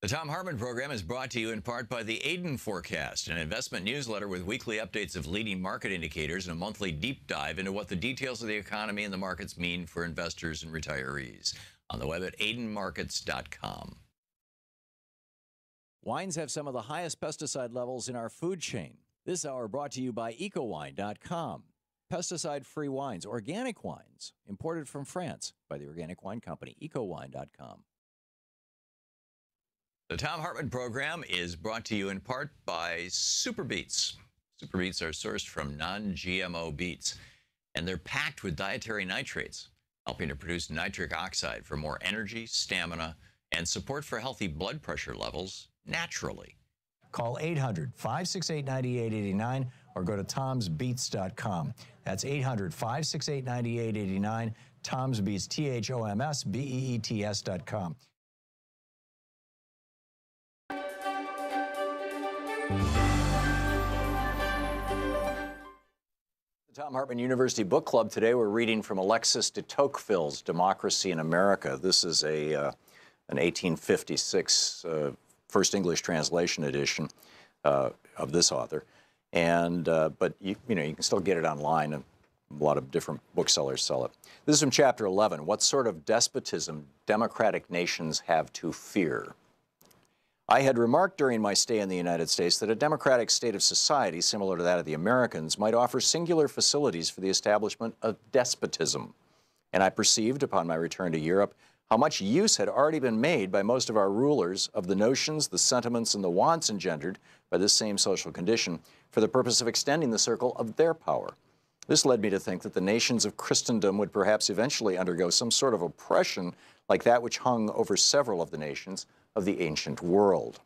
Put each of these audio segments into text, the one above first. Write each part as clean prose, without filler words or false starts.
The Thom Hartmann Program is brought to you in part by the Aiden Forecast, an investment newsletter with weekly updates of leading market indicators and a monthly deep dive into what the details of the economy and the markets mean for investors and retirees. On the web at aidenmarkets.com. Wines have some of the highest pesticide levels in our food chain. This hour brought to you by ecowine.com. Pesticide-free wines, organic wines, imported from France by the Organic Wine Company, ecowine.com. The Thom Hartmann Program is brought to you in part by Super Beets. Super Beets are sourced from non-GMO beets, and they're packed with dietary nitrates, helping to produce nitric oxide for more energy, stamina, and support for healthy blood pressure levels naturally. Call 800-568-9889 or go to tomsbeets.com. That's 800-568-9889, tomsbeets, THOMSBEETS.com. The Thom Hartmann University Book Club today, we're reading from Alexis de Tocqueville's Democracy in America. This is an 1856 first English translation edition of this author. And but you can still get it online, and a lot of different booksellers sell it. This is from chapter 11. What sort of despotism democratic nations have to fear? I had remarked during my stay in the United States that a democratic state of society, similar to that of the Americans, might offer singular facilities for the establishment of despotism. And I perceived, upon my return to Europe, how much use had already been made by most of our rulers of the notions, the sentiments, and the wants engendered by this same social condition for the purpose of extending the circle of their power. This led me to think that the nations of Christendom would perhaps eventually undergo some sort of oppression like that which hung over several of the nations of the ancient world.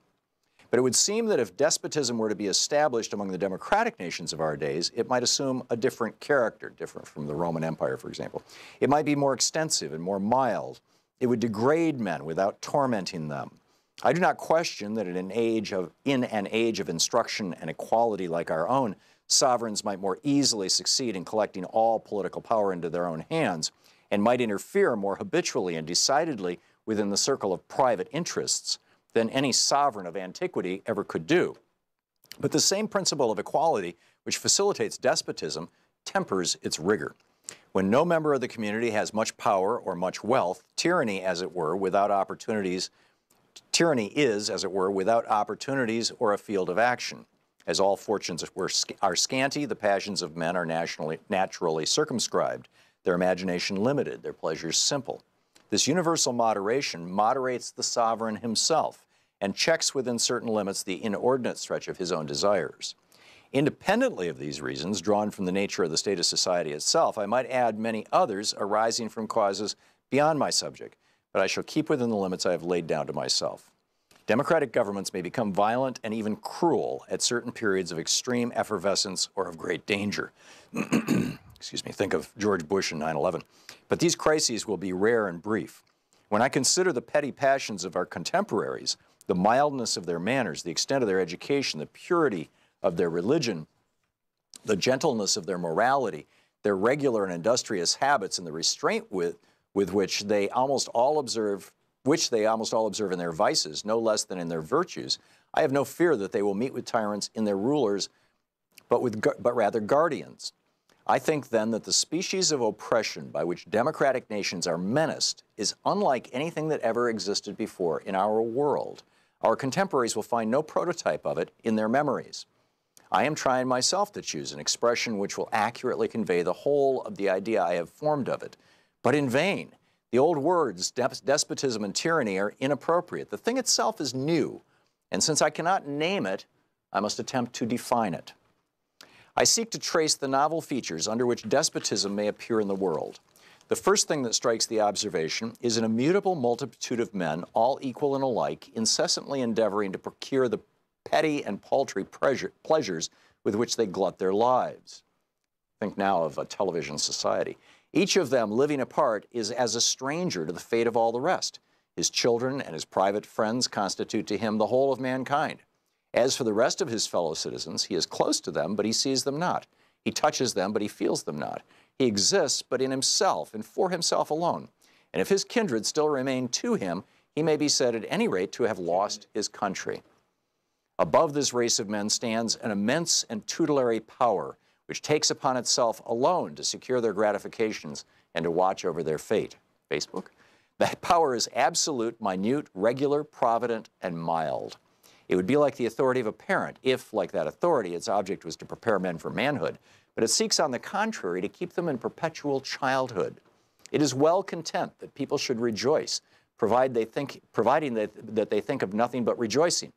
But it would seem that if despotism were to be established among the democratic nations of our days, it might assume a different character, different from the Roman Empire, for example. It might be more extensive and more mild. It would degrade men without tormenting them. I do not question that in an age of instruction and equality like our own, sovereigns might more easily succeed in collecting all political power into their own hands and might interfere more habitually and decidedly within the circle of private interests than any sovereign of antiquity ever could do. But the same principle of equality which facilitates despotism tempers its rigor. When no member of the community has much power or much wealth, tyranny is, as it were, without opportunities or a field of action. As all fortunes are scanty, the passions of men are naturally circumscribed, their imagination limited, their pleasures simple. This universal moderation moderates the sovereign himself and checks within certain limits the inordinate stretch of his own desires. Independently of these reasons, drawn from the nature of the state of society itself, I might add many others arising from causes beyond my subject, but I shall keep within the limits I have laid down to myself. Democratic governments may become violent and even cruel at certain periods of extreme effervescence or of great danger. Excuse me, think of George Bush and 9/11. But these crises will be rare and brief. When I consider the petty passions of our contemporaries, the mildness of their manners, the extent of their education, the purity of their religion, the gentleness of their morality, their regular and industrious habits, and the restraint with which they almost all observe in their vices, no less than in their virtues, I have no fear that they will meet with tyrants in their rulers, but rather guardians. I think then that the species of oppression by which democratic nations are menaced is unlike anything that ever existed before in our world. Our contemporaries will find no prototype of it in their memories. I am trying myself to choose an expression which will accurately convey the whole of the idea I have formed of it, but in vain. The old words, despotism and tyranny, are inappropriate. The thing itself is new, and since I cannot name it, I must attempt to define it. I seek to trace the novel features under which despotism may appear in the world. The first thing that strikes the observation is an immutable multitude of men, all equal and alike, incessantly endeavoring to procure the petty and paltry pleasures with which they glut their lives. Think now of a television society. Each of them, living apart, is as a stranger to the fate of all the rest. His children and his private friends constitute to him the whole of mankind. As for the rest of his fellow citizens, he is close to them, but he sees them not. He touches them, but he feels them not. He exists, but in himself and for himself alone. And if his kindred still remain to him, he he may be said at any rate to have lost his country. Above this race of men stands an immense and tutelary power, which takes upon itself alone to secure their gratifications and to watch over their fate. Facebook? That power is absolute, minute, regular, provident, and mild. It would be like the authority of a parent if, like that authority, its object was to prepare men for manhood, but it seeks, on the contrary, to keep them in perpetual childhood. It is well content that people should rejoice, providing that they think of nothing but rejoicing.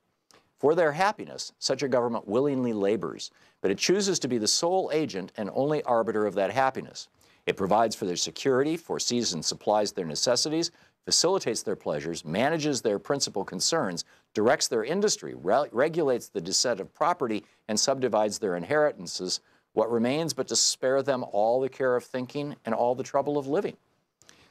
For their happiness, such a government willingly labors, but it chooses to be the sole agent and only arbiter of that happiness. It provides for their security, foresees and supplies their necessities, facilitates their pleasures, manages their principal concerns, directs their industry, regulates the descent of property, and subdivides their inheritances. What remains but to spare them all the care of thinking and all the trouble of living?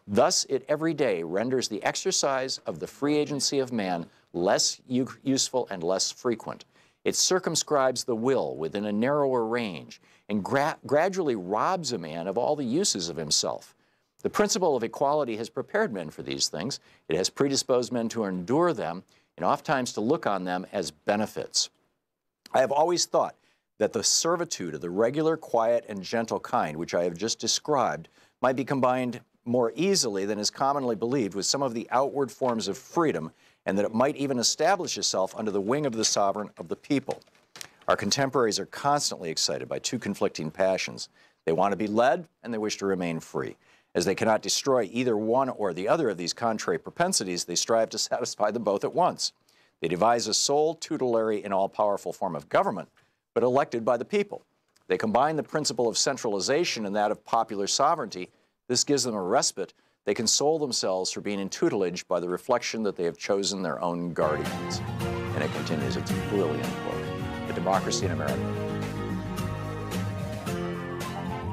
Thus, it every day renders the exercise of the free agency of man less useful and less frequent. It circumscribes the will within a narrower range and gradually robs a man of all the uses of himself. The principle of equality has prepared men for these things. It has predisposed men to endure them and oftentimes to look on them as benefits. I have always thought that the servitude of the regular, quiet, and gentle kind, which I have just described, might be combined more easily than is commonly believed with some of the outward forms of freedom, and that it might even establish itself under the wing of the sovereign of the people. Our contemporaries are constantly excited by two conflicting passions. They want to be led, and they wish to remain free. As they cannot destroy either one or the other of these contrary propensities, they strive to satisfy them both at once. They devise a sole, tutelary, and all-powerful form of government, but elected by the people. They combine the principle of centralization and that of popular sovereignty. This gives them a respite. They console themselves for being in tutelage by the reflection that they have chosen their own guardians. And it continues, it's a brilliant book, The Democracy in America.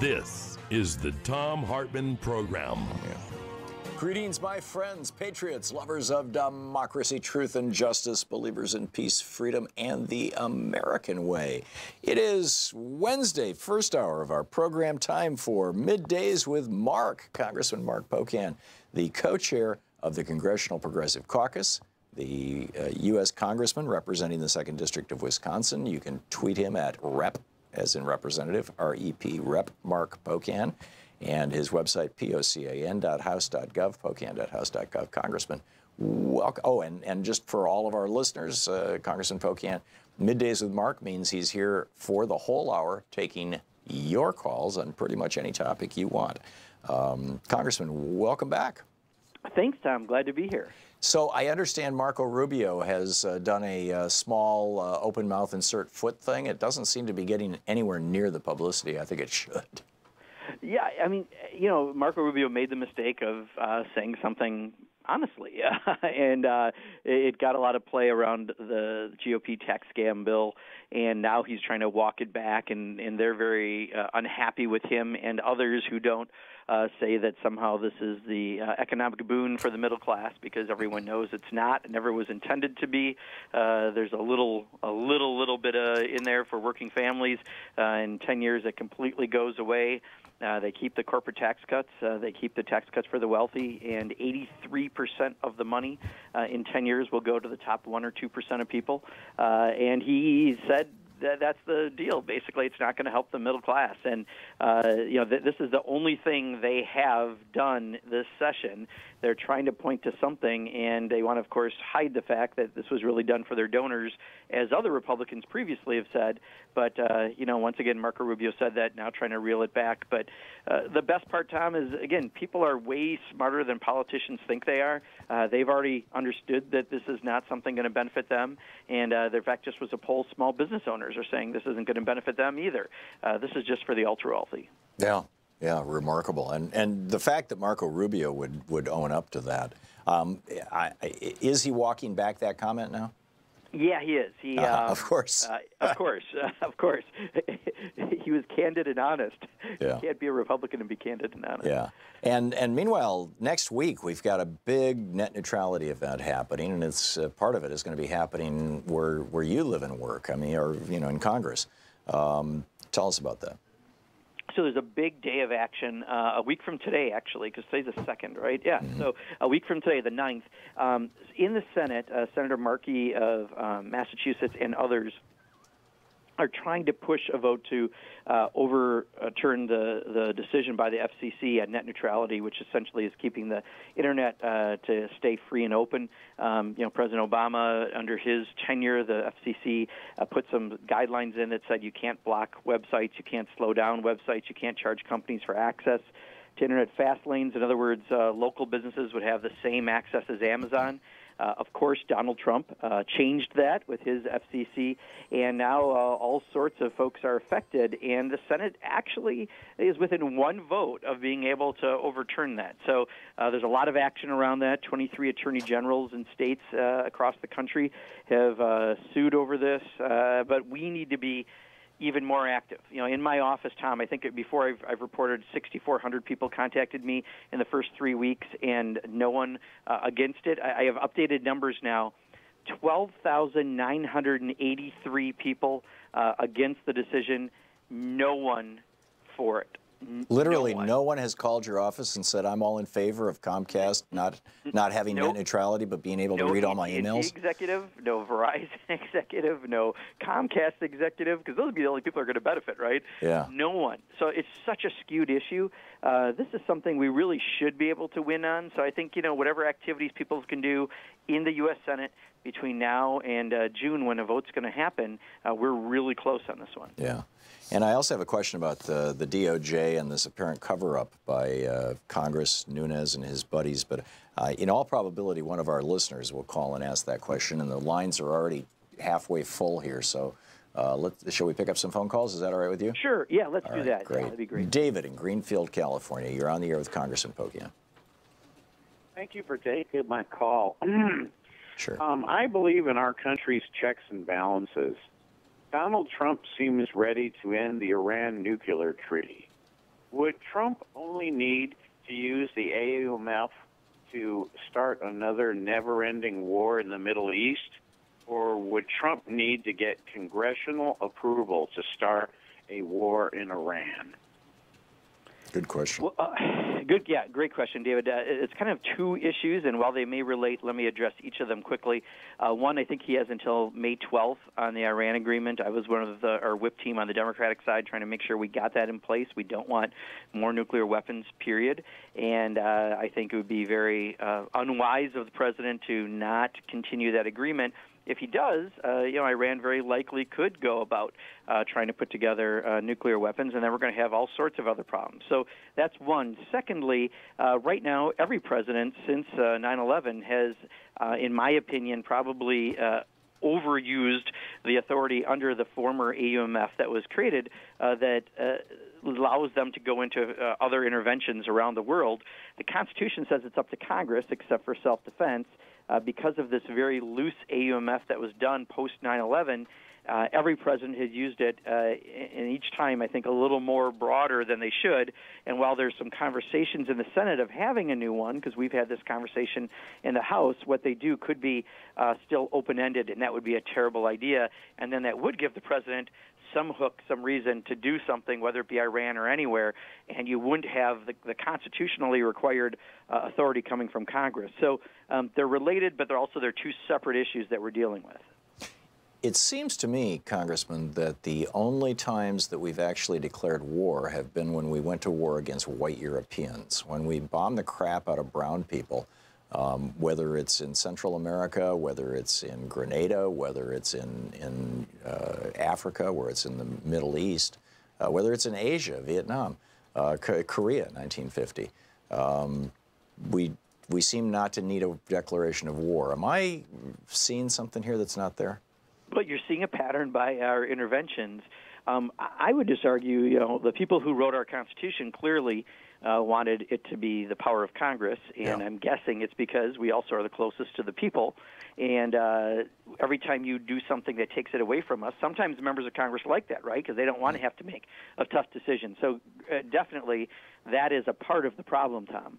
This is the Thom Hartmann Program. Greetings, my friends, patriots, lovers of democracy, truth, and justice, believers in peace, freedom, and the American way. It is Wednesday, first hour of our program, time for Middays with Mark, Congressman Mark Pocan, the co-chair of the Congressional Progressive Caucus, the U.S. Congressman representing the 2nd District of Wisconsin. You can tweet him at Rep, as in Representative, R-E-P, Rep Mark Pocan. And his website, pocan.house.gov, pocan.house.gov. Congressman, welcome. Oh, and just for all of our listeners, Congressman Pocan, Middays with Mark means he's here for the whole hour, taking your calls on pretty much any topic you want. Congressman, welcome back. Thanks, Tom. Glad to be here. So I understand Marco Rubio has done a small open mouth insert foot thing. It doesn't seem to be getting anywhere near the publicity I think it should. Yeah, I mean, you know, Marco Rubio made the mistake of saying something honestly, and it got a lot of play around the GOP tax scam bill, and now he's trying to walk it back, and they're very unhappy with him and others who don't say that somehow this is the economic boon for the middle class, because everyone knows it's not. It never was intended to be. There's a little bit in there for working families. In 10 years, it completely goes away. They keep the corporate tax cuts. They keep the tax cuts for the wealthy, and 83% of the money in 10 years will go to the top 1 or 2% of people. And he said that's the deal. Basically, it's not going to help the middle class. And, this is the only thing they have done this session. They're trying to point to something, and they want to, of course, hide the fact that this was really done for their donors, as other Republicans previously have said. But, once again, Marco Rubio said that, now trying to reel it back. But the best part, Tom, is, again, people are way smarter than politicians think they are. They've already understood that this is not something going to benefit them. And, in fact, just was a poll, small business owners are saying this isn't going to benefit them either. This is just for the ultra-wealthy. Yeah, remarkable. And the fact that Marco Rubio would own up to that, is he walking back that comment now? Yeah, he is. Of course. Of course. He was candid and honest. Yeah. You can't be a Republican and be candid and honest. Yeah. And meanwhile, next week we've got a big net neutrality event happening, and it's part of it is going to be happening where you live and work. I mean, or in Congress. Tell us about that. So there's a big day of action a week from today, actually, because today's the 2nd, right? Yeah, so a week from today, the 9th. In the Senate, Senator Markey of Massachusetts and others are trying to push a vote to overturn the decision by the FCC on net neutrality, which essentially is keeping the Internet to stay free and open. President Obama, under his tenure, the FCC put some guidelines in that said you can't block websites, you can't slow down websites, you can't charge companies for access to Internet fast lanes. In other words, local businesses would have the same access as Amazon. Of course, Donald Trump changed that with his FCC, and now all sorts of folks are affected, and the Senate actually is within one vote of being able to overturn that. So there's a lot of action around that. 23 attorney generals in states across the country have sued over this, but we need to be even more active. In my office, Tom, I think before I've reported 6,400 people contacted me in the first 3 weeks, and no one against it. I have updated numbers now. 12,983 people against the decision, no one for it. Literally, no one has called your office and said, I'm all in favor of Comcast not having net neutrality, but being able to read all my emails? No executive, no Verizon executive, no Comcast executive, because those would be the only people who are going to benefit, right? Yeah. No one. So it's such a skewed issue. This is something we really should be able to win on. So I think, whatever activities people can do in the U.S. Senate between now and June, when a vote's going to happen, we're really close on this one. Yeah. And I also have a question about the DOJ and this apparent cover-up by Congress, Nunes and his buddies. But in all probability, one of our listeners will call and ask that question, and the lines are already halfway full here. So shall we pick up some phone calls? Is that all right with you? Sure. Yeah, let's do that. Great. Yeah, that'd be great. David in Greenfield, California. You're on the air with Congressman Pocan. Thank you for taking my call. Sure. I believe in our country's checks and balances. Donald Trump seems ready to end the Iran nuclear treaty. Would Trump only need to use the AUMF to start another never-ending war in the Middle East, or would Trump need to get congressional approval to start a war in Iran? Good question. Well, great question, David. It's kind of two issues, and while they may relate, let me address each of them quickly. One, I think he has until May 12th on the Iran agreement. I was one of our whip team on the Democratic side trying to make sure we got that in place. We don't want more nuclear weapons, period. And I think it would be very unwise of the president to not continue that agreement. If he does, Iran very likely could go about trying to put together nuclear weapons, and then we're going to have all sorts of other problems. So that's one. Secondly, right now, every president since 9/11 has, in my opinion, probably overused the authority under the former AUMF that was created that allows them to go into other interventions around the world. The Constitution says it's up to Congress, except for self-defense. Because of this very loose AUMF that was done post 9/11, every president has used it, and each time I think a little more broader than they should. And while there's some conversations in the Senate of having a new one, because we've had this conversation in the House, what they do could be still open-ended, and that would be a terrible idea. And then that would give the president some hook, some reason to do something, whether it be Iran or anywhere, and you wouldn't have the constitutionally required authority coming from Congress. So they're related, but they're two separate issues that we're dealing with. It seems to me, Congressman, that the only times that we've actually declared war have been when we went to war against white Europeans, when we bombed the crap out of brown people. Whether it's in Central America, whether it's in Grenada, whether it's in Africa, where it's in the Middle East, whether it's in Asia, Vietnam, Korea, 1950. We seem not to need a declaration of war. Am I seeing something here that's not there? But you're seeing a pattern by our interventions. I would just argue, the people who wrote our Constitution clearly wanted it to be the power of Congress, and I'm guessing it's because we also are the closest to the people. And every time you do something that takes it away from us, sometimes members of Congress like that, right? Because they don't want to have to make a tough decision. So definitely that is a part of the problem, Tom.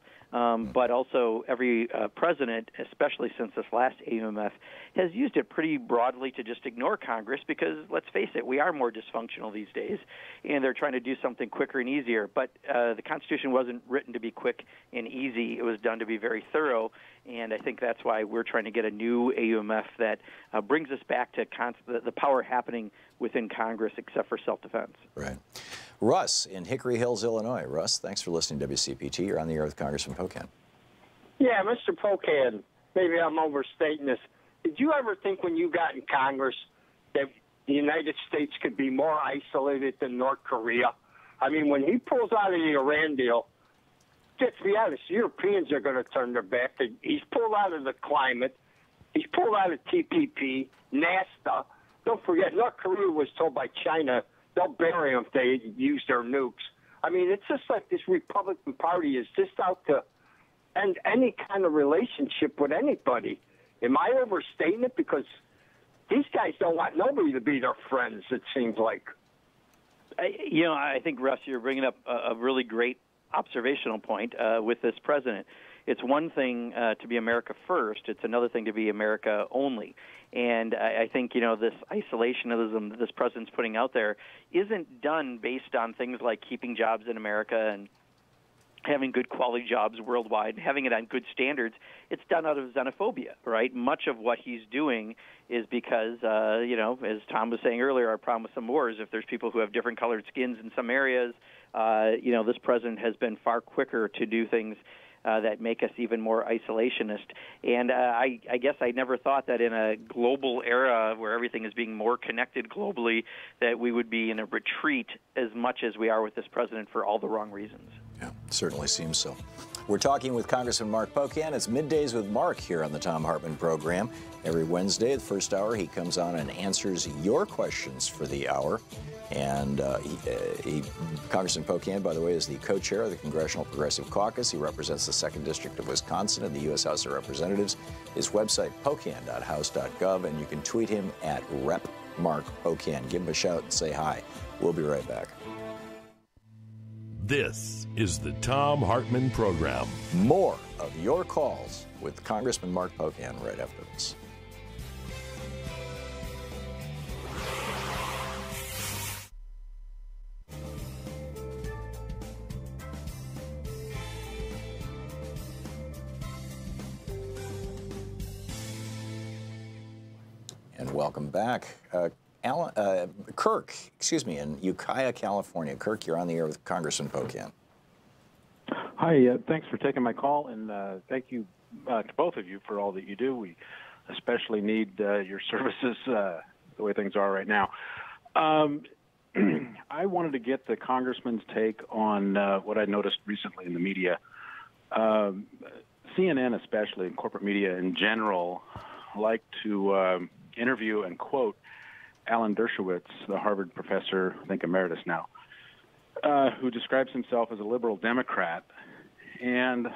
But also every president, especially since this last AUMF, has used it pretty broadly to just ignore Congress because, let's face it, we are more dysfunctional these days, and they're trying to do something quicker and easier. But the Constitution wasn't written to be quick and easy. It was done to be very thorough, and I think that's why we're trying to get a new AUMF that brings us back to the power happening within Congress, except for self-defense. Right. Russ in Hickory Hills, Illinois. Russ, thanks for listening to WCPT. You're on the air with Congressman Pocan. Yeah, Mr. Pocan, maybe I'm overstating this. Did you ever think when you got in Congress that the United States could be more isolated than North Korea? I mean, when he pulls out of the Iran deal, let's be honest, Europeans are going to turn their back. He's pulled out of the climate. He's pulled out of TPP, NAFTA. Don't forget, North Korea was told by China they'll bury them if they use their nukes. I mean, it's just like this Republican Party is just out to end any kind of relationship with anybody. Am I overstating it? Because these guys don't want nobody to be their friends, it seems like. I think, Russ, you're bringing up a really great observational point with this president. It's one thing to be America first. It's another thing to be America only. And I think, this isolationism that this president's putting out there isn't done based on things like keeping jobs in America and having good quality jobs worldwide, having it on good standards. It's done out of xenophobia, right? Much of what he's doing is because, as Tom was saying earlier, our problem with some wars, if there's people who have different colored skins in some areas, this president has been far quicker to do things that make us even more isolationist. And I guess I never thought that in a global era where everything is being more connected globally, that we would be in a retreat as much as we are with this president for all the wrong reasons. Yeah, certainly seems so. We're talking with Congressman Mark Pocan. It's Middays with Mark here on the Thom Hartmann Program. Every Wednesday, the first hour, he comes on and answers your questions for the hour. And Congressman Pocan, by the way, is the co-chair of the Congressional Progressive Caucus. He represents the 2nd District of Wisconsin in the U.S. House of Representatives. His website, pocan.house.gov, and you can tweet him at @RepMarkPocan. Give him a shout and say hi. We'll be right back. This is the Thom Hartmann Program. More of your calls with Congressman Mark Pocan right after this. And welcome back. Kirk, in Ukiah, California. Kirk, you're on the air with Congressman Pocan. Hi, thanks for taking my call, and thank you to both of you for all that you do. We especially need your services the way things are right now. I wanted to get the Congressman's take on what I noticed recently in the media. CNN especially, and corporate media in general, like to interview and quote Alan Dershowitz, the Harvard professor, I think emeritus now, who describes himself as a liberal Democrat. And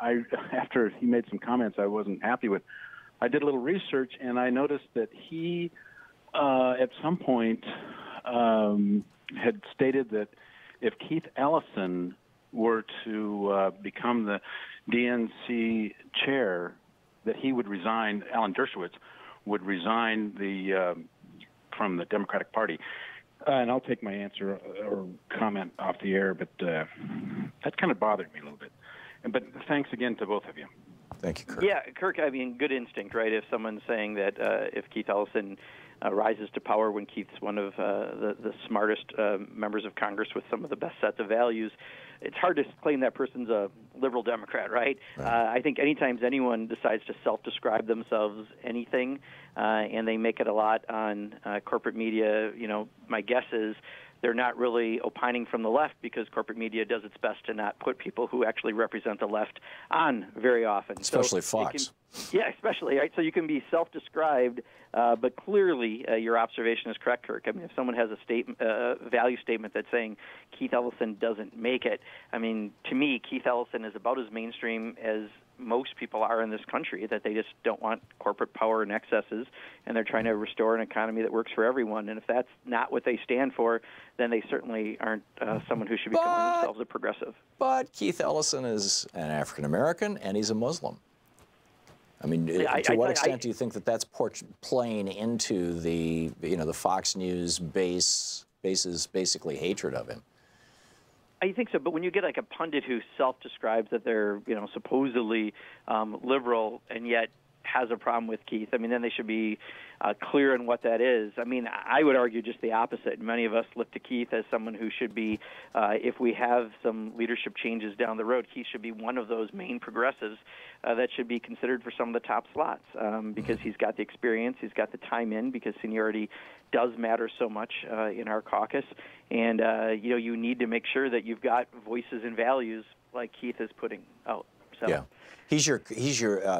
after he made some comments I wasn't happy with, I did a little research, and I noticed that he, at some point, had stated that if Keith Ellison were to become the DNC chair, that he would resign, Alan Dershowitz would resign from the Democratic Party. And I'll take my answer or comment off the air, but that kind of bothered me a little bit. But thanks again to both of you. Thank you, Kirk. Yeah, Kirk, I mean, good instinct, right? If someone's saying that if Keith Ellison rises to power when Keith's one of the smartest members of Congress with some of the best sets of values, it's hard to claim that person's a liberal Democrat, right? I think anytime anyone decides to self-describe themselves anything and they make it a lot on corporate media, my guess is they're not really opining from the left because corporate media does its best to not put people who actually represent the left on very often. Especially Fox. Especially, right? So you can be self-described, but clearly your observation is correct, Kirk. I mean, if someone has a value statement that's saying Keith Ellison doesn't make it, I mean, to me, Keith Ellison is about as mainstream as most people are in this country, that they just don't want corporate power and excesses, and they're trying to restore an economy that works for everyone. And if that's not what they stand for, then they certainly aren't someone who should be calling themselves a progressive. But Keith Ellison is an African-American, and he's a Muslim. I mean, to what extent do you think that that's playing into the, the Fox News base's basically hatred of him? I think so, but when you get like a pundit who self-describes that they're, supposedly liberal and yet has a problem with Keith, I mean, then they should be clear on what that is. I mean, I would argue just the opposite. Many of us look to Keith as someone who should be, if we have some leadership changes down the road, Keith should be one of those main progressives that should be considered for some of the top slots because he's got the experience, he's got the time in, because seniority does matter so much in our caucus. And, you need to make sure that you've got voices and values like Keith is putting out. So. Yeah. He's your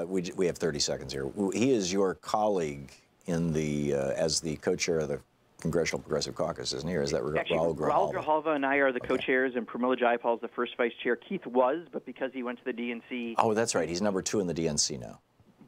we have 30 seconds here. He is your colleague in the as the co-chair of the Congressional Progressive Caucus, isn't he? Or is that Raul Grijalva? Raul Grijalva and I are the co-chairs, and Pramila Jayapal is the first vice chair. Keith was, but because he went to the DNC... Oh, that's right. He's number 2 in the DNC now.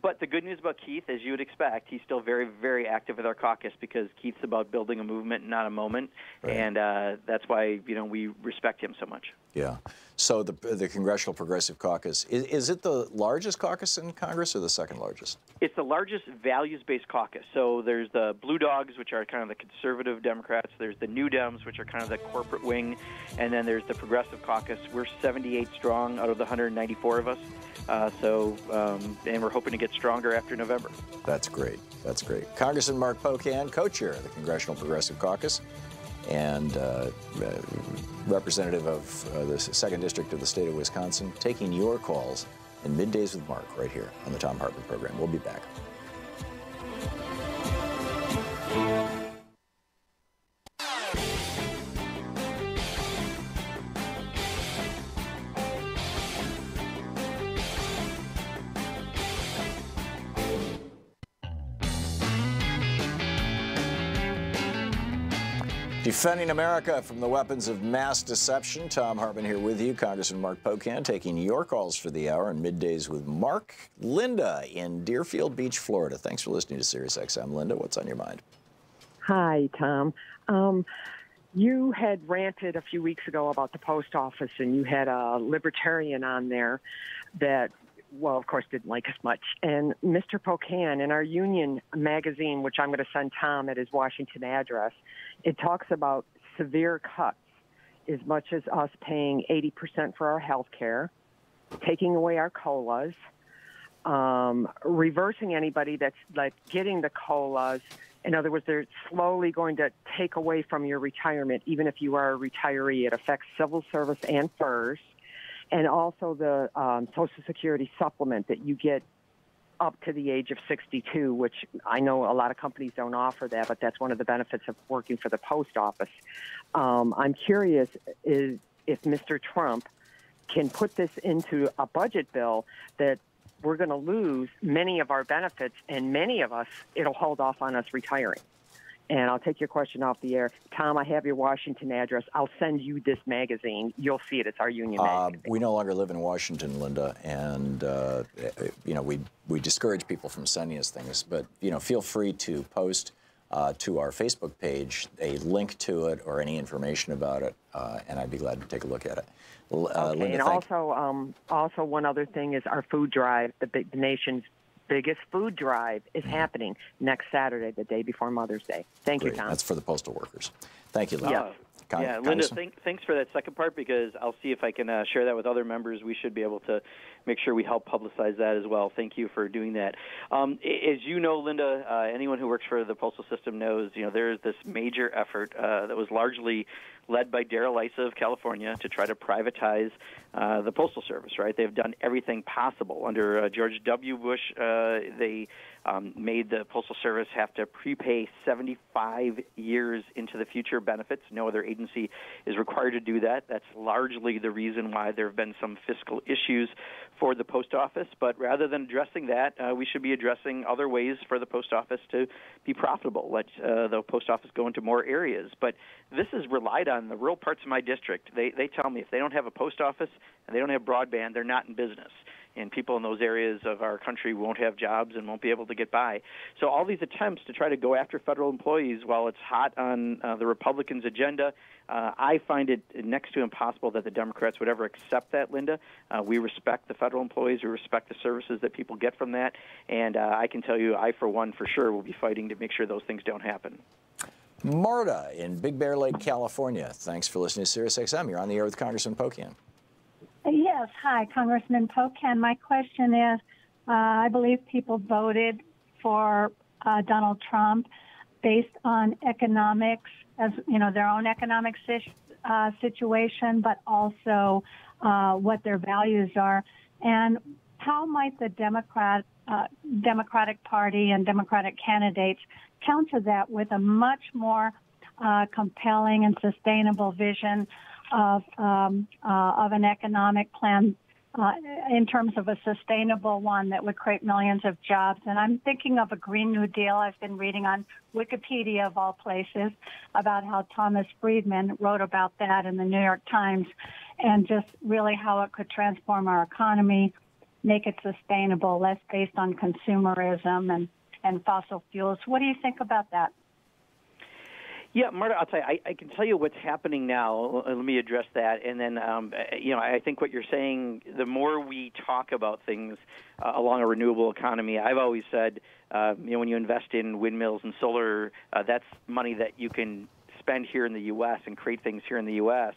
But the good news about Keith, as you would expect, he's still very, very active with our caucus because Keith's about building a movement, not a moment, right. And that's why we respect him so much. Yeah. So the Congressional Progressive Caucus, is it the largest caucus in Congress or the second largest? It's the largest values-based caucus. So there's the Blue Dogs, which are kind of the conservative Democrats. There's the New Dems, which are kind of the corporate wing. And then there's the Progressive Caucus. We're 78 strong out of the 194 of us. And we're hoping to get stronger after November. That's great. That's great. Congressman Mark Pocan, co-chair of the Congressional Progressive Caucus, and representative of the 2nd District of the state of Wisconsin, taking your calls in Middays with Mark right here on the Thom Hartmann Program. We'll be back. Defending America from the weapons of mass deception. Thom Hartmann here with you. Congressman Mark Pocan taking your calls for the hour on Middays with Mark. Linda in Deerfield Beach, Florida. Thanks for listening to SiriusXM. Linda, what's on your mind? Hi, Tom. You had ranted a few weeks ago about the post office, and you had a libertarian on there that, well, of course, didn't like us much. And Mr. Pocan, in our union magazine, which I'm going to send Tom at his Washington address, it talks about severe cuts, as much as us paying 80% for our health care, taking away our COLAs, reversing anybody that's like getting the COLAs. In other words, they're slowly going to take away from your retirement, even if you are a retiree. It affects civil service and FERS. And also the Social Security supplement that you get up to the age of 62, which I know a lot of companies don't offer that, but that's one of the benefits of working for the post office. I'm curious if Mr. Trump can put this into a budget bill that we're going to lose many of our benefits, and many of us, it'll hold off on us retiring. And I'll take your question off the air. Tom, I have your Washington address. I'll send you this magazine. You'll see it. It's our union magazine. We no longer live in Washington, Linda, and we discourage people from sending us things. But feel free to post to our Facebook page a link to it or any information about it, and I'd be glad to take a look at it. Okay. Linda, and also one other thing is our food drive, the nation's biggest food drive is happening next Saturday, the day before Mother's Day. Thank you, Tom. That's for the postal workers. Thank you, Linda. Yeah, Linda, thanks for that second part, because I'll see if I can share that with other members. We should be able to make sure we help publicize that as well. Thank you for doing that. As you know, Linda, anyone who works for the postal system knows, there's this major effort that was largely led by Darrell Issa of California to try to privatize the Postal Service, right? They've done everything possible. Under George W. Bush, they made the Postal Service have to prepay 75 years into the future benefits. No other agency is required to do that. That's largely the reason why there have been some fiscal issues for the Post Office. But rather than addressing that, we should be addressing other ways for the Post Office to be profitable. Let the Post Office go into more areas. But this is relied on the rural parts of my district. They tell me if they don't have a post office and they don't have broadband, they're not in business. and people in those areas of our country won't have jobs and won't be able to get by. So all these attempts to try to go after federal employees while it's hot on the Republicans' agenda, I find it next to impossible that the Democrats would ever accept that, Linda. We respect the federal employees. We respect the services that people get from that. And I can tell you, I, for one, for sure, will be fighting to make sure those things don't happen. Marta in Big Bear Lake, California. Thanks for listening to SiriusXM. You're on the air with Congressman Pocan. Yes. Hi, Congressman Pocan. My question is, I believe people voted for Donald Trump based on economics, as you know, their own economic situation, but also what their values are. And how might the Democratic Party and Democratic candidates counter that with a much more compelling and sustainable vision of an economic plan in terms of a sustainable one that would create millions of jobs? And I'm thinking of a Green New Deal. I've been reading on Wikipedia, of all places, about how Thomas Friedman wrote about that in the New York Times, and just really how it could transform our economy, make it sustainable, less based on consumerism and fossil fuels. What do you think about that? Yeah, Marta, I'll tell you, I can tell you what's happening now. Let me address that. And then, I think what you're saying, the more we talk about things along a renewable economy, I've always said, when you invest in windmills and solar, that's money that you can spend here in the U.S. and create things here in the U.S.,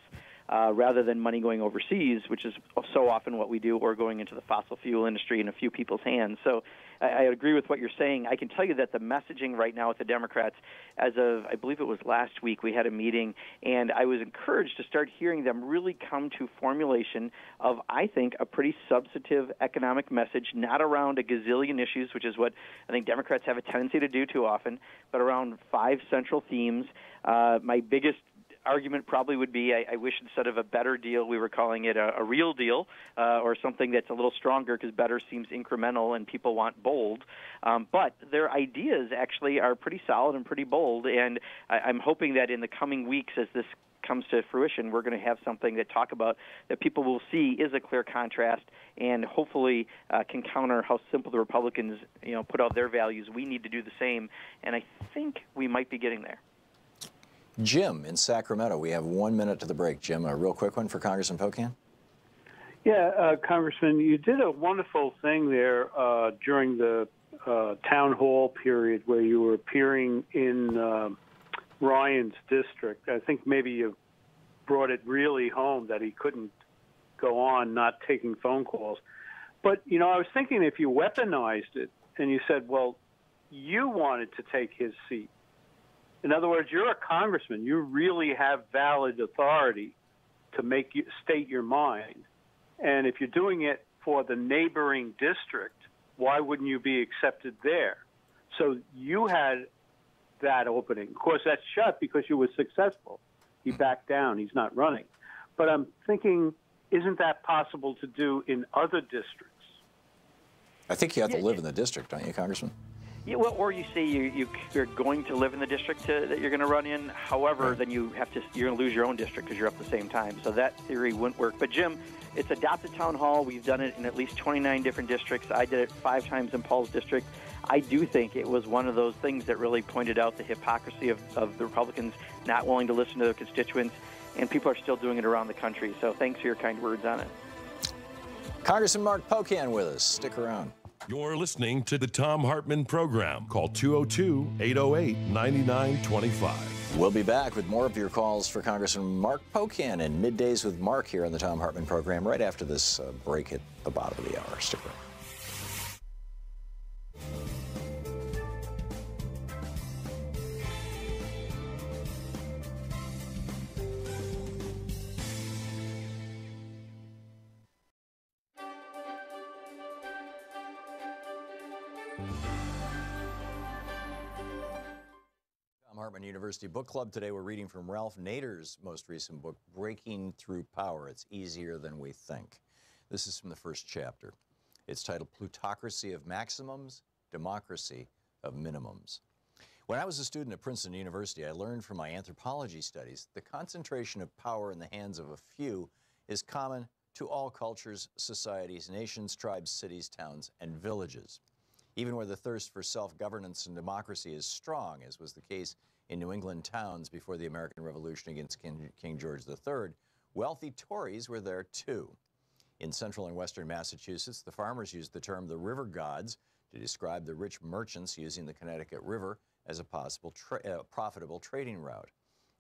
rather than money going overseas, which is so often what we do, or going into the fossil fuel industry in a few people's hands. So I agree with what you're saying. I can tell you that the messaging right now with the Democrats, as of, I believe it was last week, we had a meeting, and I was encouraged to start hearing them really come to formulation of, I think, a pretty substantive economic message, not around a gazillion issues, which is what I think Democrats have a tendency to do too often, but around 5 central themes. My biggest argument probably would be, I wish instead of a better deal, we were calling it a real deal, or something that's a little stronger, because better seems incremental and people want bold. But their ideas actually are pretty solid and pretty bold, and I'm hoping that in the coming weeks, as this comes to fruition, we're going to have something that talk about that people will see is a clear contrast, and hopefully can counter how simple the Republicans put out their values. We need to do the same, and I think we might be getting there. Jim in Sacramento. We have 1 minute to the break. Jim, a real quick one for Congressman Pocan. Yeah, Congressman, you did a wonderful thing there during the town hall period where you were appearing in Ryan's district. I think maybe you brought it really home that he couldn't go on not taking phone calls. But, I was thinking if you weaponized it and you said, well, you wanted to take his seat. In other words, you're a congressman. You really have valid authority to state your mind. And if you're doing it for the neighboring district, why wouldn't you be accepted there? So you had that opening. Of course, that's shut because you were successful. He backed down. He's not running. But I'm thinking, isn't that possible to do in other districts? I think you have to live in the district, don't you, Congressman? Yeah, well, or you say you're going to live in the district that you're going to run in. However, then you're going to lose your own district because you're up at the same time. So that theory wouldn't work. But Jim, it's adopted town hall. We've done it in at least 29 different districts. I did it 5 times in Paul's district. I do think it was one of those things that really pointed out the hypocrisy of the Republicans not willing to listen to their constituents, and people are still doing it around the country. So thanks for your kind words on it. Congressman Mark Pocan with us. Stick around. You're listening to the Thom Hartmann Program. Call 202-808-9925. We'll be back with more of your calls for Congressman Mark Pocan and Middays with Mark here on the Thom Hartmann Program right after this break at the bottom of the hour. Stick around. Thom Hartmann University Book Club. Today we're reading from Ralph Nader's most recent book, Breaking Through Power. It's Easier Than We Think. This is from the first chapter. It's titled Plutocracy of Maximums, Democracy of Minimums. When I was a student at Princeton University, I learned from my anthropology studies the concentration of power in the hands of a few is common to all cultures, societies, nations, tribes, cities, towns, and villages. Even where the thirst for self-governance and democracy is strong, as was the case in New England towns before the American Revolution against King George III, wealthy Tories were there too. In central and western Massachusetts, the farmers used the term the river gods to describe the rich merchants using the Connecticut River as a possible profitable trading route.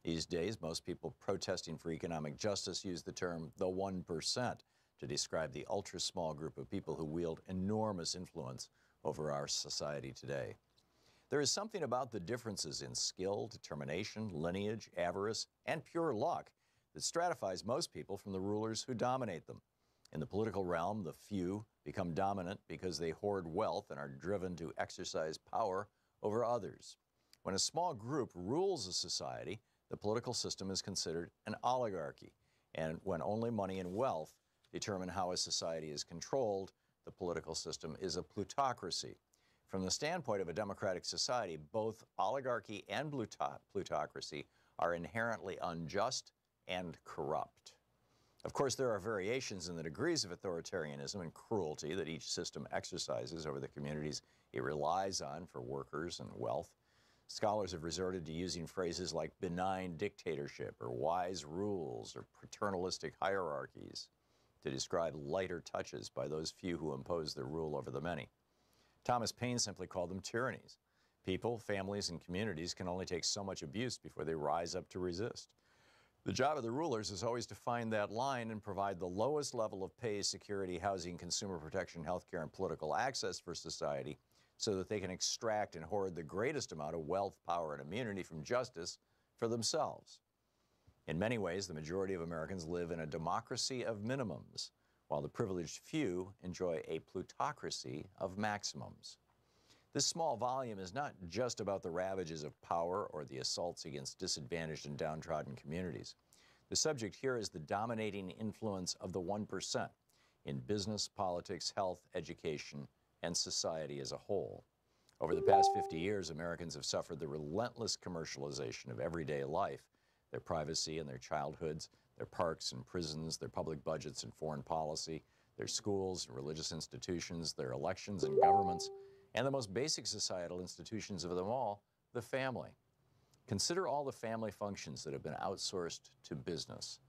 These days, most people protesting for economic justice use the term the 1% to describe the ultra-small group of people who wield enormous influence over our society today. There is something about the differences in skill, determination, lineage, avarice, and pure luck that stratifies most people from the rulers who dominate them. In the political realm, the few become dominant because they hoard wealth and are driven to exercise power over others. When a small group rules a society, the political system is considered an oligarchy. And when only money and wealth determine how a society is controlled, the political system is a plutocracy. From the standpoint of a democratic society, both oligarchy and plutocracy are inherently unjust and corrupt. Of course, there are variations in the degrees of authoritarianism and cruelty that each system exercises over the communities it relies on for workers and wealth. Scholars have resorted to using phrases like benign dictatorship or wise rules or paternalistic hierarchies to describe lighter touches by those few who impose their rule over the many. Thomas Paine simply called them tyrannies. People, families, and communities can only take so much abuse before they rise up to resist. The job of the rulers is always to find that line and provide the lowest level of pay, security, housing, consumer protection, healthcare, and political access for society so that they can extract and hoard the greatest amount of wealth, power, and immunity from justice for themselves. In many ways, the majority of Americans live in a democracy of minimums, while the privileged few enjoy a plutocracy of maximums. This small volume is not just about the ravages of power or the assaults against disadvantaged and downtrodden communities. The subject here is the dominating influence of the 1% in business, politics, health, education, and society as a whole. Over the past 50 years, Americans have suffered the relentless commercialization of everyday life, their privacy and their childhoods, their parks and prisons, their public budgets and foreign policy, their schools and religious institutions, their elections and governments, and the most basic societal institutions of them all, the family. Consider all the family functions that have been outsourced to business.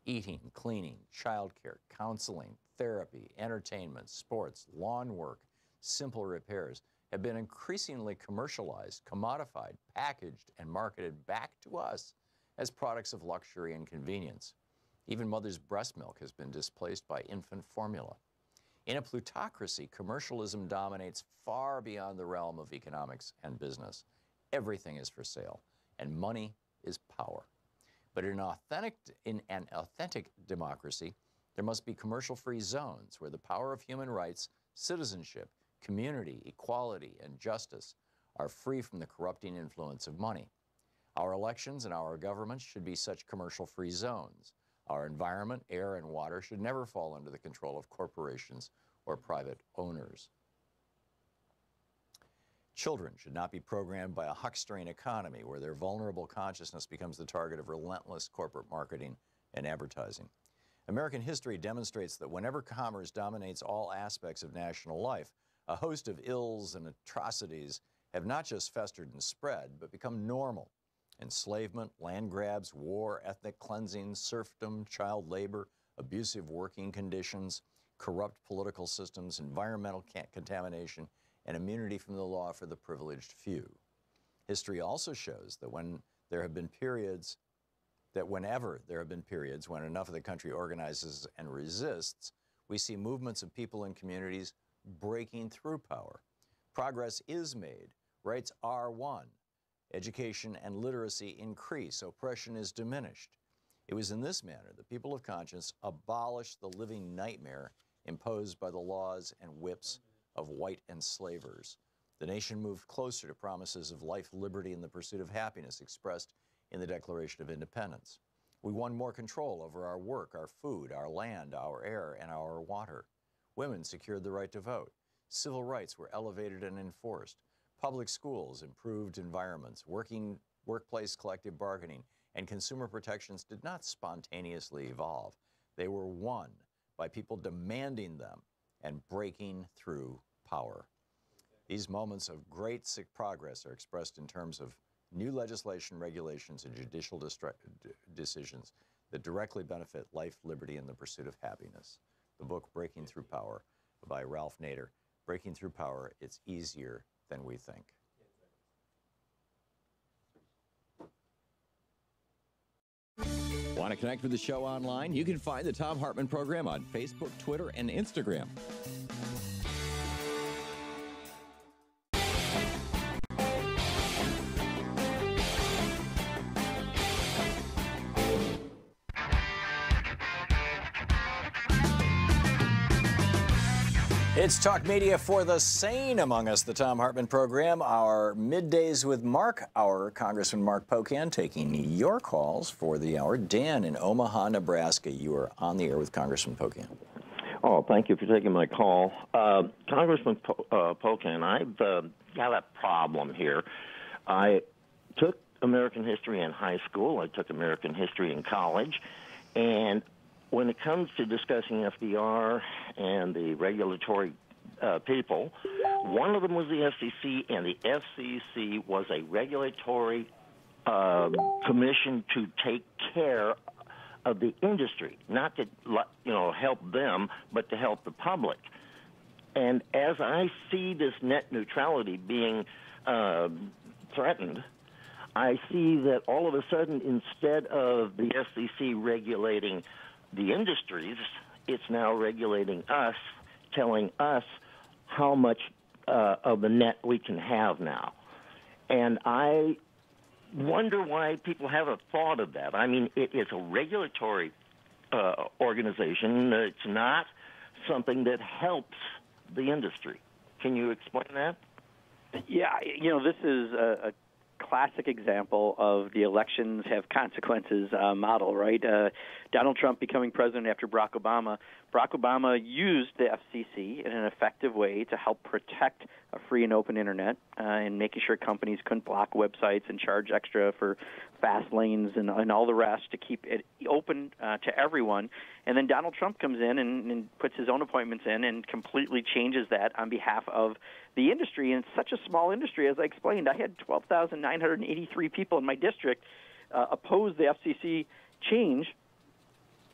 Eating, cleaning, childcare, counseling, therapy, entertainment, sports, lawn work, simple repairs have been increasingly commercialized, commodified, packaged, and marketed back to us as products of luxury and convenience. Even mother's breast milk has been displaced by infant formula. In a plutocracy, commercialism dominates far beyond the realm of economics and business. Everything is for sale, and money is power. But in an authentic democracy, there must be commercial-free zones where the power of human rights, citizenship, community, equality, and justice are free from the corrupting influence of money. Our elections and our governments should be such commercial-free zones. Our environment, air, and water should never fall under the control of corporations or private owners. Children should not be programmed by a huckstering economy where their vulnerable consciousness becomes the target of relentless corporate marketing and advertising. American history demonstrates that whenever commerce dominates all aspects of national life, a host of ills and atrocities have not just festered and spread, but become normal. Enslavement, land grabs, war, ethnic cleansing, serfdom, child labor, abusive working conditions, corrupt political systems, environmental contamination, and immunity from the law for the privileged few. History also shows that whenever there have been periods when enough of the country organizes and resists, we see movements of people and communities breaking through power. Progress is made, rights are won, education and literacy increase, oppression is diminished. It was in this manner that people of conscience abolished the living nightmare imposed by the laws and whips of white enslavers. The nation moved closer to promises of life, liberty, and the pursuit of happiness expressed in the Declaration of Independence. We won more control over our work, our food, our land, our air, and our water. Women secured the right to vote. Civil rights were elevated and enforced. Public schools, improved environments, workplace collective bargaining, and consumer protections did not spontaneously evolve. They were won by people demanding them and breaking through power. These moments of great progress are expressed in terms of new legislation, regulations, and judicial decisions that directly benefit life, liberty, and the pursuit of happiness. The book, Breaking Through Power, by Ralph Nader. Breaking Through Power, it's easier than we think. Want to connect with the show online? You can find the Thom Hartmann Program on Facebook, Twitter, and Instagram. It's talk media for the sane among us, the Thom Hartmann Program. Our Middays with Mark, our Congressman Mark Pocan, taking your calls for the hour. Dan in Omaha, Nebraska, you are on the air with Congressman Pocan. Oh, thank you for taking my call. Congressman Pocan, I've got a problem here. I took American history in high school. I took American history in college. And when it comes to discussing FDR and the regulatory people, one of them was the FCC, and the FCC was a regulatory commission to take care of the industry, not to help them, but to help the public. And as I see this net neutrality being threatened, I see that all of a sudden, instead of the FCC regulating the industries, it's now regulating us, telling us how much of the net we can have now. And I wonder why people haven't thought of that. I mean, it's a regulatory organization. It's not something that helps the industry. Can you explain that? Yeah, this is a classic example of the elections have consequences model, right? Donald Trump becoming president after Barack Obama. Barack Obama used the FCC in an effective way to help protect a free and open internet and making sure companies couldn't block websites and charge extra for fast lanes and all the rest to keep it open to everyone. And then Donald Trump comes in and puts his own appointments in and completely changes that on behalf of the industry. And it's such a small industry, as I explained. I had 12,983 people in my district oppose the FCC change,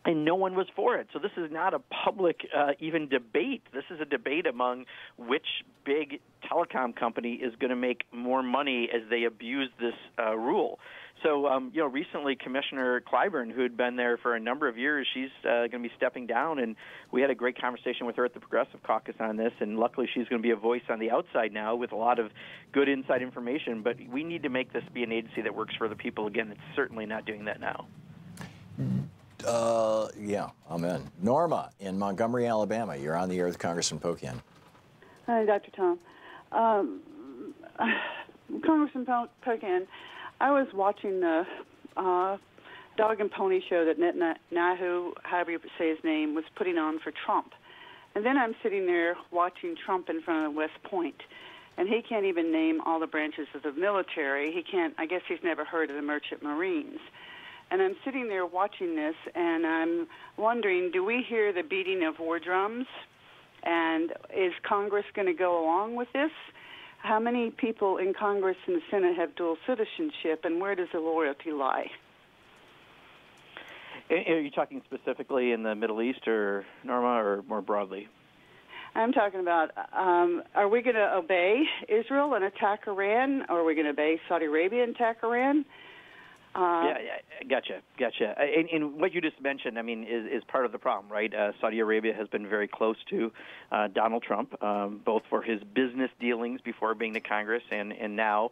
and no one was for it. So this is not a public even debate. This is a debate among which big telecom company is going to make more money as they abuse this rule. So, recently Commissioner Clyburn, who had been there for a number of years, she's going to be stepping down, and we had a great conversation with her at the Progressive Caucus on this, and luckily she's going to be a voice on the outside now with a lot of good inside information. But we need to make this be an agency that works for the people. Again, it's certainly not doing that now. Yeah, amen. Norma in Montgomery, Alabama, you're on the air with Congressman Pocan. Hi, Dr. Tom. Congressman Pocan, I was watching the dog and pony show that Netanyahu, however you say his name, was putting on for Trump. And then I'm sitting there watching Trump in front of West Point, and he can't even name all the branches of the military. He can't, I guess he's never heard of the Merchant Marines. And I'm sitting there watching this, and I'm wondering, do we hear the beating of war drums? And is Congress going to go along with this? How many people in Congress and the Senate have dual citizenship, and where does the loyalty lie? Are you talking specifically in the Middle East, or Norma, or more broadly? I'm talking about, are we going to obey Israel and attack Iran, or are we going to obey Saudi Arabia and attack Iran? Yeah, gotcha. And what you just mentioned, I mean, is part of the problem, right? Saudi Arabia has been very close to Donald Trump, both for his business dealings before being to Congress and now.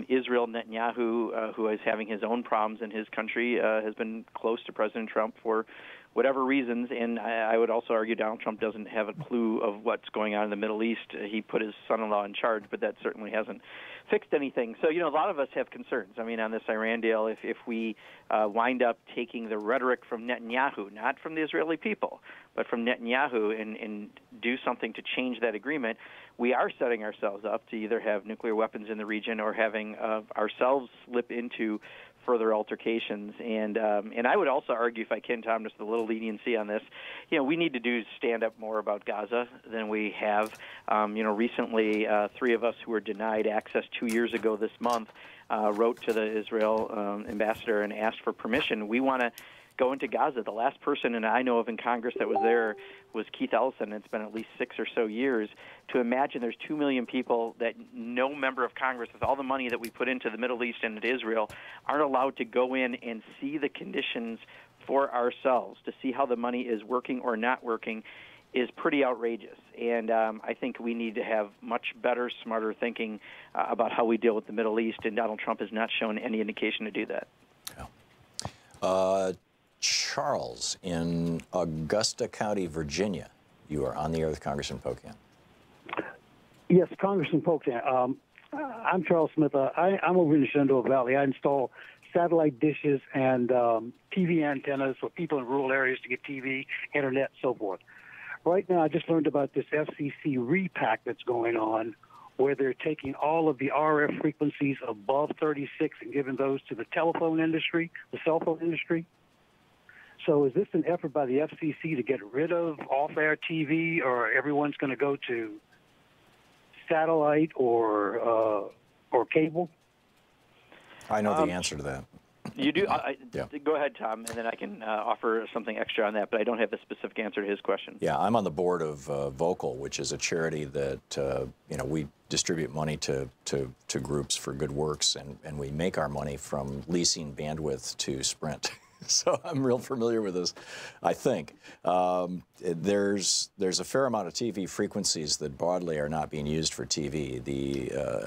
Israel Netanyahu, who is having his own problems in his country, has been close to President Trump for whatever reasons, and I would also argue Donald Trump doesn't have a clue of what's going on in the Middle East. He put his son-in-law in charge, but that certainly hasn't fixed anything. So, a lot of us have concerns. I mean, on this Iran deal, if we wind up taking the rhetoric from Netanyahu, not from the Israeli people, but from Netanyahu, and do something to change that agreement, we are setting ourselves up to either have nuclear weapons in the region or having ourselves slip into further altercations. And I would also argue, if I can, Tom, just a little leniency on this. We need to stand up more about Gaza than we have. Recently, 3 of us who were denied access 2 years ago this month wrote to the Israel ambassador and asked for permission. We want to go into Gaza. The last person I know of in Congress that was there was Keith Ellison. It's been at least 6 or so years. To imagine there's 2 million people that no member of Congress, with all the money that we put into the Middle East and into Israel, aren't allowed to go in and see the conditions for ourselves, to see how the money is working or not working, is pretty outrageous. And I think we need to have much better, smarter thinking about how we deal with the Middle East, and Donald Trump has not shown any indication to do that. Charles, in Augusta County, Virginia, you are on the air with Congressman Pocan. Yes, Congressman Pocan. I'm Charles Smith. I'm over in the Shenandoah Valley. I install satellite dishes and TV antennas for people in rural areas to get TV, internet, so forth. Right now, I just learned about this FCC repack that's going on, where they're taking all of the RF frequencies above 36 and giving those to the telephone industry, the cell phone industry. So is this an effort by the FCC to get rid of off-air TV, or everyone's going to go to satellite or cable? I know the answer to that. You do? Yeah. Go ahead, Tom, and then I can offer something extra on that, but I don't have a specific answer to his question. Yeah, I'm on the board of Vocal, which is a charity that, we distribute money to groups for good works, and we make our money from leasing bandwidth to Sprint. So I'm real familiar with this, I think. There's a fair amount of TV frequencies that broadly are not being used for TV.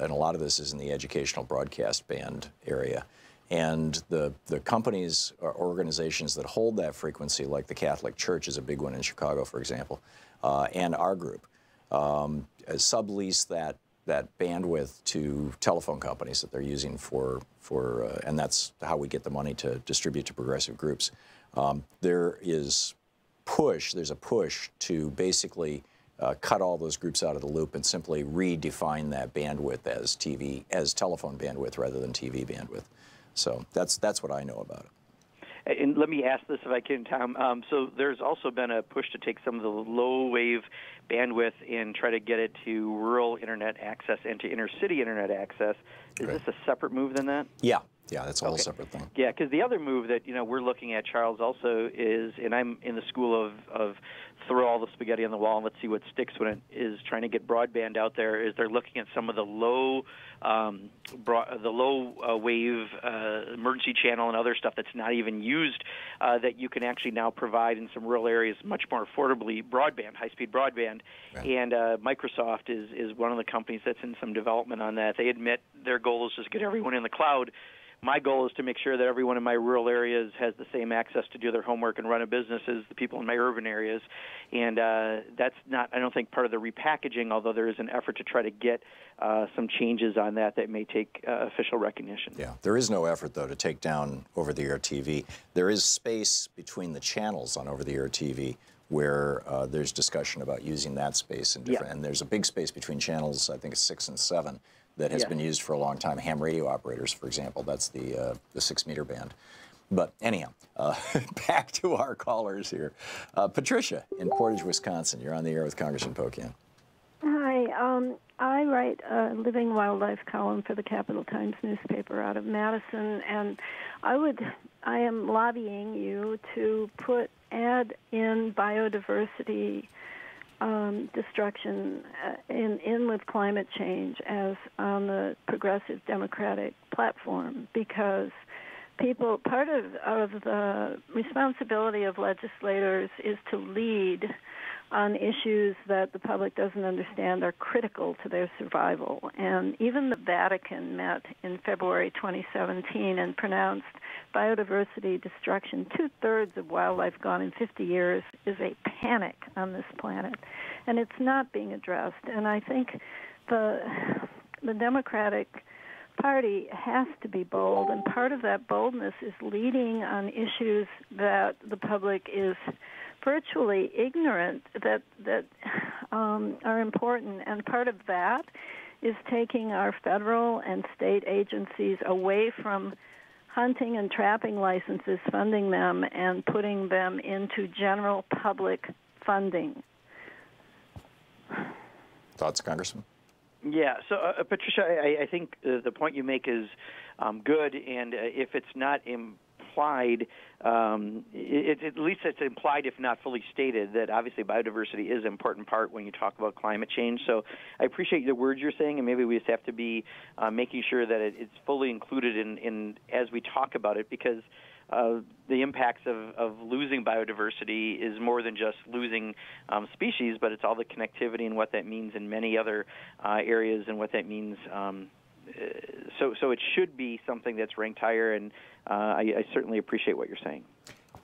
And a lot of this is in the educational broadcast band area. And the companies or organizations that hold that frequency, like the Catholic Church is a big one in Chicago, for example, and our group, sublease that bandwidth to telephone companies that they're using and that's how we get the money to distribute to progressive groups. There's a push to basically cut all those groups out of the loop and simply redefine that bandwidth as telephone bandwidth rather than TV bandwidth. So that's what I know about it. And let me ask this if I can, Tom. So there's also been a push to take some of the low-wave bandwidth and try to get it to rural internet access and to inner-city internet access. Is this a separate move than that? Yeah, that's a whole separate thing. Yeah, because the other move that we're looking at, Charles, also is, and I'm in the school of throw all the spaghetti on the wall and let's see what sticks when it is trying to get broadband out there, is they're looking at some of the low wave emergency channel and other stuff that's not even used that you can actually now provide in some rural areas much more affordably broadband, high-speed broadband. Right. And Microsoft is one of the companies that's in some development on that. They admit their goal is just to get everyone in the cloud. My goal is to make sure that everyone in my rural areas has the same access to do their homework and run a business as the people in my urban areas. And that's not, I don't think, part of the repackaging, although there is an effort to try to get some changes on that may take official recognition. Yeah, there is no effort, though, to take down over-the-air TV. There is space between the channels on over-the-air TV where there's discussion about using that space. And there's a big space between channels, I think it's 6 and 7, that has been used for a long time. Ham radio operators, for example, that's the 6-meter band. But anyhow, back to our callers here. Patricia in Portage, Wisconsin, you're on the air with Congressman Pocan. Hi, I write a living wildlife column for the Capital Times newspaper out of Madison, and I am lobbying you to add in biodiversity destruction in with climate change as on the progressive Democratic platform, because part of the responsibility of legislators is to lead on issues that the public doesn't understand are critical to their survival. And even the Vatican met in February 2017 and pronounced biodiversity destruction, 2/3 of wildlife gone in 50 years, is a panic on this planet. And it's not being addressed. And I think the Democratic Party has to be bold, and part of that boldness is leading on issues that the public is virtually ignorant that are important. And part of that is taking our federal and state agencies away from hunting and trapping licenses, funding them, and putting them into general public funding. Thoughts, Congressman? Yeah, so Patricia, I think the point you make is good, and if it's not implied, at least it's implied, if not fully stated, that obviously biodiversity is an important part when you talk about climate change. So I appreciate the words you're saying, and maybe we just have to be making sure that it's fully included in as we talk about it, because the impacts of losing biodiversity is more than just losing species, but it's all the connectivity and what that means in many other areas and what that means. So it should be something that's ranked higher, and I certainly appreciate what you're saying.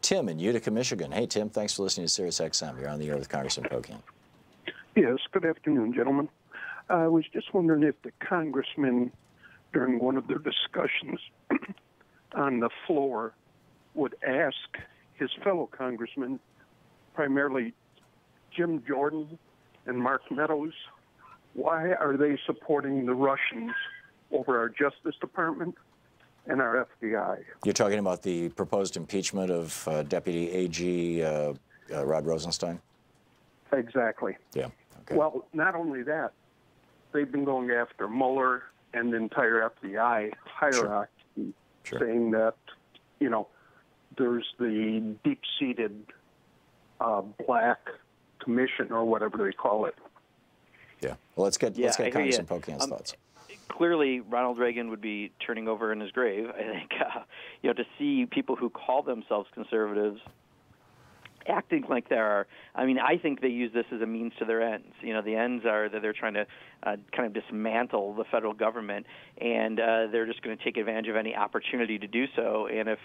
Tim in Utica, Michigan. Hey, Tim, thanks for listening to Sirius XM. You're on the air with Congressman Pocan. Yes, good afternoon, gentlemen. I was just wondering if the congressman, during one of their discussions on the floor, would ask his fellow congressmen, primarily Jim Jordan and Mark Meadows, why are they supporting the Russians over our Justice Department and our FBI? You're talking about the proposed impeachment of Deputy AG Rod Rosenstein? Exactly. Yeah. Okay. Well, not only that, they've been going after Mueller and the entire FBI hierarchy, saying that, you know, there's the deep-seated black commission or whatever they call it. Yeah. Well, let's get Congressman Pocan's thoughts. Clearly, Ronald Reagan would be turning over in his grave. I think, to see people who call themselves conservatives acting like they are. I mean, I think they use this as a means to their ends. The ends are that they're trying to kind of dismantle the federal government, and they're just going to take advantage of any opportunity to do so. And if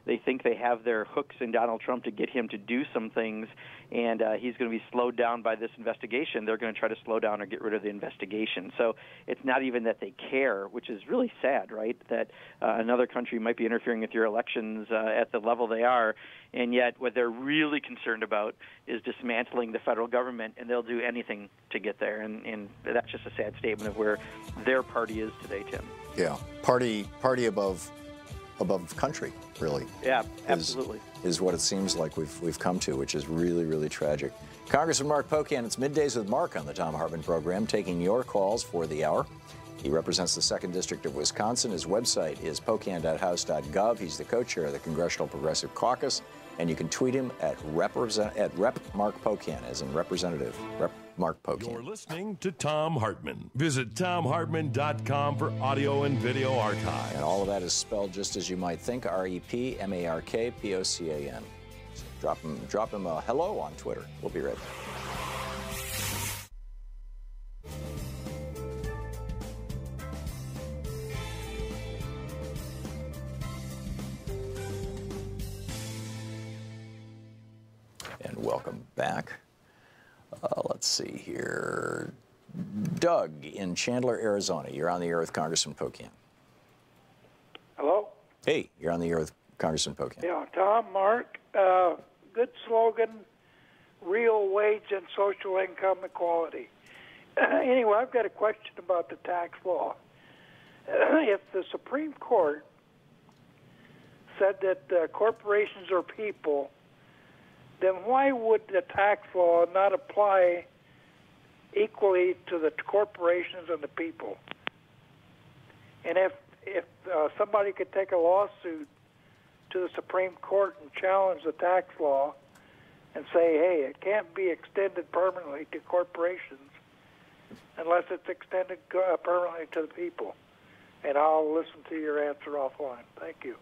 they think they have their hooks in Donald Trump to get him to do some things, and he's going to be slowed down by this investigation, they're going to try to slow down or get rid of the investigation. So it's not even that they care, which is really sad, right, that another country might be interfering with your elections at the level they are, and yet what they're really concerned about is dismantling the federal government, and they'll do anything to get there. And that's just a sad statement of where their party is today, Tim. Yeah, party above country, really. Yeah, absolutely. Is what it seems like we've come to, which is really, really tragic. Congressman Mark Pocan, it's Middays with Mark on the Thom Hartmann Program, taking your calls for the hour. He represents the 2nd District of Wisconsin. His website is pocan.house.gov. He's the co-chair of the Congressional Progressive Caucus, and you can tweet him at Rep. Mark Pocan, as in Representative Rep. Mark Pocan. You're listening to Thom Hartmann. Visit thomhartmann.com for audio and video archive. And all of that is spelled just as you might think, REPMARKPOCAN. So drop him a hello on Twitter. We'll be right back. And welcome back. Let's see here. Doug in Chandler, Arizona. You're on the air with Congressman Pocan. Hello? Hey, you're on the air with Congressman Pocan. Yeah, Tom, Mark, good slogan, real wage and social income equality. Anyway, I've got a question about the tax law. If the Supreme Court said that corporations are people, then why would the tax law not apply equally to the corporations and the people? And if somebody could take a lawsuit to the Supreme Court and challenge the tax law and say, hey, it can't be extended permanently to corporations unless it's extended permanently to the people. And I'll listen to your answer offline. Thank you.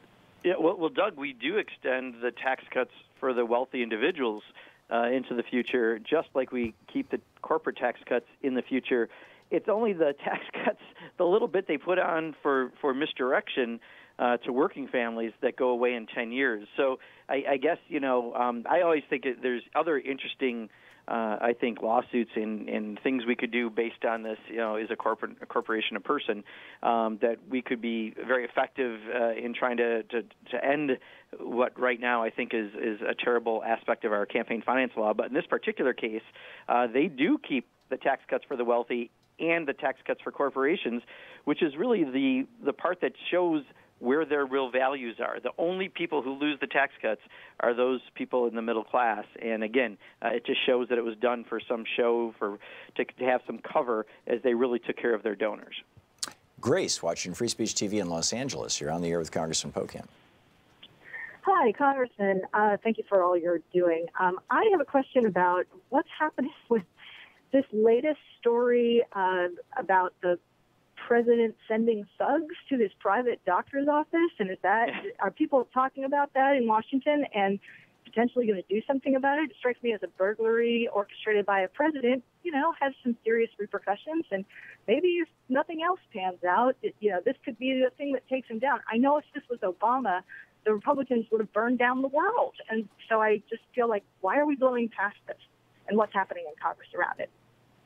Yeah, well, Doug, we do extend the tax cuts for the wealthy individuals into the future, just like we keep the corporate tax cuts in the future. It's only the tax cuts, the little bit they put on for misdirection to working families that go away in 10 years. So I guess, I always think there's other interesting I think lawsuits and things we could do based on this, is a corporation a person, that we could be very effective in trying to end what right now I think is a terrible aspect of our campaign finance law. But in this particular case, they do keep the tax cuts for the wealthy and the tax cuts for corporations, which is really the part that shows where their real values are. The only people who lose the tax cuts are those people in the middle class. And again, it just shows that it was done for some show, to have some cover, as they really took care of their donors. Grace, watching Free Speech TV in Los Angeles. You're on the air with Congressman Pocan. Hi, Congressman. Thank you for all you're doing. I have a question about what's happening with this latest story about the president sending thugs to his private doctor's office. And are people talking about that in Washington and potentially going to do something about it? It strikes me as a burglary orchestrated by a president, has some serious repercussions. And maybe if nothing else pans out, this could be the thing that takes him down. I know if this was Obama, the Republicans would have burned down the world. And so I just feel like, why are we blowing past this? And what's happening in Congress around it?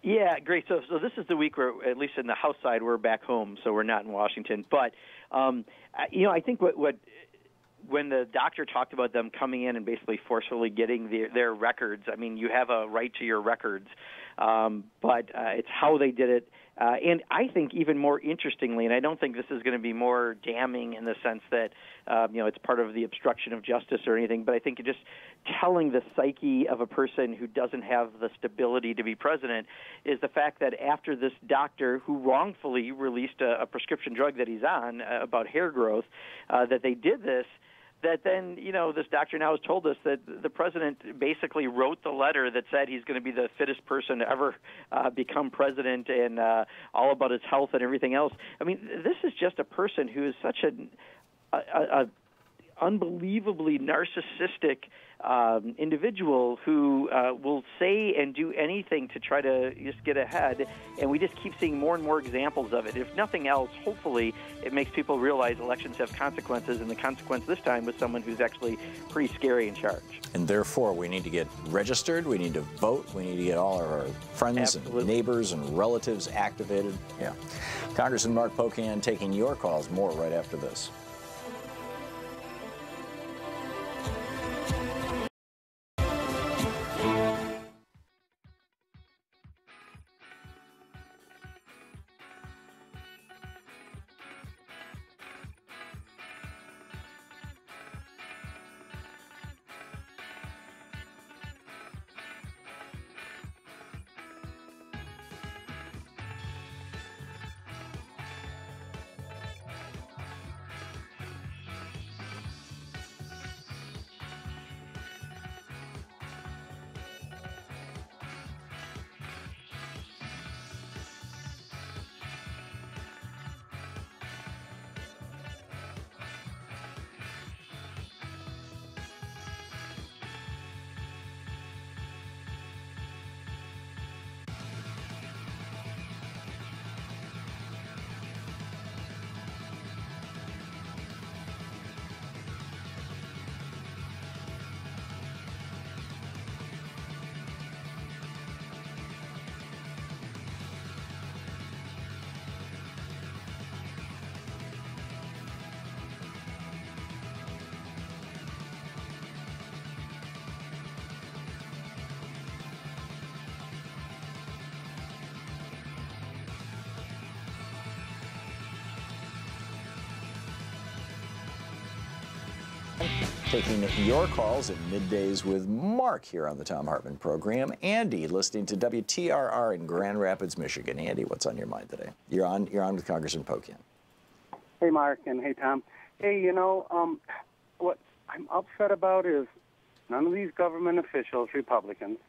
Yeah, great. So this is the week where, at least in the House side, we're back home, so we're not in Washington. But, I think when the doctor talked about them coming in and basically forcefully getting their records, I mean, you have a right to your records, but it's how they did it. And I think even more interestingly, and I don't think this is going to be more damning in the sense that, it's part of the obstruction of justice or anything, but I think just telling the psyche of a person who doesn't have the stability to be president is the fact that after this doctor who wrongfully released a prescription drug that he's on about hair growth, that they did this, that then, this doctor now has told us that the president basically wrote the letter that said he's going to be the fittest person to ever become president and all about his health and everything else. I mean, this is just a person who is such an unbelievably narcissistic individual who will say and do anything to try to just get ahead, and we just keep seeing more and more examples of it. If nothing else, hopefully it makes people realize elections have consequences, and the consequence this time was someone who's actually pretty scary in charge. And therefore, we need to get registered, we need to vote, we need to get all of our friends and neighbors and relatives activated. Yeah. Congressman Mark Pocan taking your calls. More right after this. Taking your calls at middays with Mark here on the Thom Hartmann Program. Andy, listening to WTRR in Grand Rapids, Michigan. Andy, what's on your mind today? You're on with Congressman Pocan. Hey, Mark, and hey, Tom. Hey, what I'm upset about is none of these government officials, Republicans,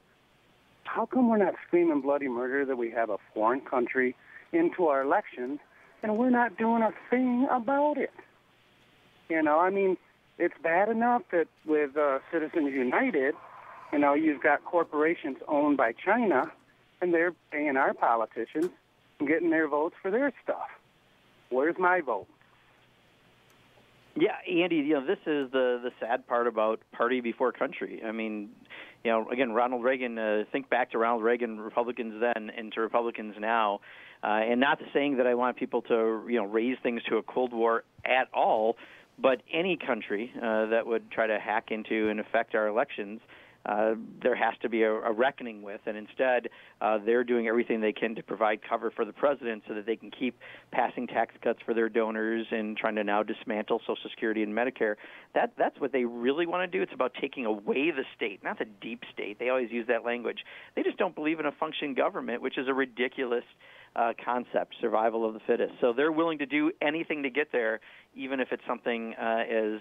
how come we're not screaming bloody murder that we have a foreign country into our elections and we're not doing a thing about it? It's bad enough that with Citizens United, you've got corporations owned by China, and they're paying our politicians and getting their votes for their stuff. Where's my vote? Yeah, Andy, this is the sad part about party before country. I mean, again, Ronald Reagan, think back to Ronald Reagan, Republicans then and to Republicans now. And not saying that I want people to, raise things to a Cold War at all, but any country that would try to hack into and affect our elections, there has to be a reckoning with. And instead, they're doing everything they can to provide cover for the president so that they can keep passing tax cuts for their donors and trying to now dismantle Social Security and Medicare. That's what they really want to do. It's about taking away the state, not the deep state. They always use that language. They just don't believe in a functioning government, which is a ridiculous concept, survival of the fittest. So they're willing to do anything to get there, even if it's something as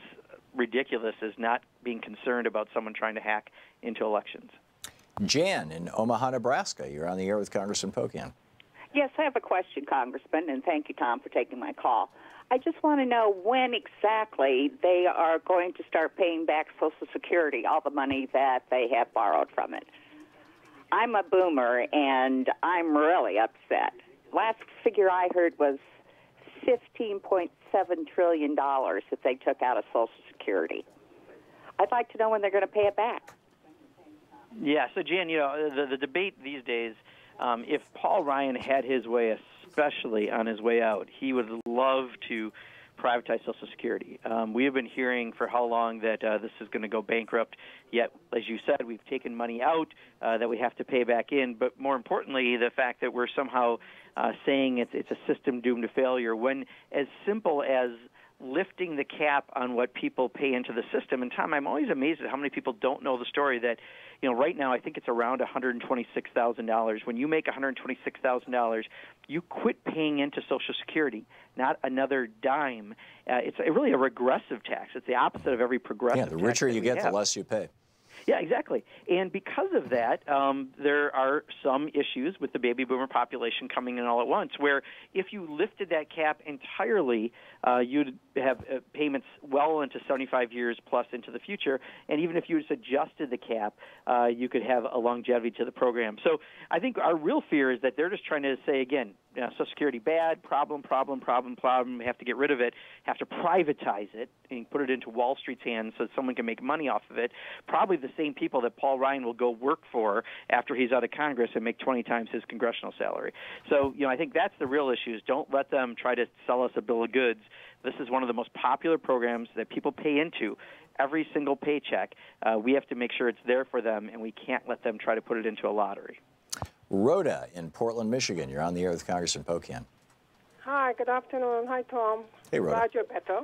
ridiculous as not being concerned about someone trying to hack into elections. Jan in Omaha, Nebraska. You're on the air with Congressman Pocan. Yes, I have a question, Congressman, and thank you, Tom, for taking my call. I just want to know when exactly they are going to start paying back Social Security, all the money that they have borrowed from it. I'm a boomer, and I'm really upset. Last figure I heard was $15.7 trillion that they took out of Social Security. I'd like to know when they're going to pay it back. Yeah, so Jan, the debate these days, if Paul Ryan had his way, especially on his way out, he would love to privatize Social Security. We have been hearing for how long that this is going to go bankrupt, yet, as you said, we've taken money out that we have to pay back in, but more importantly, the fact that we're somehow saying it's a system doomed to failure, when as simple as lifting the cap on what people pay into the system. And Tom, I'm always amazed at how many people don't know the story that, right now I think it's around $126,000. When you make $126,000, you quit paying into Social Security, not another dime. It's really a regressive tax. It's the opposite of every progressive tax. Yeah, the richer you get, the less you pay. Yeah, exactly. And because of that, there are some issues with the baby boomer population coming in all at once, where if you lifted that cap entirely, you'd have payments well into 75 years plus into the future. And even if you just adjusted the cap, you could have a longevity to the program. So I think our real fear is that they're just trying to say, again, Social Security bad, problem, we have to get rid of it, have to privatize it and put it into Wall Street's hands so that someone can make money off of it. Probably the same people that Paul Ryan will go work for after he's out of Congress and make 20 times his congressional salary. So, I think that's the real issue is don't let them try to sell us a bill of goods. This is one of the most popular programs that people pay into every single paycheck. We have to make sure it's there for them, and we can't let them try to put it into a lottery. Rhoda in Portland, Michigan. You're on the air with Congressman Pocan. Hi, good afternoon. Hi, Tom. Hey, Rhoda. Glad you're better.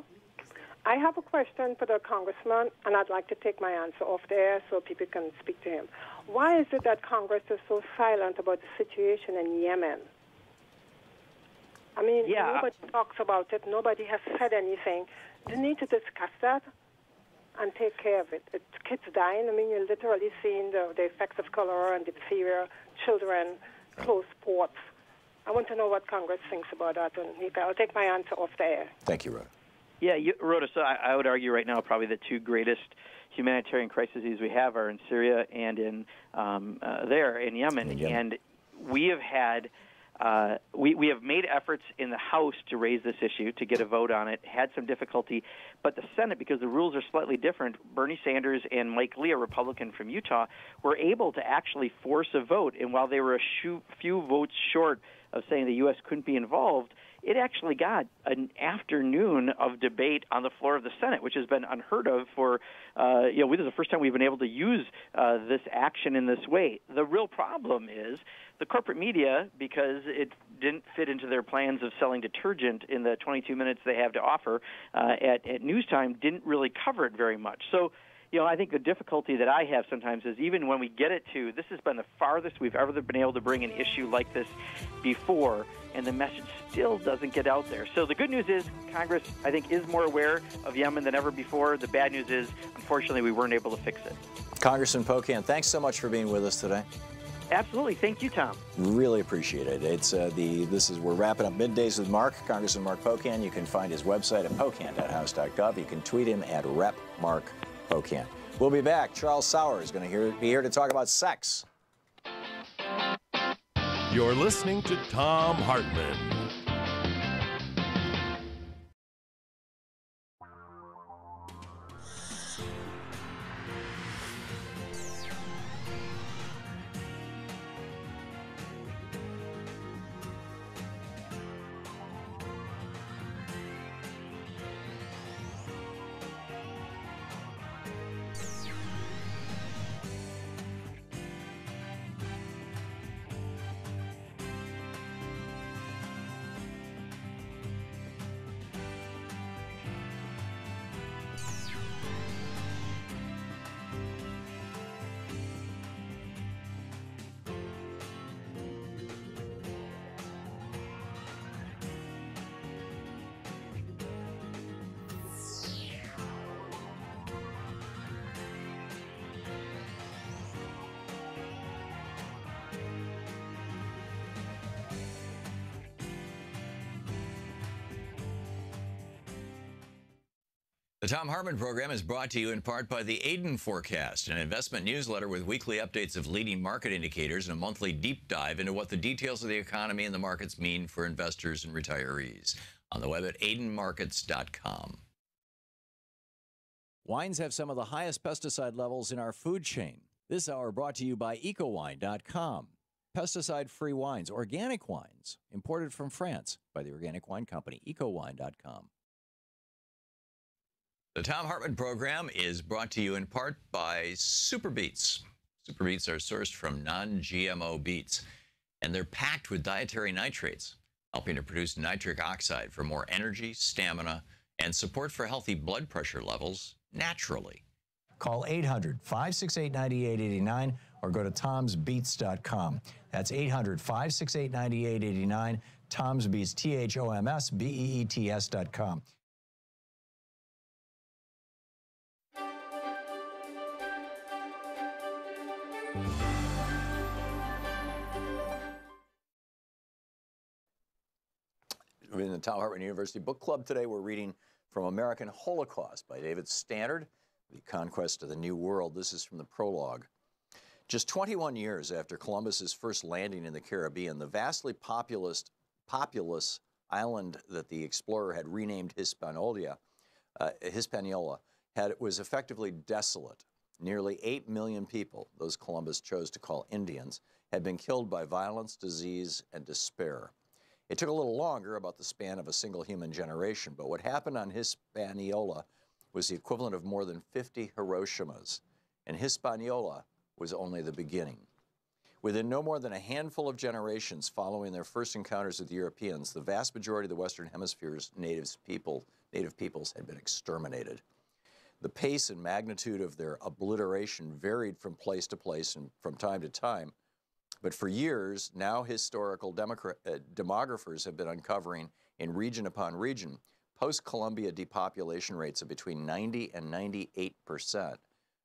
I have a question for the congressman, and I'd like to take my answer off the air so people can speak to him. Why is it that Congress is so silent about the situation in Yemen? I mean, nobody talks about it. Nobody has said anything. They need to discuss that and take care of it. It's kids dying. I mean, you're literally seeing the effects of cholera and diphtheria, children, close ports. I want to know what Congress thinks about that, and I'll take my answer off the air. Thank you, Rhoda. Yeah, Rhoda, so I would argue right now probably the two greatest humanitarian crises we have are in Syria and in Yemen. And we have had we have made efforts in the House to raise this issue, to get a vote on it, had some difficulty. But the Senate, because the rules are slightly different, Bernie Sanders and Mike Lee, a Republican from Utah, were able to actually force a vote. And while they were a few votes short of saying the U.S. couldn't be involved, it actually got an afternoon of debate on the floor of the Senate, which has been unheard of for, this is the first time we've been able to use this action in this way. The real problem is the corporate media, because it didn't fit into their plans of selling detergent in the 22 minutes they have to offer at news time, didn't really cover it very much. So, I think the difficulty that I have sometimes is even when we get it to, this has been the farthest we've ever been able to bring an issue like this before, and the message still doesn't get out there. So the good news is Congress, I think, is more aware of Yemen than ever before. The bad news is, unfortunately, we weren't able to fix it. Congressman Pocan, thanks so much for being with us today. Absolutely. Thank you, Tom. Really appreciate it. We're wrapping up Middays with Mark, Congressman Mark Pocan. You can find his website at pocan.house.gov. You can tweet him at @RepMarkPocan. We'll be back. Charles Sauer is going to be here to talk about sex. You're listening to Thom Hartmann. The Thom Hartmann Program is brought to you in part by the Aiden Forecast, an investment newsletter with weekly updates of leading market indicators and a monthly deep dive into what the details of the economy and the markets mean for investors and retirees. On the web at aidenmarkets.com. Wines have some of the highest pesticide levels in our food chain. This hour brought to you by ecowine.com. Pesticide-free wines, organic wines, imported from France by the Organic Wine Company, ecowine.com. The Thom Hartmann Program is brought to you in part by Super Beets. Super Beets are sourced from non-GMO beets, and they're packed with dietary nitrates, helping to produce nitric oxide for more energy, stamina, and support for healthy blood pressure levels naturally. Call 800-568-9889 or go to tomsbeets.com. That's 800-568-9889, Tom's Beets, THOMSBEETS.com. In the Thom Hartmann University Book Club today, we're reading From American Holocaust by David Stannard, The Conquest of the New World. This is from the prologue. Just 21 years after Columbus's first landing in the Caribbean, the vastly populous island that the explorer had renamed Hispaniola was effectively desolate. Nearly 8 million people, those Columbus chose to call Indians, had been killed by violence, disease, and despair. It took a little longer, about the span of a single human generation, but what happened on Hispaniola was the equivalent of more than 50 Hiroshimas, and Hispaniola was only the beginning. Within no more than a handful of generations following their first encounters with Europeans, the vast majority of the Western Hemisphere's native peoples had been exterminated. The pace and magnitude of their obliteration varied from place to place and from time to time, but for years, now historical demographers have been uncovering in region upon region post-Columbia depopulation rates of between 90 and 98%,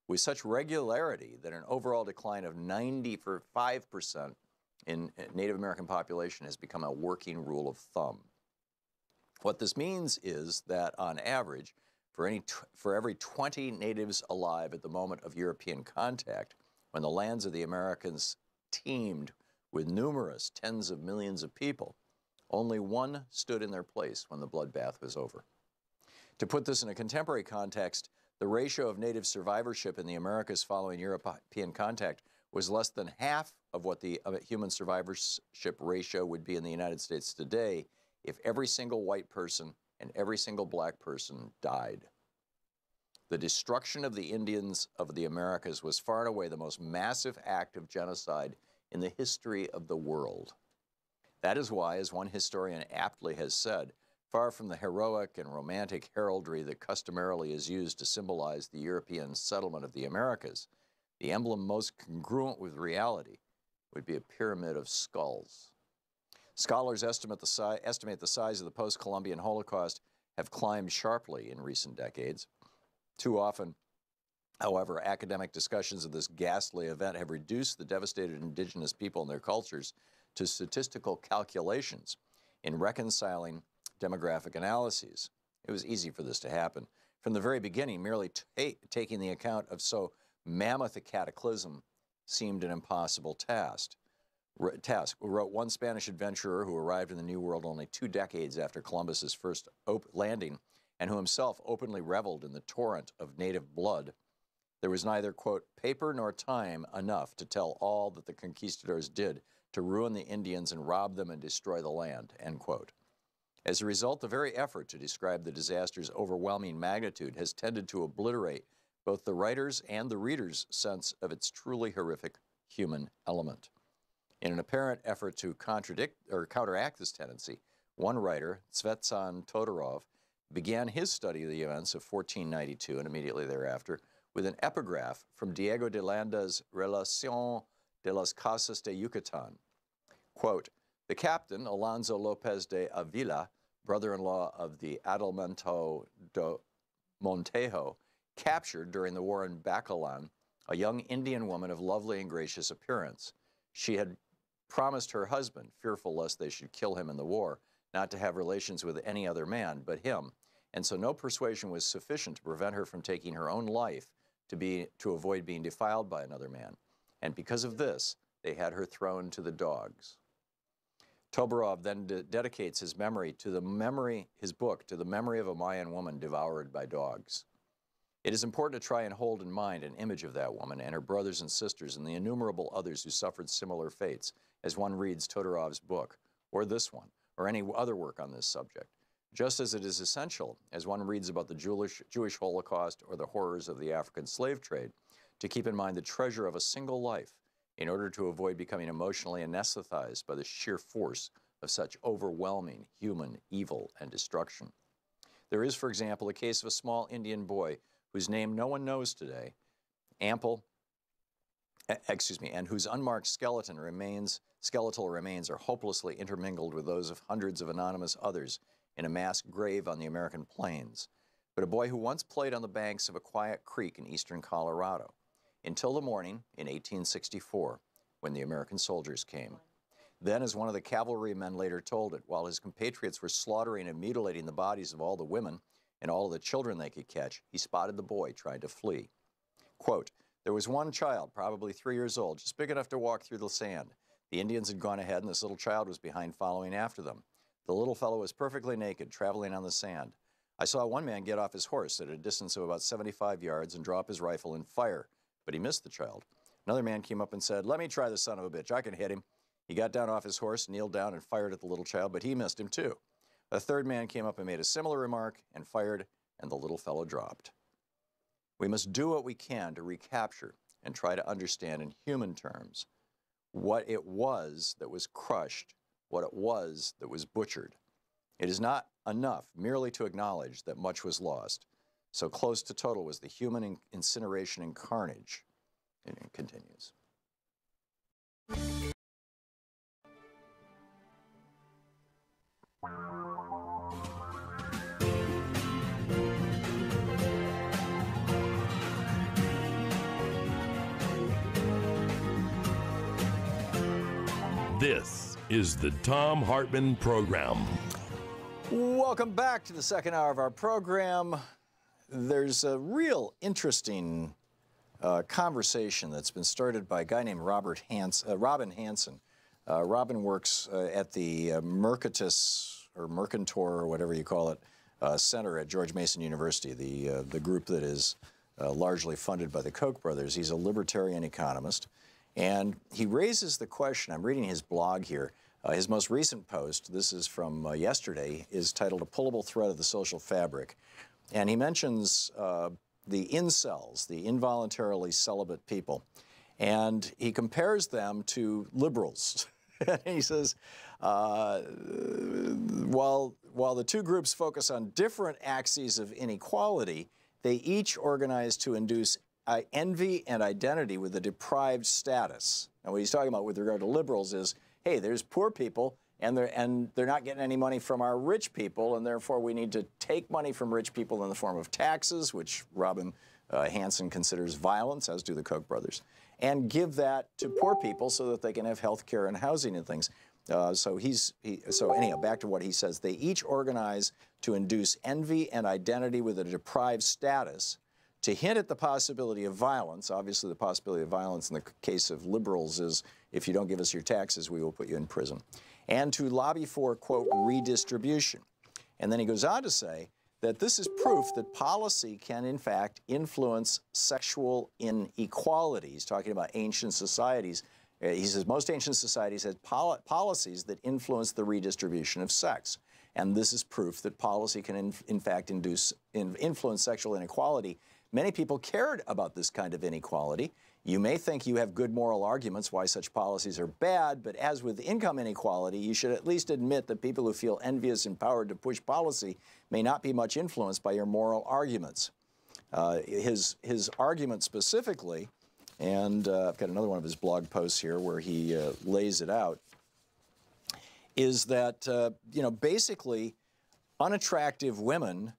with such regularity that an overall decline of 95% in Native American population has become a working rule of thumb. What this means is that, on average, for every 20 natives alive at the moment of European contact, when the lands of the Americans teemed with numerous tens of millions of people, only one stood in their place when the bloodbath was over. To put this in a contemporary context, the ratio of native survivorship in the Americas following European contact was less than half of what the human survivorship ratio would be in the United States today if every single white person and every single black person died. The destruction of the Indians of the Americas was far and away the most massive act of genocide in the history of the world. That is why, as one historian aptly has said, far from the heroic and romantic heraldry that customarily is used to symbolize the European settlement of the Americas, the emblem most congruent with reality would be a pyramid of skulls. Scholars estimate the size of the post-Columbian Holocaust have climbed sharply in recent decades. Too often, however, academic discussions of this ghastly event have reduced the devastated indigenous people and their cultures to statistical calculations in reconciling demographic analyses. It was easy for this to happen. From the very beginning, merely taking the account of so mammoth a cataclysm seemed an impossible task. Wrote one Spanish adventurer who arrived in the New World only 2 decades after Columbus's first landing, and who himself openly reveled in the torrent of native blood. There was neither, quote, paper nor time enough to tell all that the conquistadors did to ruin the Indians and rob them and destroy the land, end quote. As a result, the very effort to describe the disaster's overwhelming magnitude has tended to obliterate both the writer's and the reader's sense of its truly horrific human element. In an apparent effort to counteract this tendency, one writer, Svetsan Todorov, began his study of the events of 1492 and immediately thereafter with an epigraph from Diego de Landa's Relación de las Casas de Yucatán. Quote, the captain, Alonso Lopez de Avila, brother-in-law of the Adelmento de Montejo, captured during the war in Bacalan a young Indian woman of lovely and gracious appearance. She had promised her husband, fearful lest they should kill him in the war, not to have relations with any other man but him, and so no persuasion was sufficient to prevent her from taking her own life to avoid being defiled by another man. And because of this, they had her thrown to the dogs. Toborov then dedicates his book to the memory of a Mayan woman devoured by dogs. It is important to try and hold in mind an image of that woman and her brothers and sisters and the innumerable others who suffered similar fates as one reads Todorov's book, or this one, or any other work on this subject, just as it is essential, as one reads about the Jewish Holocaust or the horrors of the African slave trade, to keep in mind the treasure of a single life in order to avoid becoming emotionally anesthetized by the sheer force of such overwhelming human evil and destruction. There is, for example, a case of a small Indian boy whose name no one knows today, and whose unmarked skeletal remains are hopelessly intermingled with those of hundreds of anonymous others in a mass grave on the American plains, but a boy who once played on the banks of a quiet creek in eastern Colorado, until the morning in 1864, when the American soldiers came. Then, as one of the cavalrymen later told it, while his compatriots were slaughtering and mutilating the bodies of all the women and all of the children they could catch, he spotted the boy trying to flee. Quote, "There was one child, probably 3 years old, just big enough to walk through the sand. The Indians had gone ahead and this little child was behind following after them. The little fellow was perfectly naked, traveling on the sand. I saw one man get off his horse at a distance of about 75 yards and drop his rifle and fire, but he missed the child. Another man came up and said, 'Let me try the son of a bitch, I can hit him.' He got down off his horse, kneeled down and fired at the little child, but he missed him too. A third man came up and made a similar remark and fired, and the little fellow dropped." We must do what we can to recapture and try to understand in human terms what it was that was crushed, what it was that was butchered. It is not enough merely to acknowledge that much was lost. So close to total was the human incineration and carnage. And it continues. This is the Thom Hartmann Program. Welcome back to the second hour of our program. There's a real interesting conversation that's been started by a guy named Robin Hansen. Robin works at the Mercatus or Mercantor or whatever you call it center at George Mason University, the group that is largely funded by the Koch brothers. He's a libertarian economist, and he raises the question. I'm reading his blog here. His most recent post, this is from yesterday, is titled "A Pullable Thread of the Social Fabric," and he mentions the incels, the involuntarily celibate people, and he compares them to liberals. He says, while the two groups focus on different axes of inequality, they each organize to induce envy and identity with a deprived status. And what he's talking about with regard to liberals is, hey, there's poor people, and they're not getting any money from our rich people, and therefore we need to take money from rich people in the form of taxes, which Robin Hansen considers violence, as do the Koch brothers, and give that to poor people so that they can have health care and housing and things. So anyhow, back to what he says. They each organize to induce envy and identity with a deprived status, to hint at the possibility of violence. Obviously, the possibility of violence in the case of liberals is, if you don't give us your taxes, we will put you in prison. And to lobby for, quote, redistribution. And then he goes on to say that this is proof that policy can, in fact, influence sexual inequality. He's talking about ancient societies. He says most ancient societies had policies that influence the redistribution of sex. And this is proof that policy can, in fact, influence sexual inequality. Many people cared about this kind of inequality. You may think you have good moral arguments why such policies are bad, but as with income inequality, you should at least admit that people who feel envious and empowered to push policy may not be much influenced by your moral arguments. His argument specifically, and I've got another one of his blog posts here where he lays it out, is that, basically unattractive women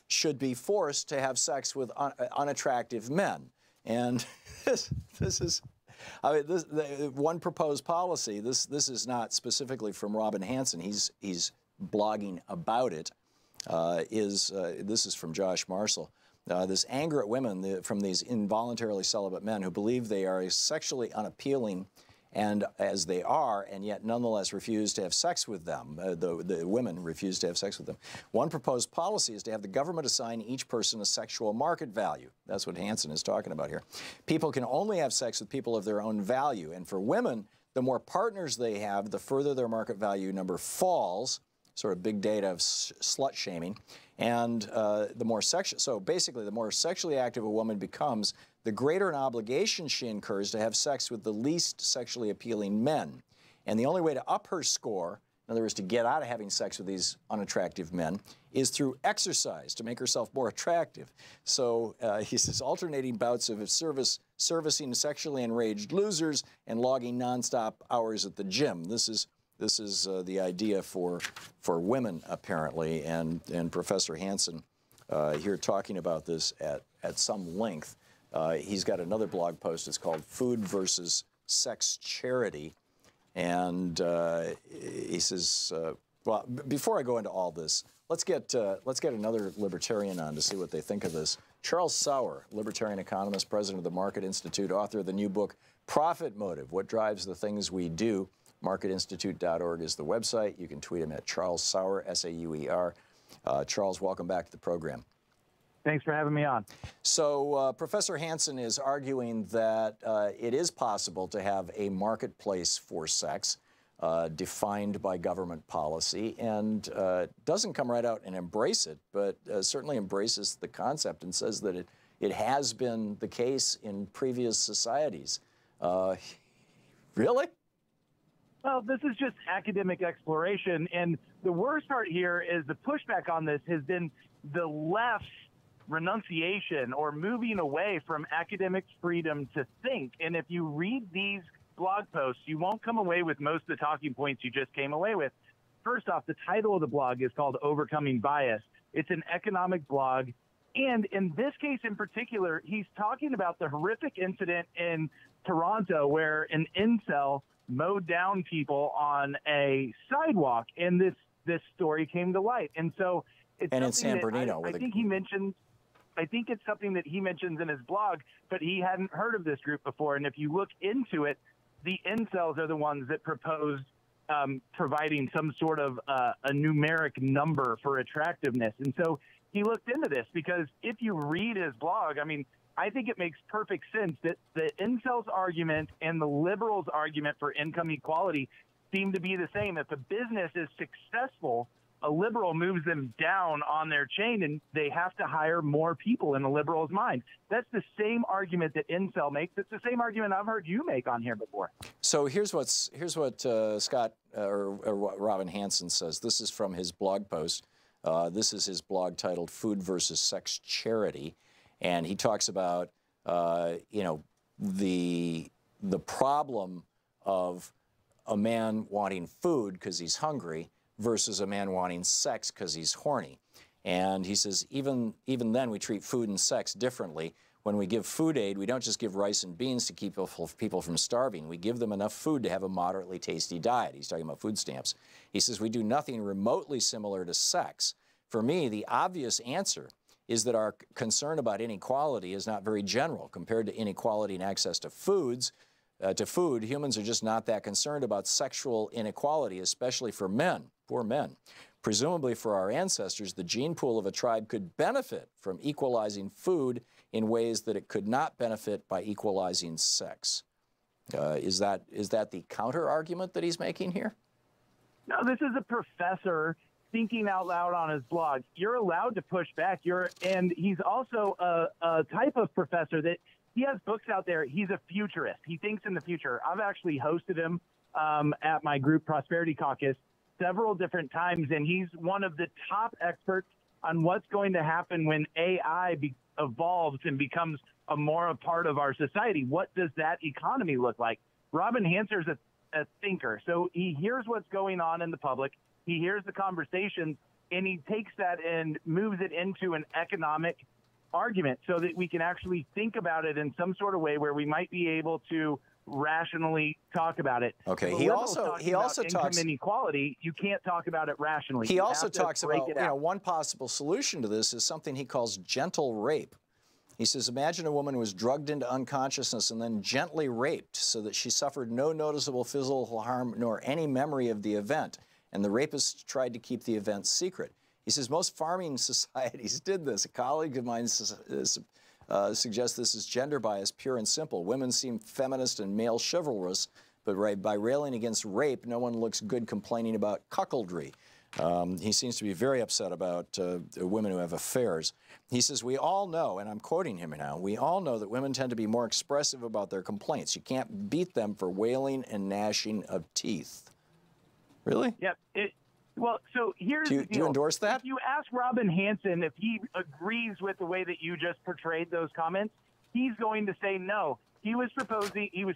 should be forced to have sex with unattractive men. And this is, one proposed policy. This is not specifically from Robin Hansen. He's blogging about it. this is from Josh Marshall. This anger at women from these involuntarily celibate men who believe they are sexually unappealing, and as they are, and yet nonetheless refuse to have sex with them. The women refuse to have sex with them. One proposed policy is to have the government assign each person a sexual market value. That's what Hansen is talking about here. People can only have sex with people of their own value, and for women, the more partners they have, the further their market value number falls. Sort of big data of slut shaming, and so basically the more sexually active a woman becomes, the greater an obligation she incurs to have sex with the least sexually appealing men. And the only way to up her score, in other words, to get out of having sex with these unattractive men, is through exercise to make herself more attractive. So he says alternating bouts of servicing sexually enraged losers and logging nonstop hours at the gym. This is the idea for women, apparently, and Professor Hansen here talking about this at some length. He's got another blog post. It's called "Food versus Sex Charity," and he says, well, before I go into all this, let's get another libertarian on to see what they think of this. Charles Sauer, libertarian economist, president of the Market Institute, author of the new book "Profit Motive: What Drives the Things We Do." MarketInstitute.org is the website. You can tweet him at Charles Sauer, S-A-U-E-R. Charles, welcome back to the program. Thanks for having me on. So Professor Hansen is arguing that it is possible to have a marketplace for sex defined by government policy, and doesn't come right out and embrace it, but certainly embraces the concept and says that it has been the case in previous societies. Really? Well, this is just academic exploration, and the worst part here is the pushback on this has been the left's renunciation or moving away from academic freedom to think. And if you read these blog posts, you won't come away with most of the talking points you just came away with. First off, the title of the blog is called Overcoming Bias. It's an economic blog, and in this case in particular, he's talking about the horrific incident in Toronto where an incel mowed down people on a sidewalk, and this story came to light. And so it's in San Bernardino. I think it's something that he mentions in his blog, but he hadn't heard of this group before. And if you look into it, the incels are the ones that proposed providing some sort of a numeric number for attractiveness. And so he looked into this because if you read his blog, I mean, I think it makes perfect sense that the incels' argument and the liberals' argument for income equality seem to be the same. If a business is successful, a liberal moves them down on their chain, and they have to hire more people in the liberal's mind. That's the same argument that incel makes. It's the same argument I've heard you make on here before. So here's what Scott or what Robin Hansen says. This is from his blog post. This is his blog titled "Food versus Sex Charity." And he talks about, the problem of a man wanting food because he's hungry versus a man wanting sex because he's horny. And he says, even then we treat food and sex differently. When we give food aid, we don't just give rice and beans to keep people from starving. We give them enough food to have a moderately tasty diet. He's talking about food stamps. He says, we do nothing remotely similar to sex. For me, the obvious answer is that our concern about inequality is not very general. Compared to inequality in access to food, humans are just not that concerned about sexual inequality, especially for men, poor men. Presumably for our ancestors, the gene pool of a tribe could benefit from equalizing food in ways that it could not benefit by equalizing sex. Is that the counter-argument that he's making here? No, this is a professor thinking out loud on his blog. You're allowed to push back. And he's also a type of professor that he has books out there. He's a futurist. He thinks in the future. I've actually hosted him at my group Prosperity Caucus several different times, and he's one of the top experts on what's going to happen when AI evolves and becomes more a part of our society. What does that economy look like? Robin Hansen's a thinker, so he hears what's going on in the public. He hears the conversation, and he takes that and moves it into an economic argument so that we can actually think about it in some sort of way where we might be able to rationally talk about it. Okay. The He liberals also talking about talks income inequality. You can't talk about it rationally. He You also have to talks break about, it out. one possible solution to this is something he calls gentle rape. He says, imagine a woman who was drugged into unconsciousness and then gently raped so that she suffered no noticeable physical harm nor any memory of the event. And the rapist tried to keep the event secret. He says most farming societies did this. A colleague of mine suggests this is gender bias, pure and simple. Women seem feminist and male chivalrous, but by railing against rape, no one looks good complaining about cuckoldry. He seems to be very upset about women who have affairs. He says, we all know, and I'm quoting him now, we all know that women tend to be more expressive about their complaints. You can't beat them for wailing and gnashing of teeth. Really? Yep. Well, so here's the deal. Do you endorse that? If you ask Robin Hanson if he agrees with the way that you just portrayed those comments, he's going to say no. He was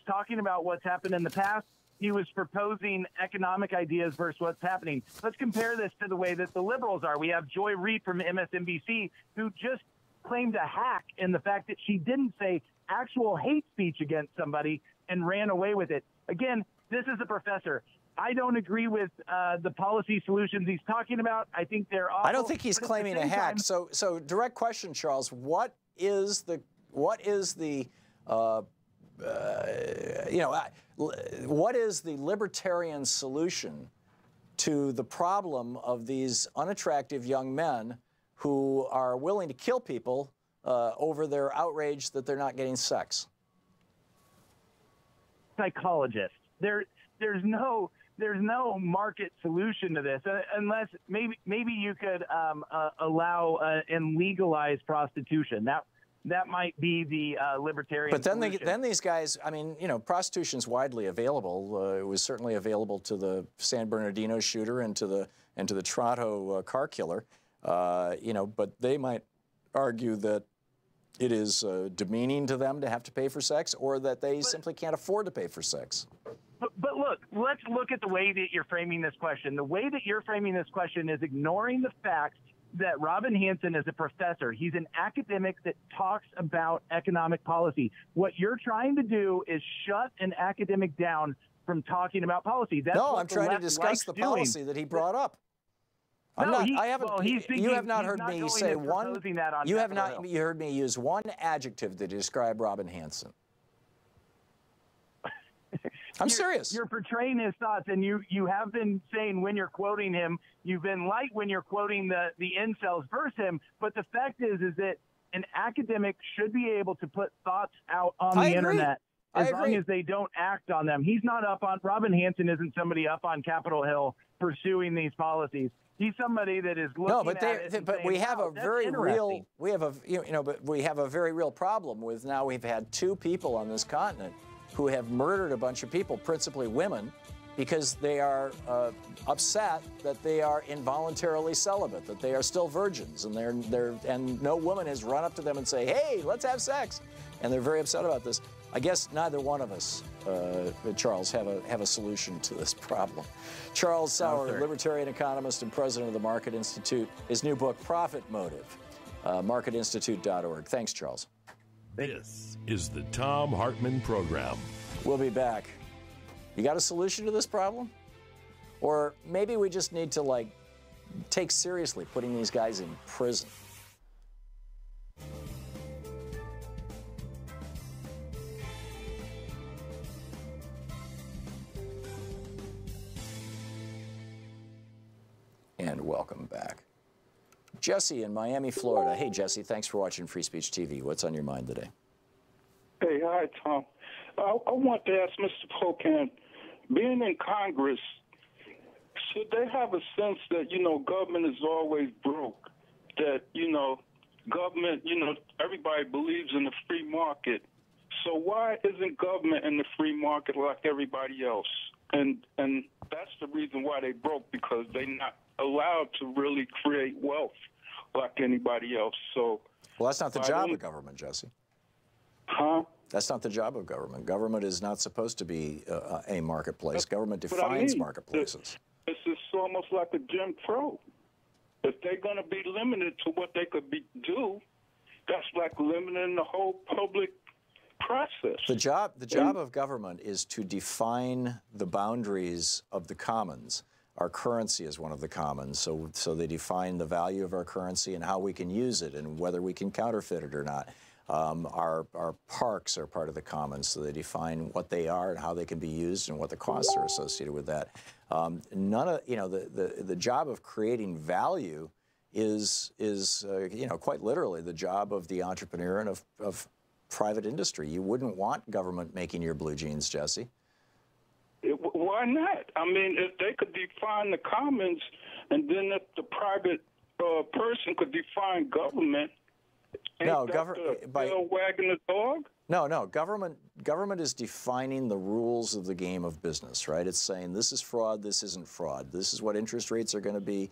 talking about what's happened in the past. He was proposing economic ideas versus what's happening. Let's compare this to the way that the liberals are. We have Joy Reid from MSNBC who just claimed a hack in the fact that she didn't say actual hate speech against somebody and ran away with it. Again, this is a professor. I don't agree with the policy solutions he's talking about. I think they're awful. I don't think he's claiming a hack. So direct question, Charles. What is the libertarian solution to the problem of these unattractive young men who are willing to kill people over their outrage that they're not getting sex? Psychologist. There's no market solution to this unless maybe you could allow and legalize prostitution. That might be the libertarian. But then solution. These guys, I mean, prostitution's widely available. It was certainly available to the San Bernardino shooter and to the Toronto car killer. But they might argue that it is demeaning to them to have to pay for sex, or that they simply can't afford to pay for sex. But look, let's look at the way that you're framing this question. The way that you're framing this question is ignoring the fact that Robin Hanson is a professor. He's an academic that talks about economic policy. What you're trying to do is shut an academic down from talking about policy. That's no, what I'm the trying to left discuss likes the doing. policy that he brought up. You have not heard me say one. You have not heard me use one adjective to describe Robin Hanson. I'm serious. You're portraying his thoughts, and you have been saying when you're quoting him, you've been light when you're quoting the incels versus him. But the fact is that an academic should be able to put thoughts out on the internet as long as they don't act on them. He's not up on Robin Hanson isn't somebody up on Capitol Hill pursuing these policies. He's somebody that is looking at it. But we have a very real problem with now. We've had two people on this continent who have murdered a bunch of people, principally women, because they are upset that they are involuntarily celibate, that they are still virgins, and no woman has run up to them and say, "Hey, let's have sex," and they're very upset about this. I guess neither one of us, Charles, have a solution to this problem. Charles Sauer, libertarian economist and president of the Market Institute. His new book, Profit Motive, marketinstitute.org. Thanks, Charles. This is the Thom Hartmann Program. We'll be back. You got a solution to this problem? Or maybe we just need to, take seriously putting these guys in prison. And welcome back. Jesse in Miami, Florida. Hey, Jesse, thanks for watching Free Speech TV. What's on your mind today? Hey, hi, Tom. I want to ask Mr. Pocan, being in Congress, should they have a sense that, government is always broke, that, government, everybody believes in the free market. So why isn't government in the free market like everybody else? And that's the reason why they broke, because they're not allowed to really create wealth like anybody else. So, well, that's not the job of government, Jesse. Huh? That's not the job of government. Government is not supposed to be a marketplace. Government defines marketplaces. It's just almost like a Jim Crow. If they're going to be limited to what they could do, that's like limiting the whole public process. The job of government is to define the boundaries of the commons. Our currency is one of the commons, so they define the value of our currency and how we can use it and whether we can counterfeit it or not. Our parks are part of the commons, so they define what they are and how they can be used and what the costs are associated with that. The job of creating value is quite literally the job of the entrepreneur and of private industry. You wouldn't want government making your blue jeans, Jesse. Why not? I mean, if they could define the commons, and then if the private person could define government, no, tail wagging the dog? No. Government is defining the rules of the game of business, right? It's saying this is fraud, this isn't fraud. This is what interest rates are going to be.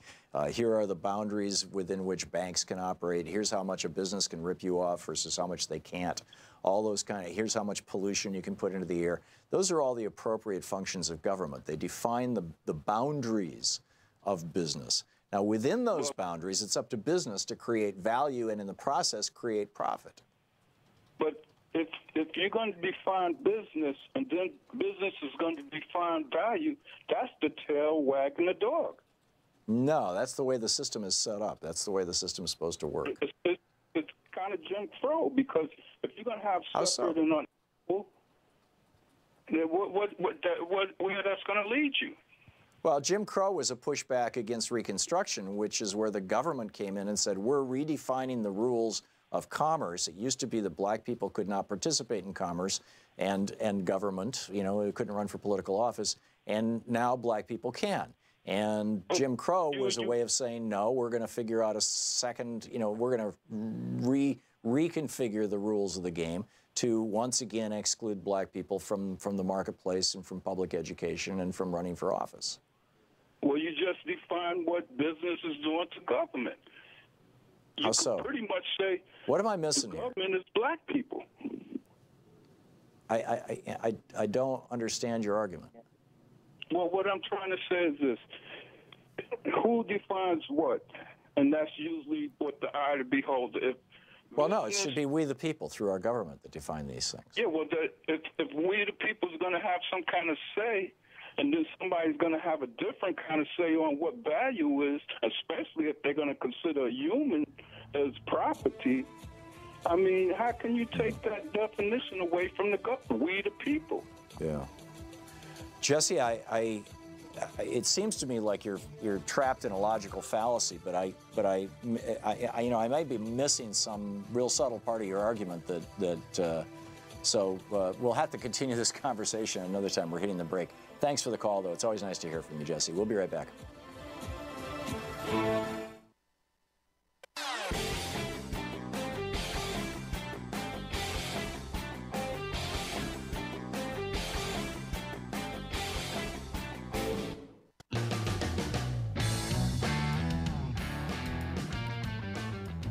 Here are the boundaries within which banks can operate. Here's how much a business can rip you off versus how much they can't. All those here's how much pollution you can put into the air. Those are all the appropriate functions of government. They define the boundaries of business. Now, within those boundaries, it's up to business to create value and in the process create profit. But if you're going to define business and then business is going to define value, that's the tail wagging the dog. No, that's the way the system is set up. That's the way the system is supposed to work. It's kind of Jim Crow, because if you're going to have separate and unequal, then where that's going to lead you? Well, Jim Crow was a pushback against Reconstruction, which is where the government came in and said, we're redefining the rules of commerce. It used to be that black people could not participate in commerce and government, it couldn't run for political office, and now black people can. And Jim Crow was a way of saying, no, we're going to figure out a second, we're going to reconfigure the rules of the game to once again exclude black people from the marketplace and from public education and from running for office. Well, you just define what business is doing to government. You How so? Pretty much say, what am I missing the here? government is black people. I don't understand your argument. Well, what I'm trying to say is this. Who defines what? And that's usually what the eye to beholder. Well, no, it should be we the people through our government that define these things. Yeah, well, if we the people is going to have some kind of say, and then somebody's going to have a different kind of say on what value is, especially if they're going to consider a human as property, I mean, how can you take that definition away from the government? We the people. Yeah. Jesse, it seems to me like you're trapped in a logical fallacy, but I might be missing some real subtle part of your argument so we'll have to continue this conversation another time. We're hitting the break. Thanks for the call, though. It's always nice to hear from you, Jesse. We'll be right back.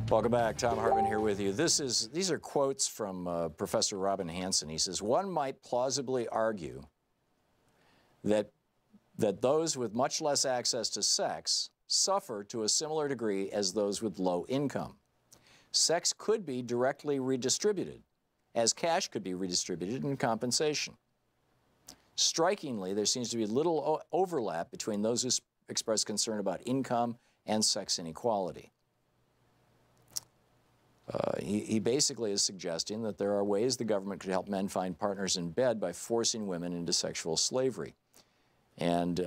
Welcome back. Thom Hartmann here with you. These are quotes from Professor Robin Hanson. He says, one might plausibly argue that those with much less access to sex suffer to a similar degree as those with low income. Sex could be directly redistributed, as cash could be redistributed in compensation. Strikingly, there seems to be little overlap between those who express concern about income and sex inequality. He basically is suggesting that there are ways the government could help men find partners in bed by forcing women into sexual slavery. And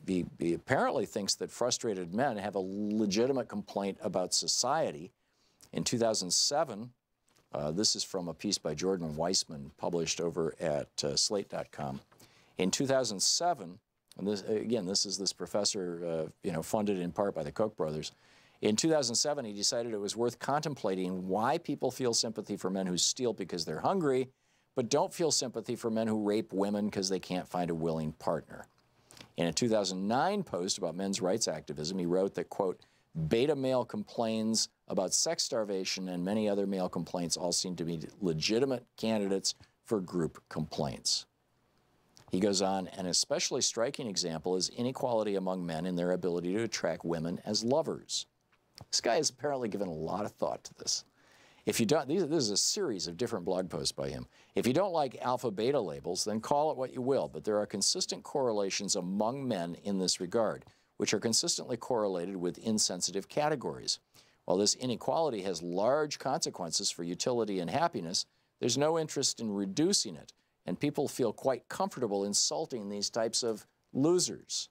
he apparently thinks that frustrated men have a legitimate complaint about society. In 2007, this is from a piece by Jordan Weissman published over at Slate.com. In 2007, and this is this professor, funded in part by the Koch brothers. In 2007, he decided it was worth contemplating why people feel sympathy for men who steal because they're hungry, but don't feel sympathy for men who rape women because they can't find a willing partner. In a 2009 post about men's rights activism, he wrote that, quote, beta male complains about sex starvation and many other male complaints all seem to be legitimate candidates for group complaints. He goes on, an especially striking example is inequality among men in their ability to attract women as lovers. This guy has apparently given a lot of thought to this. If you don't, this is a series of different blog posts by him. If you don't like alpha-beta labels, then call it what you will, but there are consistent correlations among men in this regard, which are consistently correlated with insensitive categories. While this inequality has large consequences for utility and happiness, there's no interest in reducing it, and people feel quite comfortable insulting these types of losers.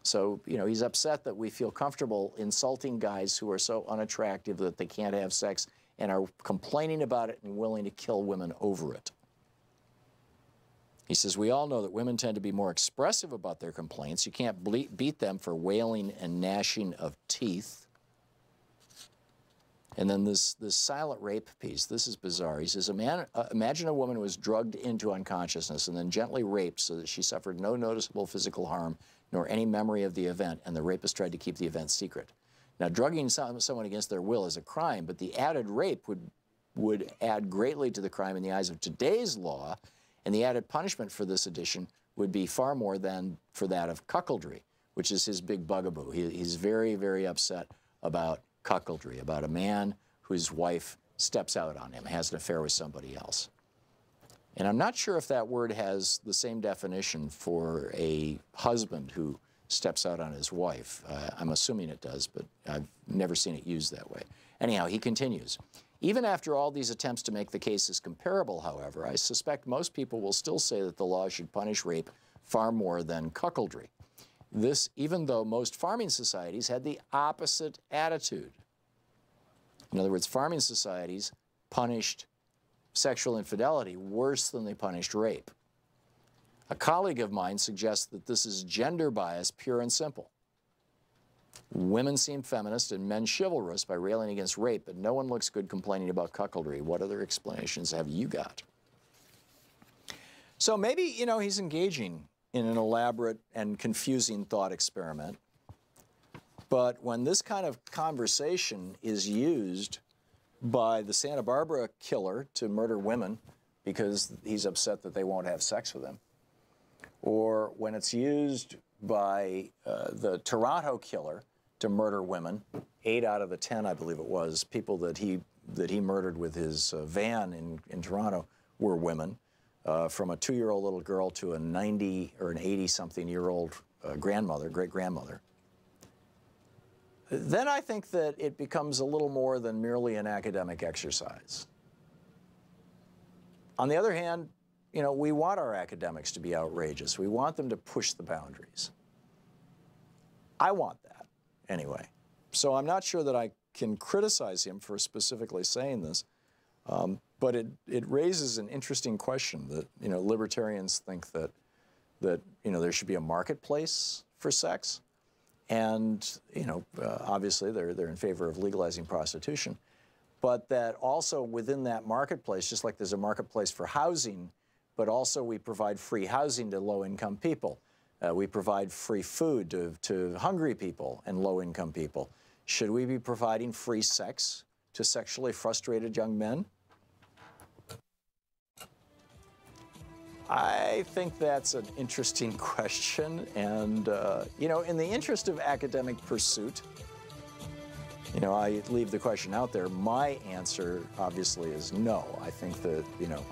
So, you know, he's upset that we feel comfortable insulting guys who are so unattractive that they can't have sex and are complaining about it and willing to kill women over it. He says, we all know that women tend to be more expressive about their complaints. You can't beat them for wailing and gnashing of teeth. And then this silent rape piece, this is bizarre. He says, imagine a woman who was drugged into unconsciousness and then gently raped so that she suffered no noticeable physical harm nor any memory of the event, and the rapist tried to keep the event secret. Now, drugging someone against their will is a crime, but the added rape would add greatly to the crime in the eyes of today's law, and the added punishment for this addition would be far more than for that of cuckoldry, which is his big bugaboo. He's very, very upset about cuckoldry, about a man whose wife steps out on him, has an affair with somebody else. And I'm not sure if that word has the same definition for a husband who steps out on his wife. I'm assuming it does, but I've never seen it used that way. Anyhow, he continues. Even after all these attempts to make the cases comparable, however, I suspect most people will still say that the law should punish rape far more than cuckoldry. This, even though most farming societies had the opposite attitude. In other words, farming societies punished sexual infidelity worse than they punished rape. A colleague of mine suggests that this is gender bias, pure and simple. Women seem feminist and men chivalrous by railing against rape, but no one looks good complaining about cuckoldry. What other explanations have you got? So maybe, you know, he's engaging in an elaborate and confusing thought experiment. But when this kind of conversation is used by the Santa Barbara killer to murder women because he's upset that they won't have sex with him, or when it's used by the Toronto killer to murder women, 8 out of the 10, I believe it was, people that he murdered with his van in Toronto were women, from a 2-year-old little girl to a 90 or an 80-something-year-old grandmother, great-grandmother. Then I think that it becomes a little more than merely an academic exercise. On the other hand, you know, we want our academics to be outrageous. We want them to push the boundaries. I want that, anyway. So I'm not sure that I can criticize him for specifically saying this, but it raises an interesting question that, you know, libertarians think that you know, there should be a marketplace for sex. And, you know, obviously they're in favor of legalizing prostitution. But that also within that marketplace, just like there's a marketplace for housing, but also we provide free housing to low-income people. We provide free food to hungry people and low-income people. Should we be providing free sex to sexually frustrated young men? I think that's an interesting question. And, you know, in the interest of academic pursuit, you know, I leave the question out there. My answer, obviously, is no. I think that, you know,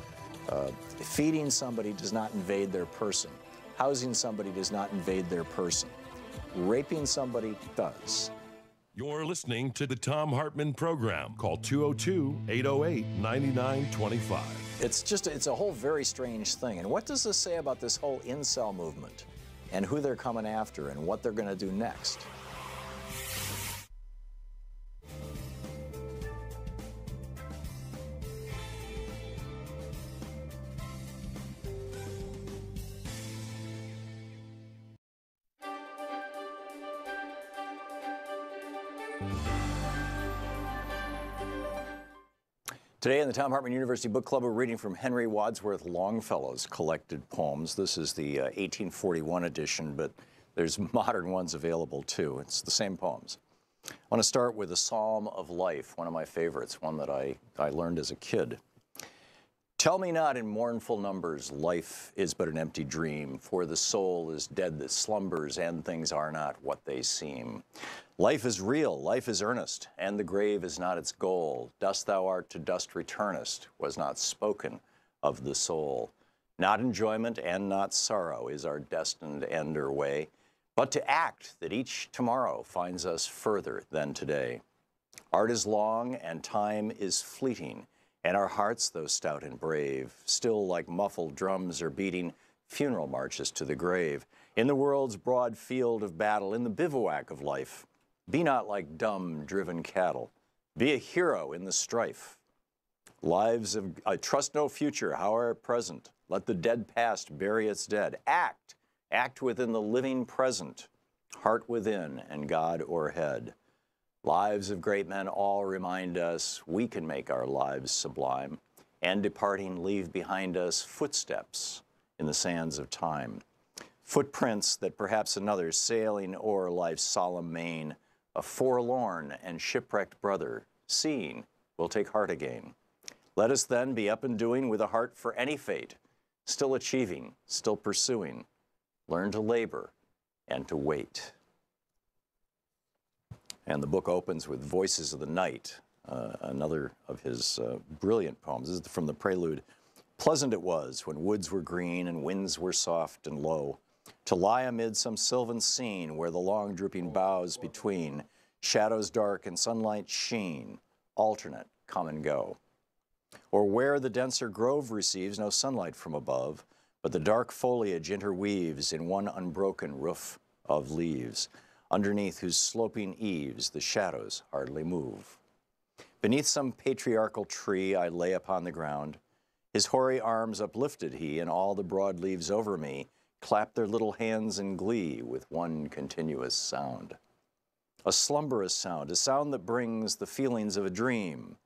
feeding somebody does not invade their person. Housing somebody does not invade their person. Raping somebody does. You're listening to the Thom Hartmann Program. Call 202-808-9925. It's a whole very strange thing. And what does this say about this whole incel movement and who they're coming after and what they're going to do next? Today in the Thom Hartmann University Book Club, we're reading from Henry Wadsworth Longfellow's collected poems. This is the 1841 edition, but there's modern ones available too. It's the same poems. I want to start with a Psalm of Life, one of my favorites, one that I learned as a kid. Tell me not in mournful numbers, life is but an empty dream, for the soul is dead that slumbers, and things are not what they seem. Life is real, life is earnest, and the grave is not its goal. Dust thou art, to dust returnest, was not spoken of the soul. Not enjoyment and not sorrow is our destined end or way, but to act that each tomorrow finds us further than today. Art is long and time is fleeting, and our hearts, though stout and brave, still like muffled drums are beating funeral marches to the grave. In the world's broad field of battle, in the bivouac of life, be not like dumb, driven cattle. Be a hero in the strife. Lives of, trust no future, however present. Let the dead past bury its dead. Act within the living present, heart within and God o'erhead. Lives of great men all remind us we can make our lives sublime, and departing leave behind us footsteps in the sands of time. Footprints that perhaps another sailing o'er life's solemn main, a forlorn and shipwrecked brother, seeing, will take heart again. Let us then be up and doing with a heart for any fate, still achieving, still pursuing. Learn to labor and to wait. And the book opens with Voices of the Night, another of his brilliant poems. This is from the prelude. Pleasant it was when woods were green and winds were soft and low, to lie amid some sylvan scene where the long drooping boughs between, shadows dark and sunlight sheen, alternate come and go. Or where the denser grove receives no sunlight from above, but the dark foliage interweaves in one unbroken roof of leaves, underneath whose sloping eaves the shadows hardly move. Beneath some patriarchal tree I lay upon the ground. His hoary arms uplifted he, and all the broad leaves over me clapped their little hands in glee with one continuous sound. A slumberous sound, a sound that brings the feelings of a dream,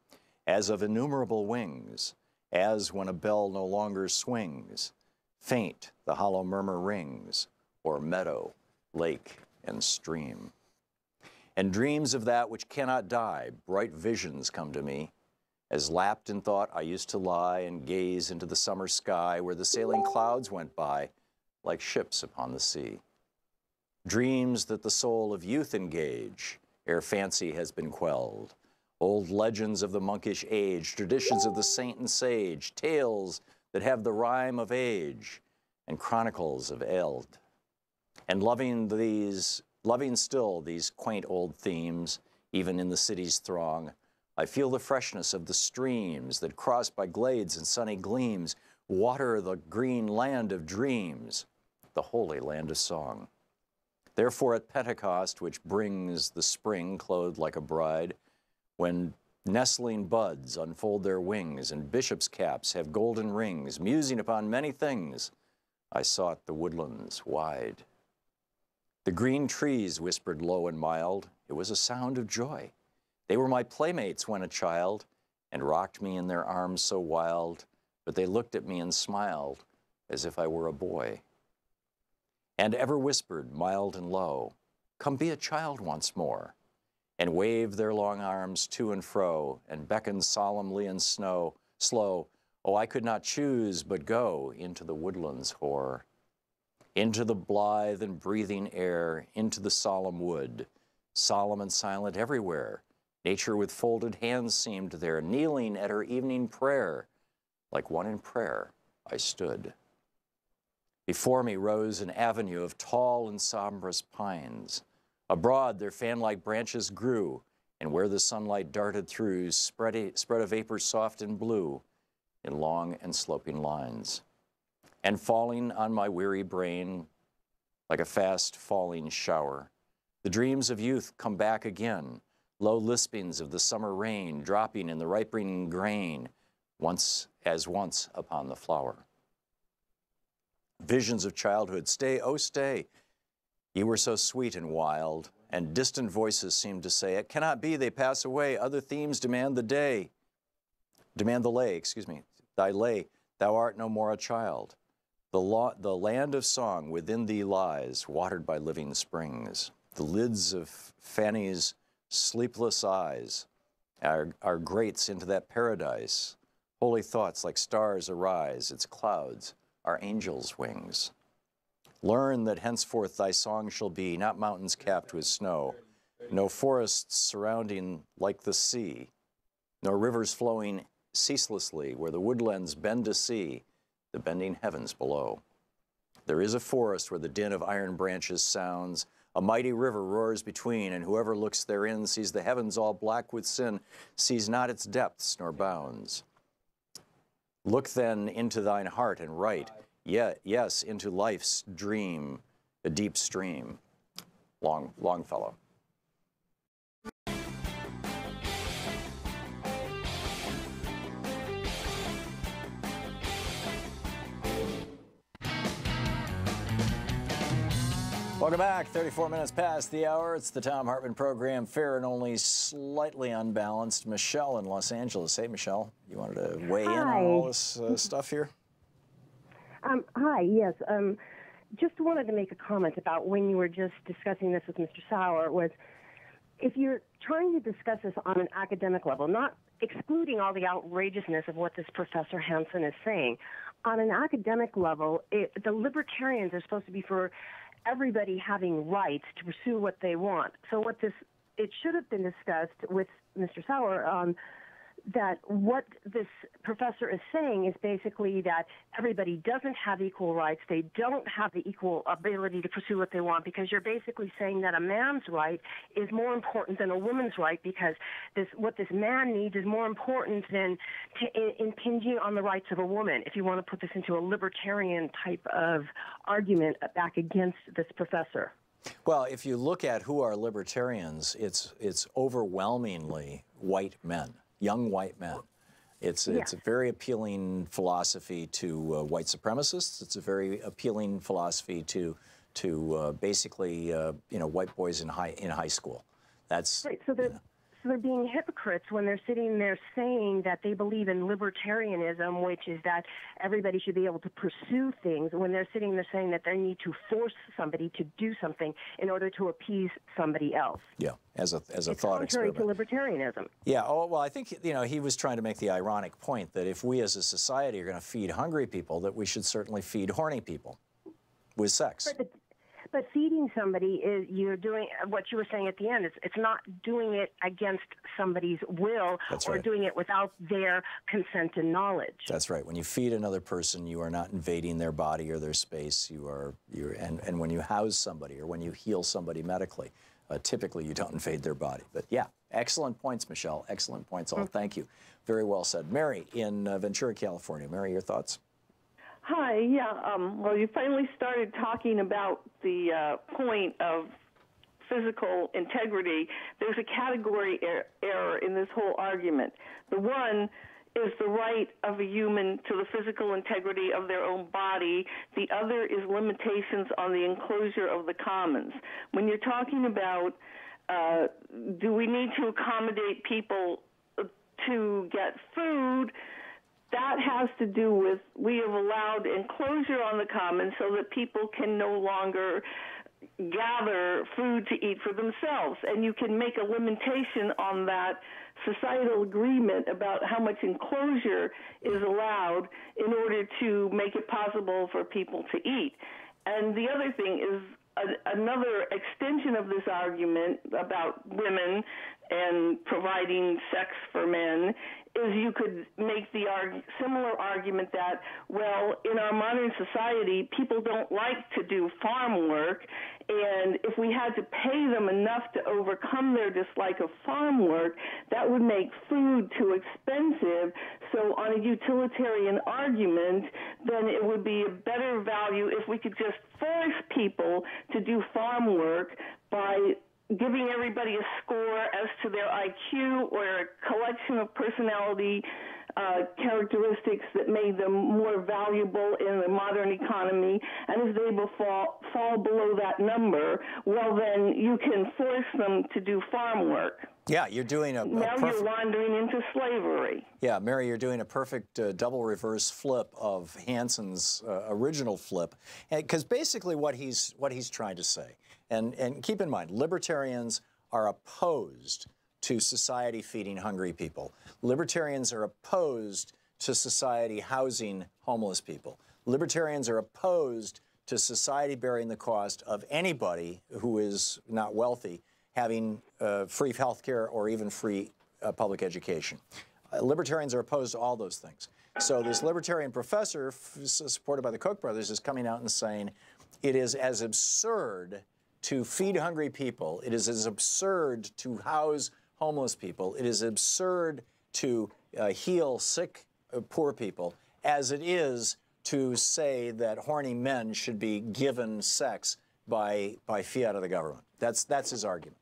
as of innumerable wings, as when a bell no longer swings. Faint the hollow murmur rings, o'er meadow, lake, and stream. And dreams of that which cannot die, bright visions come to me, as lapped in thought I used to lie and gaze into the summer sky where the sailing clouds went by like ships upon the sea. Dreams that the soul of youth engage ere fancy has been quelled. Old legends of the monkish age, traditions of the saint and sage, tales that have the rhyme of age, and chronicles of eld. And loving still these quaint old themes, even in the city's throng, I feel the freshness of the streams that, crossed by glades and sunny gleams, water the green land of dreams, the holy land of song. Therefore at Pentecost, which brings the spring clothed like a bride, when nestling buds unfold their wings and bishops' caps have golden rings, musing upon many things, I sought the woodlands wide. The green trees whispered low and mild. It was a sound of joy. They were my playmates when a child, and rocked me in their arms so wild, but they looked at me and smiled as if I were a boy. And ever whispered, mild and low, come be a child once more, and waved their long arms to and fro, and beckoned solemnly and slow, oh, I could not choose but go into the woodlands hoar, into the blithe and breathing air, into the solemn wood, solemn and silent everywhere. Nature with folded hands seemed there, kneeling at her evening prayer. Like one in prayer, I stood. Before me rose an avenue of tall and sombrous pines. Abroad their fan-like branches grew, and where the sunlight darted through, spread a vapor soft and blue in long and sloping lines. And falling on my weary brain like a fast-falling shower, the dreams of youth come back again, low lispings of the summer rain dropping in the ripening grain, once upon the flower. Visions of childhood, stay, oh stay, ye were so sweet and wild, and distant voices seemed to say, it cannot be, they pass away, other themes demand the lay, thy lay, thou art no more a child. The land of song within thee lies, watered by living springs. The lids of Fanny's sleepless eyes are grates into that paradise, Holy thoughts like stars arise, its clouds are angels' wings. Learn that henceforth thy song shall be, not mountains capped with snow, no forests surrounding like the sea, nor rivers flowing ceaselessly where the woodlands bend to see the bending heavens below. There is a forest where the din of iron branches sounds, a mighty river roars between, and whoever looks therein sees the heavens all black with sin, sees not its depths nor bounds. Look then into thine heart and write, yes, into life's dream, a deep stream. Longfellow. Welcome back. 34 minutes past the hour. It's the Thom Hartmann Program, fair and only slightly unbalanced. Michelle in Los Angeles. Hey, Michelle, you wanted to weigh in on all this stuff here? Hi, yes. Just wanted to make a comment about when you were just discussing this with Mr. Sauer, was if you're trying to discuss this on an academic level, not excluding all the outrageousness of what this Professor Hansen is saying, on an academic level, the libertarians are supposed to be for everybody having rights to pursue what they want. So it should have been discussed with Mr. Sauer that what this professor is saying is basically that everybody doesn't have equal rights. They don't have the equal ability to pursue what they want, because you're basically saying that a man's right is more important than a woman's right, because what this man needs is more important than impinging on the rights of a woman, if you want to put this into a libertarian type of argument back against this professor. Well, if you look at who are libertarians, it's overwhelmingly white men. Young white men. It's a very appealing philosophy to white supremacists. It's a very appealing philosophy to basically white boys in high school. That's right. So they're being hypocrites when they're sitting there saying that they believe in libertarianism, which is that everybody should be able to pursue things, when they're sitting there saying that they need to force somebody to do something in order to appease somebody else. Yeah, as a it's thought contrary experiment. to libertarianism. Yeah, well, I think, he was trying to make the ironic point that if we as a society are going to feed hungry people, that we should certainly feed horny people with sex. But feeding somebody is, you're doing what you were saying at the end. It's not doing it against somebody's will. That's or right. doing it without their consent and knowledge. That's right. When you feed another person, you are not invading their body or their space. And when you house somebody or when you heal somebody medically, typically you don't invade their body. But yeah, excellent points, Michelle. Excellent points all. Thank you. Very well said. Mary in Ventura, California. Mary, your thoughts? Hi, well, you finally started talking about the point of physical integrity. There's a category error in this whole argument. The one is the right of a human to the physical integrity of their own body. The other is limitations on the enclosure of the commons. When you're talking about do we need to accommodate people to get food, that has to do with we have allowed enclosure on the commons so that people can no longer gather food to eat for themselves. And you can make a limitation on that societal agreement about how much enclosure is allowed in order to make it possible for people to eat. And the other thing is another extension of this argument about women and providing sex for men is you could make the similar argument that, well, in our modern society, people don't like to do farm work, and if we had to pay them enough to overcome their dislike of farm work, that would make food too expensive. So on a utilitarian argument, then it would be a better value if we could just force people to do farm work by giving everybody a score as to their IQ or a collection of personality characteristics that made them more valuable in the modern economy, and if they fall below that number, well, then you can force them to do farm work. Yeah, you're doing a now perfect... you're wandering into slavery. Yeah, Mary, you're doing a perfect double reverse flip of Hansen's original flip, because basically what he's trying to say, and keep in mind, libertarians are opposed to society feeding hungry people. Libertarians are opposed to society housing homeless people. Libertarians are opposed to society bearing the cost of anybody who is not wealthy having free health care or even free public education. Libertarians are opposed to all those things. So this libertarian professor, supported by the Koch brothers, is coming out and saying it is as absurd to feed hungry people, it is as absurd to house homeless people, it is absurd to heal sick, poor people, as it is to say that horny men should be given sex by fiat of the government. That's his argument.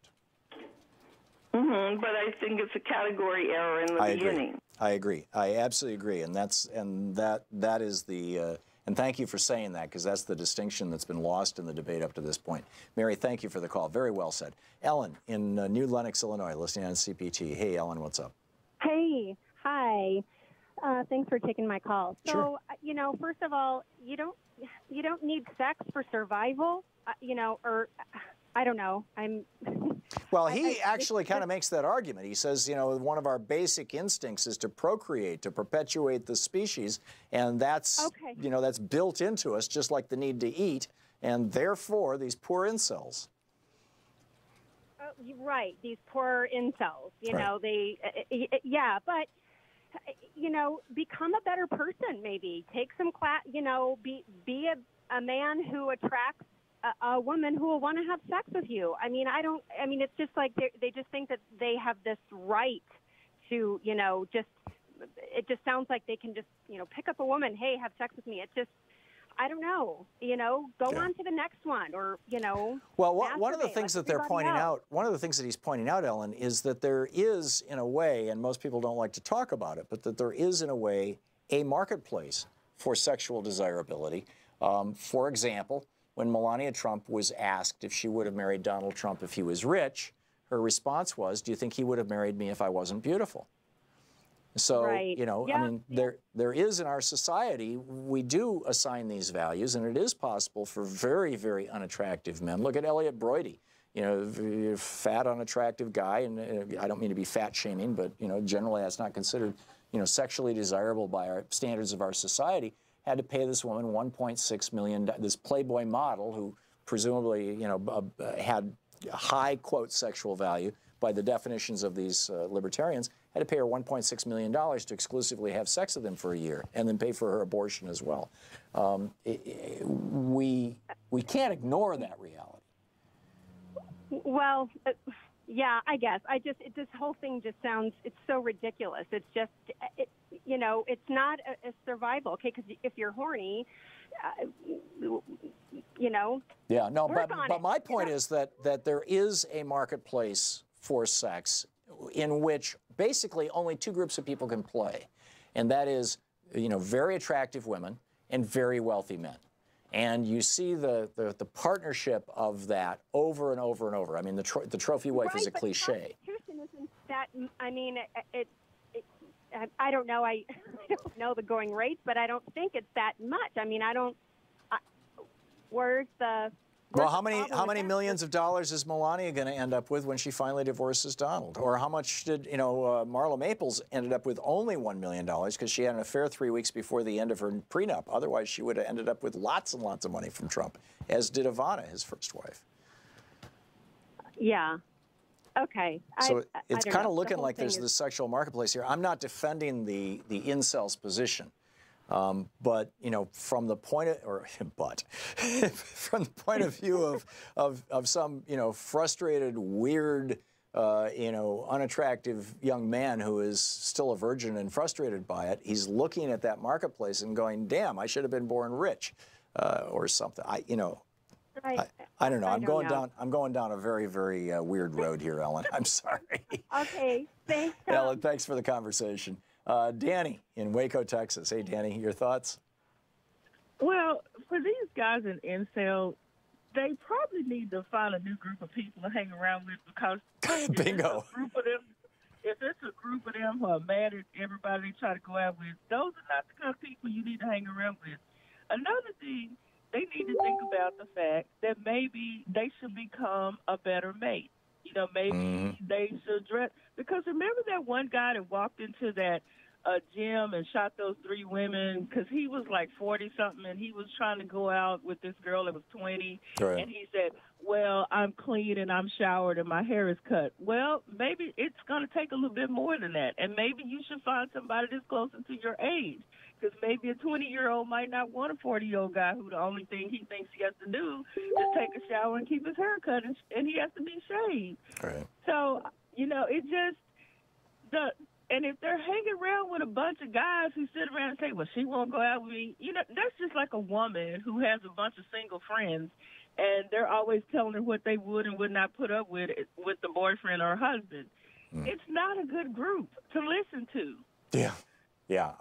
Mm-hmm, but I think it's a category error in the beginning. I agree. I absolutely agree, and that is the. And thank you for saying that, because that's the distinction that's been lost in the debate up to this point. Mary, thank you for the call. Very well said. Ellen in New Lenox, Illinois, listening on CPT. Hey, Ellen, what's up? Hey, hi. Thanks for taking my call. So, sure. You know, first of all, you don't need sex for survival. You know, or I don't know. Well, he actually kind of makes that argument. He says, you know, one of our basic instincts is to procreate, to perpetuate the species, and that's, you know, that's built into us, just like the need to eat, and therefore these poor incels. Right, these poor incels. You know, they, yeah, but you know, become a better person. Maybe take some class. You know, be a man who attracts a woman who will want to have sex with you. I mean, it's just like they just think that they have this right to, you know, it just sounds like they can just, you know, pick up a woman, hey, have sex with me. It just, I don't know, you know, go on to the next one, or, you know. Well, one of the things that they're pointing out, one of the things that he's pointing out, Ellen, is that there is, in a way, and most people don't like to talk about it, but that there is, in a way, a marketplace for sexual desirability. For example, when Melania Trump was asked if she would have married Donald Trump if he was rich, her response was, do you think he would have married me if I wasn't beautiful? So, you know, I mean, there is in our society, we do assign these values, and it is possible for very, very unattractive men. Look at Elliot Broidy, you know, fat, unattractive guy, and I don't mean to be fat shaming, but, you know, generally that's not considered, you know, sexually desirable by our standards of our society. Had to pay this woman $1.6 million, this Playboy model who presumably, you know, had high, quote, sexual value by the definitions of these libertarians, had to pay her $1.6 million to exclusively have sex with him for a year and then pay for her abortion as well. We can't ignore that reality. Well, yeah, I guess. This whole thing just sounds, it's so ridiculous. It's just, you know, it's not a survival, okay? Because if you're horny, you know. Yeah, no, but my point is that there is a marketplace for sex in which basically only two groups of people can play, and that is, you know, very attractive women and very wealthy men. And you see the partnership of that over and over and over. I mean, the trophy wife is a cliche. Prostitution isn't that, I mean, I don't know. I don't know the going rates, but I don't think it's that much. I mean, where's the... Well, how many millions of dollars is Melania going to end up with when she finally divorces Donald? Or how much did, you know, Marla Maples ended up with only $1 million because she had an affair 3 weeks before the end of her prenup. Otherwise, she would have ended up with lots and lots of money from Trump, as did Ivana, his first wife. Yeah. Okay. So it's kind of looking like there's this sexual marketplace here. I'm not defending the incels' position. But, you know, from the point of, from the point of view of some, you know, frustrated, weird, you know, unattractive young man who is still a virgin and frustrated by it, he's looking at that marketplace and going, damn, I should have been born rich, or something. I don't know. I'm going down a very, very weird road here, Ellen. I'm sorry. Okay. Thanks, Tom. Ellen, thanks for the conversation. Danny in Waco, Texas. Hey, Danny, your thoughts? Well, for these guys in incel, they probably need to find a new group of people to hang around with, because bingo. If it's a group of them who are mad at everybody they try to go out with, those are not the kind of people you need to hang around with. Another thing, they need to think about the fact that maybe they should become a better mate. You know, maybe they should dress, because remember that one guy that walked into that a gym and shot those 3 women because he was like 40-something and he was trying to go out with this girl that was 20. Right. And he said, well, I'm clean and I'm showered and my hair is cut. Well, maybe it's going to take a little bit more than that. And maybe you should find somebody that's closer to your age. Because maybe a 20-year-old might not want a 40-year-old guy who the only thing he thinks he has to do is take a shower and keep his hair cut, and he has to be shaved. Right. So, it just, and if they're hanging around with a bunch of guys who sit around and say, well, she won't go out with me, that's just like a woman who has a bunch of single friends, and they're always telling her what they would and would not put up with the boyfriend or husband. It's not a good group to listen to. Yeah. Yeah,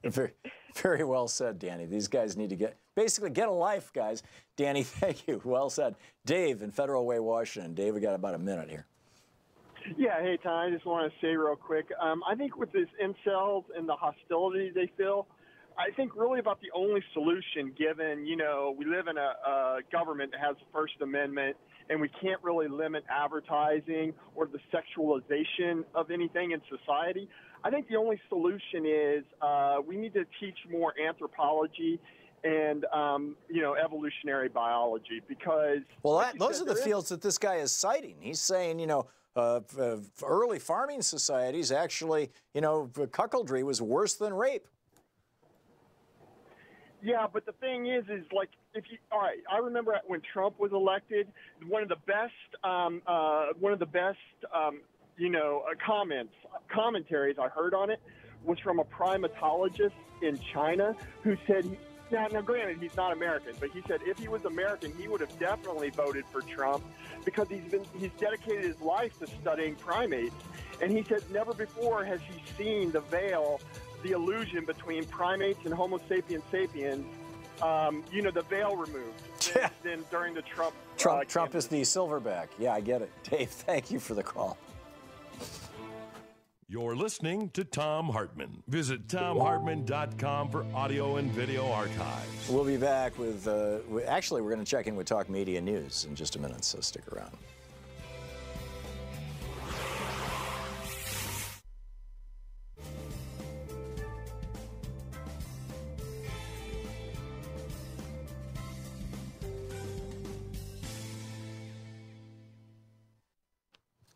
very, very well said, Danny. These guys need to get a life, guys. Danny, thank you. Well said. Dave in Federal Way, Washington. Dave, we got about a minute here. Yeah, hey, Tom, I just want to say real quick, I think with these incels and the hostility they feel, I think really about the only solution given, we live in a government that has the First Amendment, and we can't really limit advertising or the sexualization of anything in society. I think the only solution is we need to teach more anthropology and, evolutionary biology because... Well, those are the fields that this guy is citing. He's saying, early farming societies actually, cuckoldry was worse than rape. Yeah, but the thing is like, all right, I remember when Trump was elected, one of the best commentaries I heard on it was from a primatologist in China who said, now granted, he's not American, but he said if he was American, he would have definitely voted for Trump because he's dedicated his life to studying primates. And he said never before has he seen the veil, the illusion between primates and Homo sapiens sapiens, the veil removed than during the Trump. Trump is the silverback. Yeah, I get it. Dave, thank you for the call. You're listening to Thom Hartmann. Visit ThomHartmann.com for audio and video archives. We'll be back with, actually, we're going to check in with Talk Media News in just a minute, so stick around.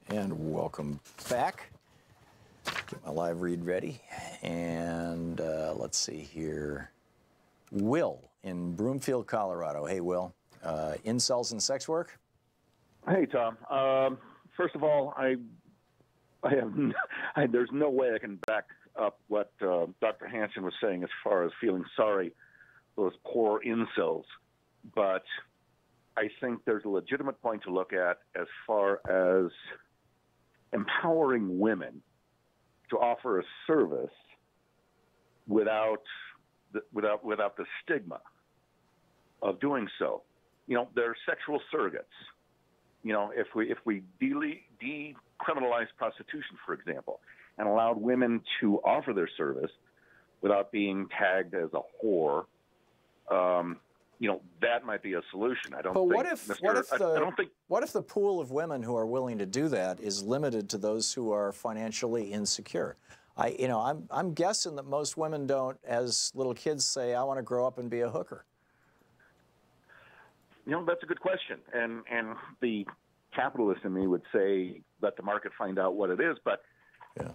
And welcome back. Get my live read ready. And let's see here. Will in Broomfield, Colorado. Hey, Will. Incels and sex work? Hey, Tom. First of all, there's no way I can back up what Dr. Hansen was saying as far as feeling sorry for those poor incels. But I think there's a legitimate point to look at as far as empowering women to offer a service without the stigma of doing so. They're sexual surrogates. If we decriminalize prostitution, for example, and allowed women to offer their service without being tagged as a whore, that might be a solution. I don't think. What if the pool of women who are willing to do that is limited to those who are financially insecure? I'm guessing that most women don't, as little kids, say, "I want to grow up and be a hooker." That's a good question, and the capitalist in me would say let the market find out what it is, but. Yeah.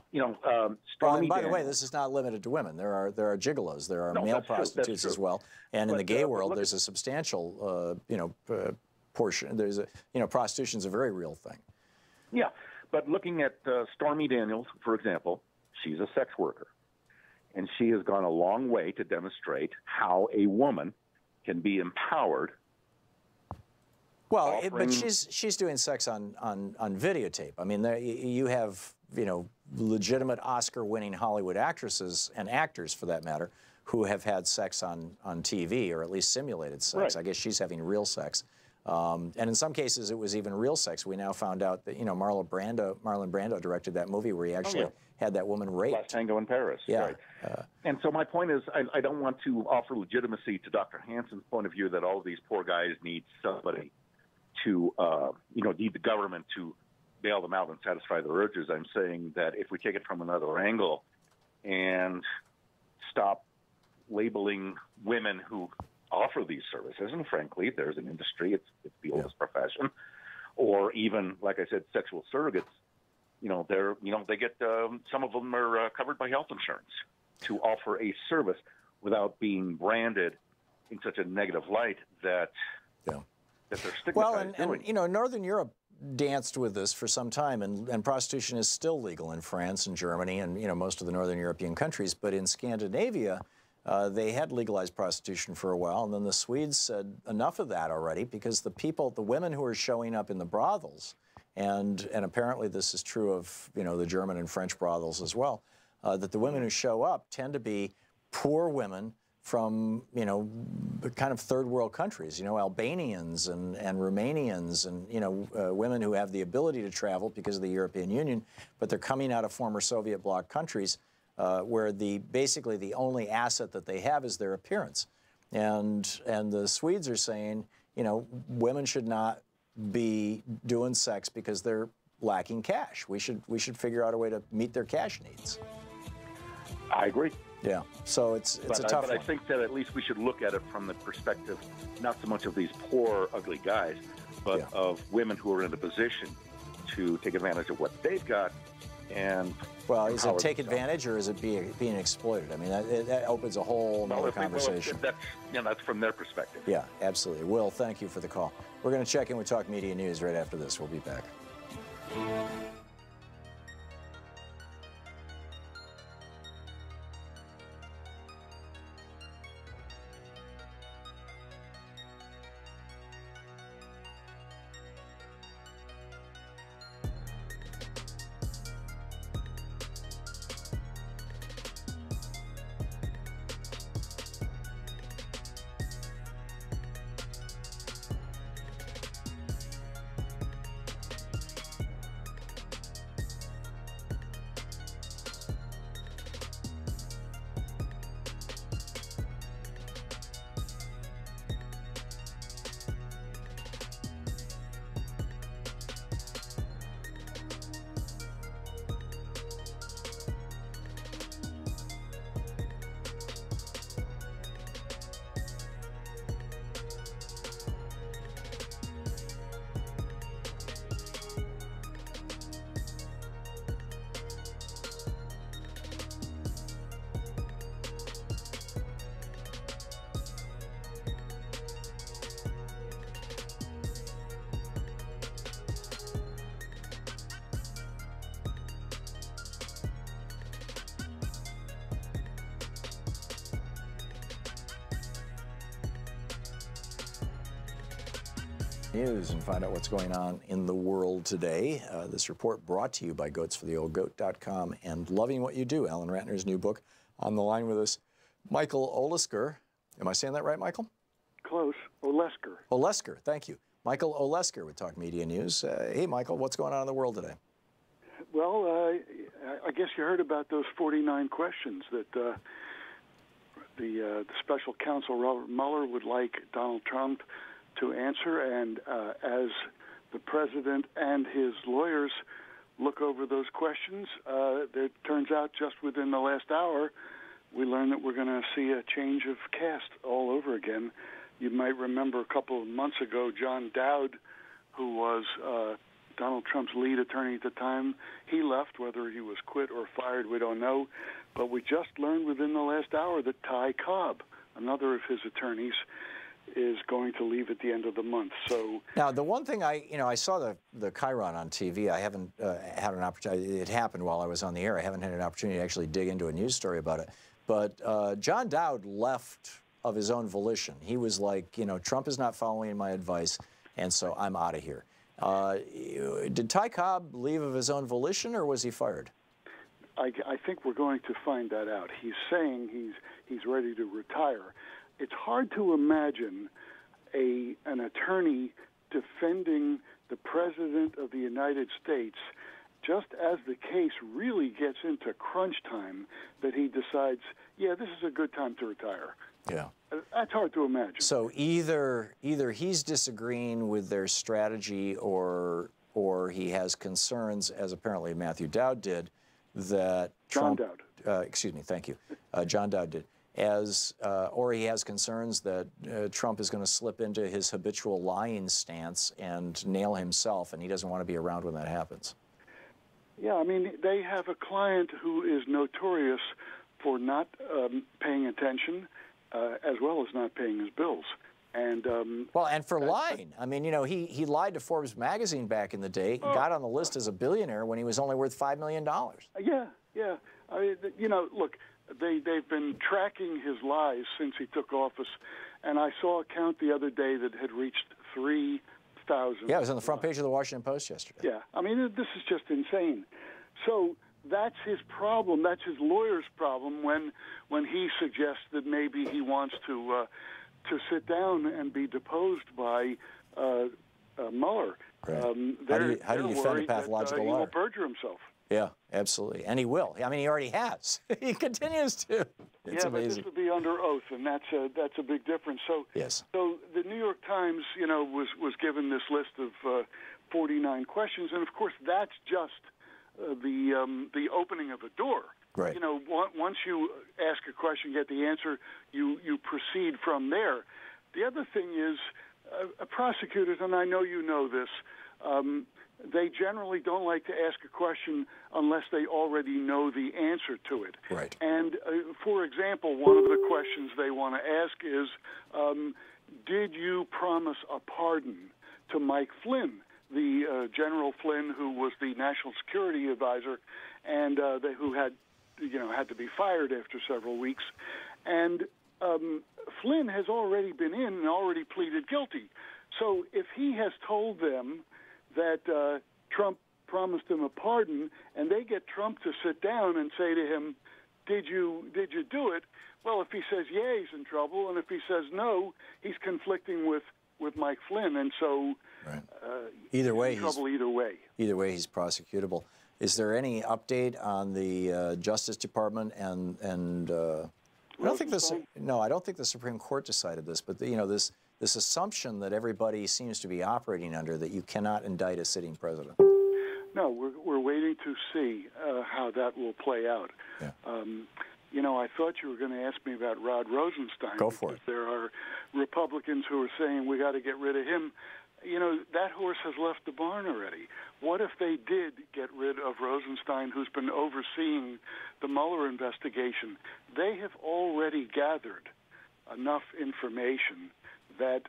And by the way, this is not limited to women. There are gigolos. There are male prostitutes as well. And in the gay world, there's a substantial, portion. There's prostitution is a very real thing. Yeah, but looking at Stormy Daniels, for example, she's a sex worker, and she has gone a long way to demonstrate how a woman can be empowered. Well, but she's doing sex on videotape. I mean, you have legitimate Oscar-winning Hollywood actresses and actors, for that matter, who have had sex on TV, or at least simulated sex. Right. I guess she's having real sex, and in some cases it was even real sex. We now found out that Marlon Brando directed that movie where he actually had that woman raped. Last Tango in Paris. Yeah. Right. And so my point is, I don't want to offer legitimacy to Dr. Hansen's point of view that all of these poor guys need somebody to, need the government to bail them out and satisfy their urges. I'm saying that if we take it from another angle and stop labeling women who offer these services. And frankly, there's an industry, it's the oldest profession, or even, like I said, sexual surrogates. They get, some of them are covered by health insurance to offer a service without being branded in such a negative light that they're stigmatized. Well, and Northern Europe danced with this for some time, and prostitution is still legal in France and Germany and most of the Northern European countries. But in Scandinavia, they had legalized prostitution for a while, and then the Swedes said enough of that already, because the women who are showing up in the brothels, and apparently this is true of the German and French brothels as well, that the women who show up tend to be poor women from kind of third world countries, Albanians and Romanians, and women who have the ability to travel because of the European Union, but they're coming out of former Soviet bloc countries where basically the only asset that they have is their appearance, and the Swedes are saying women should not be doing sex because they're lacking cash. We should figure out a way to meet their cash needs. I agree. Yeah, so it's a tough one. I think that at least we should look at it from the perspective not so much of these poor, ugly guys, but of women who are in a position to take advantage of what they've got. And well, is it take advantage or is it being exploited? I mean, that opens a whole other conversation. That's from their perspective. Yeah, absolutely. Will, thank you for the call. We're going to check in with Talk Media News right after this. We'll be back. News and find out what's going on in the world today. This report brought to you by goatsfortheoldgoat.com and Loving What You Do, Alan Ratner's new book. On the line with us, Michael Olesker. Am I saying that right, Michael? Close. Olesker. Olesker, thank you. Michael Olesker with Talk Media News. Hey, Michael, what's going on in the world today? Well, I guess you heard about those 49 questions that the special counsel Robert Mueller would like Donald Trump to answer, and as the president and his lawyers look over those questions, it turns out just within the last hour, we learned that we're going to see a change of cast all over again. You might remember a couple of months ago, John Dowd, who was Donald Trump's lead attorney at the time, he left. Whether he was quit or fired, we don't know. But we just learned within the last hour that Ty Cobb, another of his attorneys, is going to leave at the end of the month. So now, the one thing I saw the Chiron on TV. I haven't had an opportunity. It happened while I was on the air. I haven't had an opportunity to actually dig into a news story about it. But John Dowd left of his own volition. He was like, Trump is not following my advice, and so I'm out of here. Did Ty Cobb leave of his own volition, or was he fired? I think we're going to find that out. He's saying he's ready to retire. It's hard to imagine an attorney defending the President of the United States just as the case really gets into crunch time that he decides, yeah, this is a good time to retire. Yeah. That's hard to imagine. So either he's disagreeing with their strategy or he has concerns, as apparently Matthew Dowd did, that John Trump, Dowd. excuse me, thank you, John Dowd did, or he has concerns that Trump is going to slip into his habitual lying stance and nail himself, and he doesn't want to be around when that happens. Yeah, I mean, they have a client who is notorious for not paying attention, as well as not paying his bills. And well, and for lying. I mean, you know, he lied to Forbes magazine back in the day, got on the list as a billionaire when he was only worth $5 million. Yeah, yeah. I mean, you know, look, they've been tracking his lies since he took office, and I saw a count the other day that had reached 3,000. Yeah, it was on the front page of the Washington Post yesterday. Yeah, I mean, this is just insane. So that's his problem. That's his lawyer's problem when he suggests that maybe he wants to sit down and be deposed by Mueller. Right. How do you defend a pathological liar? He will perjure himself. Yeah, absolutely. And he will. I mean, he already has. He continues to. It's amazing. But this would be under oath, and that's a big difference. So, yes. So the New York Times, you know, was given this list of 49 questions, and of course that's just the opening of a door. Right. You know, once you ask a question, get the answer, you proceed from there. The other thing is, prosecutors, and I know you know this, they generally don't like to ask a question unless they already know the answer to it. Right. And, for example, one of the questions they want to ask is, did you promise a pardon to Mike Flynn, the General Flynn, who was the national security advisor, and who had to be fired after several weeks. And Flynn has already been in and already pleaded guilty. So if he has told them that Trump promised him a pardon, and they get Trump to sit down and say to him, did you do it? Well, if he says yeah, he's in trouble, and if he says no, he's conflicting with Mike Flynn, and so right. Either way, he's in trouble either way. Either way, he's prosecutable. Is there any update on the Justice Department and I don't think I don't think the Supreme Court decided this, but this assumption that everybody seems to be operating under, that you cannot indict a sitting president? No, we're waiting to see how that will play out. Yeah. You know, I thought you were going to ask me about Rod Rosenstein. Go for it. There are Republicans who are saying we got to get rid of him. You know, that horse has left the barn already. What if they did get rid of Rosenstein, who's been overseeing the Mueller investigation? They have already gathered enough information that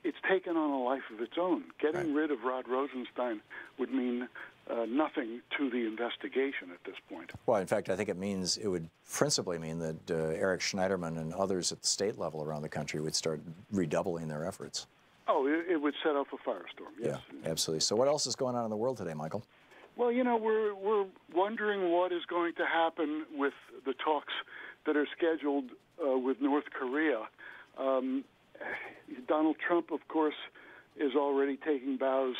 it's taken on a life of its own. Getting rid of Rod Rosenstein would mean nothing to the investigation at this point. Well, in fact, I think it would principally mean that Eric Schneiderman and others at the state level around the country would start redoubling their efforts. Oh, it would set off a firestorm, yes. Yeah, absolutely. So what else is going on in the world today, Michael? Well, you know, we're wondering what is going to happen with the talks that are scheduled with North Korea. Donald Trump, of course, is already taking bows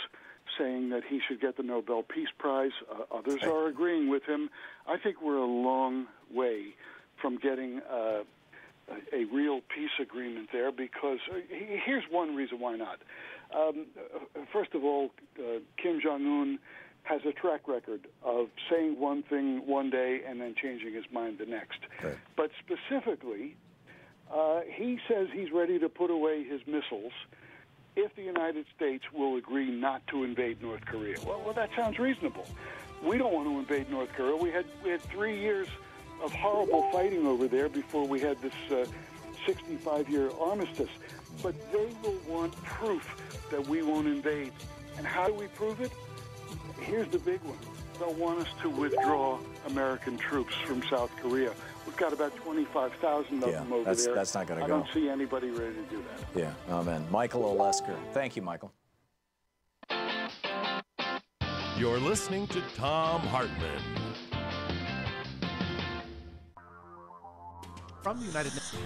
saying that he should get the Nobel Peace Prize. Others are agreeing with him. I think we're a long way from getting a real peace agreement there, because here's one reason why not. First of all, Kim Jong-un has a track record of saying one thing one day and then changing his mind the next. Right. But specifically, he says he's ready to put away his missiles if the United States will agree not to invade North Korea. Well, that sounds reasonable. We don't want to invade North Korea. We had 3 years of horrible fighting over there before we had this 65-year armistice. But they will want proof that we won't invade. And how do we prove it? Here's the big one. They'll want us to withdraw American troops from South Korea. We've got about 25,000 of them over there. That's not going to go. I don't see anybody ready to do that. Yeah, amen. Michael Olesker. Thank you, Michael. You're listening to Thom Hartmann. From the United Nations.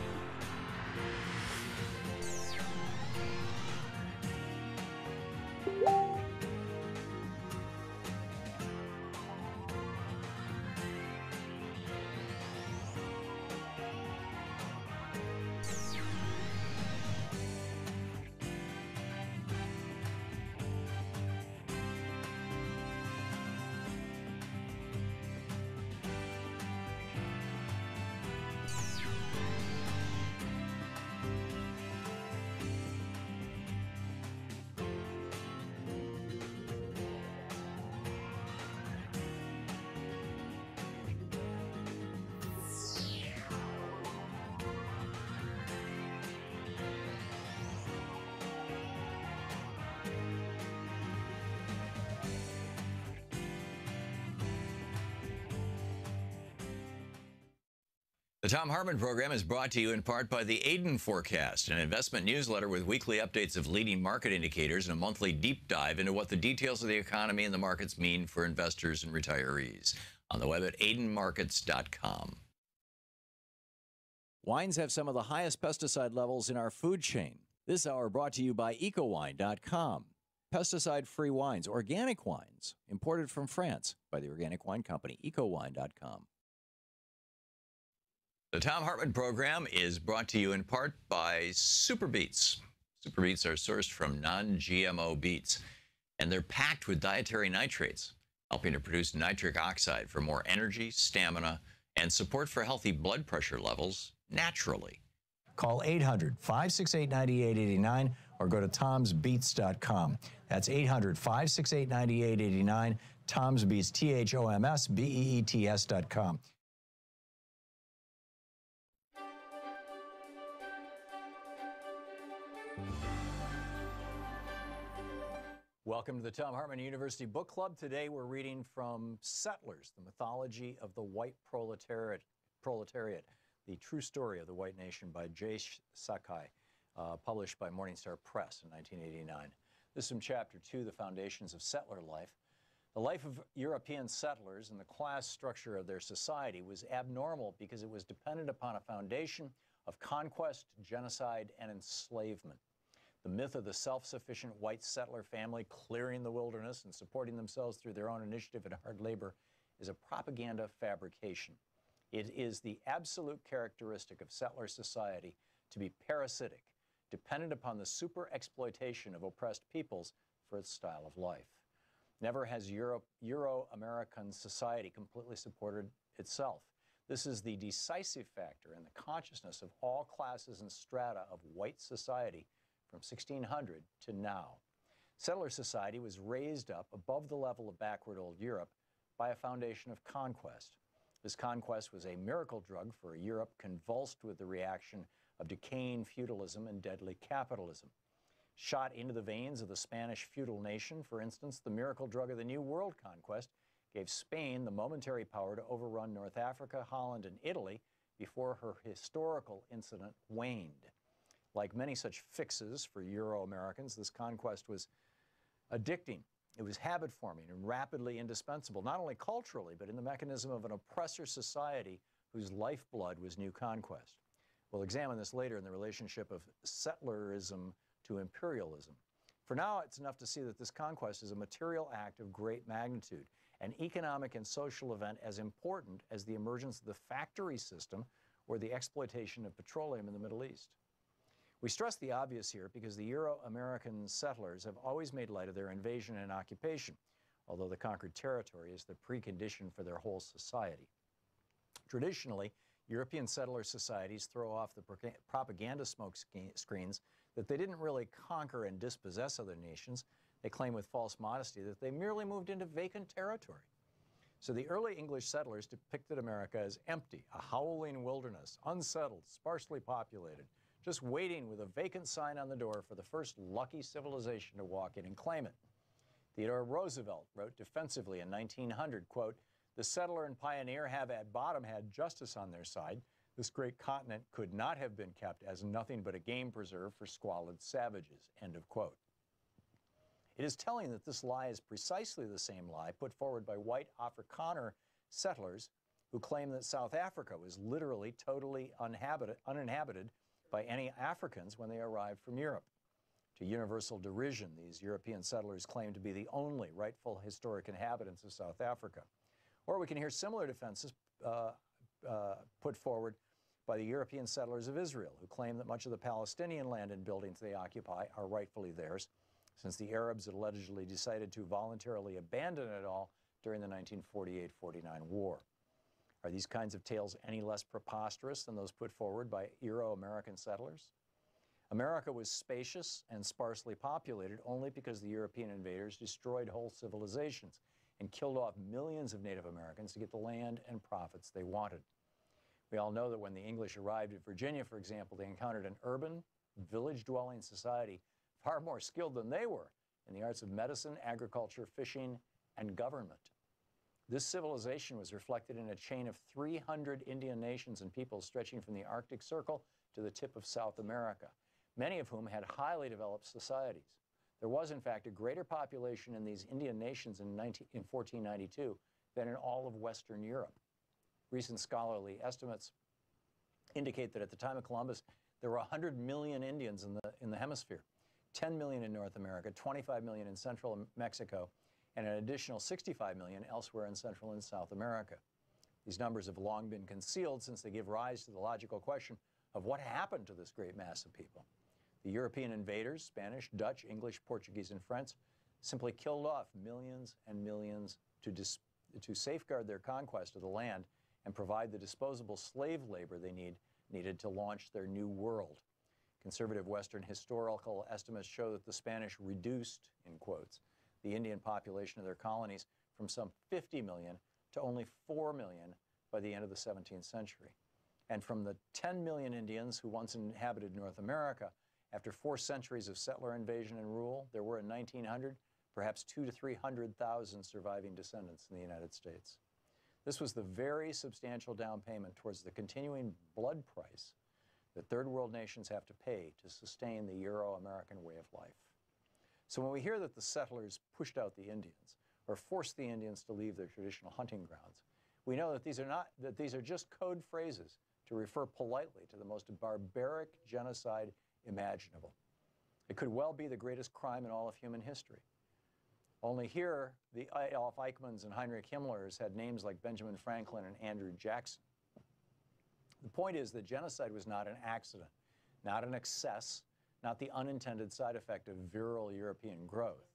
The Thom Hartmann Program is brought to you in part by the Aiden Forecast, an investment newsletter with weekly updates of leading market indicators and a monthly deep dive into what the details of the economy and the markets mean for investors and retirees. On the web at aidenmarkets.com. Wines have some of the highest pesticide levels in our food chain. This hour brought to you by ecowine.com. Pesticide-free wines, organic wines, imported from France by the organic wine company, ecowine.com. The Thom Hartmann Program is brought to you in part by Super Beets. Super Beets are sourced from non-GMO beets, and they're packed with dietary nitrates, helping to produce nitric oxide for more energy, stamina, and support for healthy blood pressure levels naturally. Call 800-568-9889 or go to tomsbeets.com. That's 800-568-9889, Tom's Beets, THOMSBEETS.com. Welcome to the Thom Hartmann University Book Club. Today we're reading from Settlers, the Mythology of the White Proletariat, the True Story of the White Nation by J. Sakai, published by Morningstar Press in 1989. This is from Chapter 2, The Foundations of Settler Life. The life of European settlers and the class structure of their society was abnormal because it was dependent upon a foundation of conquest, genocide, and enslavement. The myth of the self-sufficient white settler family clearing the wilderness and supporting themselves through their own initiative and hard labor is a propaganda fabrication. It is the absolute characteristic of settler society to be parasitic, dependent upon the super-exploitation of oppressed peoples for its style of life. Never has Euro-American society completely supported itself. This is the decisive factor in the consciousness of all classes and strata of white society from 1600 to now. Settler society was raised up above the level of backward old Europe by a foundation of conquest. This conquest was a miracle drug for a Europe convulsed with the reaction of decaying feudalism and deadly capitalism. Shot into the veins of the Spanish feudal nation, for instance, the miracle drug of the New World conquest gave Spain the momentary power to overrun North Africa, Holland, and Italy before her historical incident waned. Like many such fixes for Euro-Americans, this conquest was addicting. It was habit-forming and rapidly indispensable, not only culturally, but in the mechanism of an oppressor society whose lifeblood was new conquest. We'll examine this later in the relationship of settlerism to imperialism. For now, it's enough to see that this conquest is a material act of great magnitude, an economic and social event as important as the emergence of the factory system or the exploitation of petroleum in the Middle East. We stress the obvious here because the Euro-American settlers have always made light of their invasion and occupation, although the conquered territory is the precondition for their whole society. Traditionally, European settler societies throw off the propaganda smoke screens that they didn't really conquer and dispossess other nations. They claim with false modesty that they merely moved into vacant territory. So the early English settlers depicted America as empty, a howling wilderness, unsettled, sparsely populated, just waiting with a vacant sign on the door for the first lucky civilization to walk in and claim it. Theodore Roosevelt wrote defensively in 1900, quote, "The settler and pioneer have at bottom had justice on their side. This great continent could not have been kept as nothing but a game preserve for squalid savages," end of quote. It is telling that this lie is precisely the same lie put forward by white Afrikaner settlers who claim that South Africa was literally totally uninhabited by any Africans when they arrived from Europe. To universal derision, these European settlers claim to be the only rightful historic inhabitants of South Africa. Or we can hear similar defenses put forward by the European settlers of Israel, who claim that much of the Palestinian land and buildings they occupy are rightfully theirs, since the Arabs had allegedly decided to voluntarily abandon it all during the 1948-49 war. Are these kinds of tales any less preposterous than those put forward by Euro-American settlers? America was spacious and sparsely populated only because the European invaders destroyed whole civilizations and killed off millions of Native Americans to get the land and profits they wanted. We all know that when the English arrived at Virginia, for example, they encountered an urban, village-dwelling society far more skilled than they were in the arts of medicine, agriculture, fishing, and government. This civilization was reflected in a chain of 300 Indian nations and peoples stretching from the Arctic Circle to the tip of South America, many of whom had highly developed societies. There was, in fact, a greater population in these Indian nations in 1492 than in all of Western Europe. Recent scholarly estimates indicate that at the time of Columbus, there were 100 million Indians in the hemisphere, 10 million in North America, 25 million in Central Mexico, and an additional 65 million elsewhere in Central and South America. These numbers have long been concealed since they give rise to the logical question of what happened to this great mass of people. The European invaders, Spanish, Dutch, English, Portuguese, and French, simply killed off millions and millions to safeguard their conquest of the land and provide the disposable slave labor they needed to launch their new world. Conservative Western historical estimates show that the Spanish reduced, in quotes, the Indian population of their colonies from some 50 million to only 4 million by the end of the 17th century. And from the 10 million Indians who once inhabited North America, after 4 centuries of settler invasion and rule, there were in 1900 perhaps 200,000 to 300,000 surviving descendants in the United States. This was the very substantial down payment towards the continuing blood price that third world nations have to pay to sustain the Euro-American way of life. So when we hear that the settlers pushed out the Indians or forced the Indians to leave their traditional hunting grounds, we know that these are just code phrases to refer politely to the most barbaric genocide imaginable. It could well be the greatest crime in all of human history. Only here, the Adolf Eichmanns and Heinrich Himmlers had names like Benjamin Franklin and Andrew Jackson. The point is that genocide was not an accident, not an excess, not the unintended side effect of virile European growth.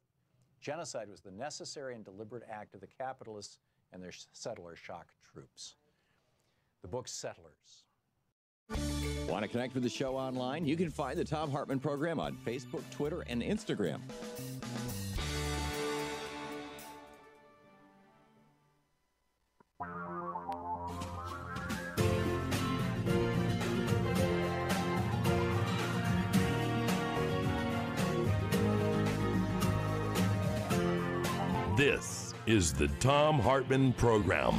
Genocide was the necessary and deliberate act of the capitalists and their settler shock troops. The book Settlers. Want to connect with the show online? You can find the Thom Hartmann Program on Facebook, Twitter, and Instagram. This is the Thom Hartmann Program.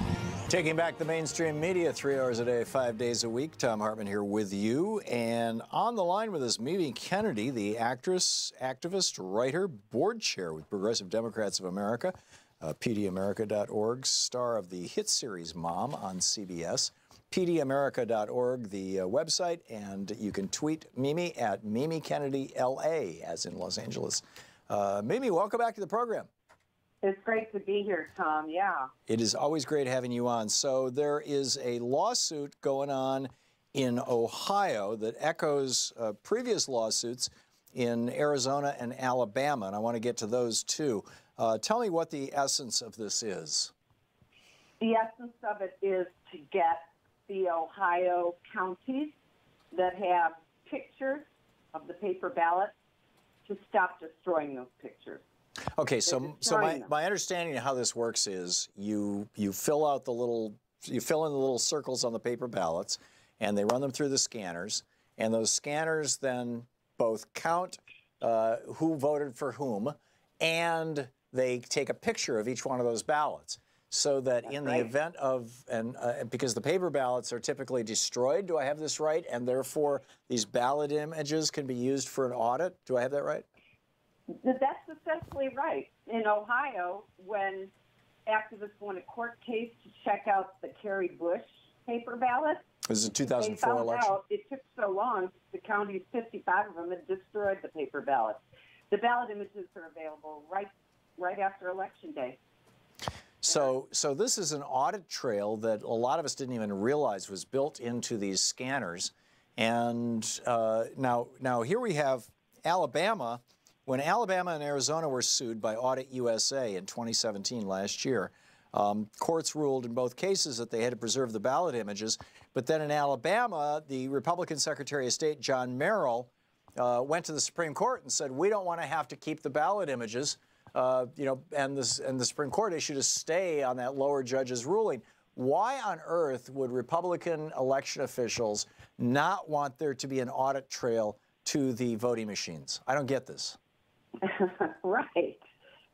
Taking back the mainstream media 3 hours a day, 5 days a week. Thom Hartmann here with you. And on the line with us, Mimi Kennedy, the actress, activist, writer, board chair with Progressive Democrats of America, PDAmerica.org, star of the hit series Mom on CBS, PDAmerica.org, the website, and you can tweet Mimi at Mimi Kennedy LA, as in Los Angeles. Mimi, welcome back to the program. It's great to be here, Tom. Yeah. It is always great having you on. So there is a lawsuit going on in Ohio that echoes previous lawsuits in Arizona and Alabama, and I want to get to those too. Tell me what the essence of this is. The essence of it is to get the Ohio counties that have pictures of the paper ballots to stop destroying those pictures. Okay, so my understanding of how this works is you fill in the little circles on the paper ballots, and they run them through the scanners, and those scanners then both count who voted for whom, and they take a picture of each one of those ballots, so that in the event of because the paper ballots are typically destroyed. Do I have this right? And therefore, these ballot images can be used for an audit. Do I have that right? That's essentially right. In Ohio, when activists won a court case to check out the Kerry Bush paper ballot, this is a 2004 they found election. out it took so long, the counties, 55 of them, had destroyed the paper ballots. The ballot images are available right after Election Day. So this is an audit trail that a lot of us didn't even realize was built into these scanners. And now here we have Alabama. When Alabama and Arizona were sued by Audit USA in 2017, last year, courts ruled in both cases that they had to preserve the ballot images. But then in Alabama, the Republican Secretary of State, John Merrill, went to the Supreme Court and said, we don't want to have to keep the ballot images. And the Supreme Court issued a stay on that lower judge's ruling. Why on earth would Republican election officials not want there to be an audit trail to the voting machines? I don't get this. Right.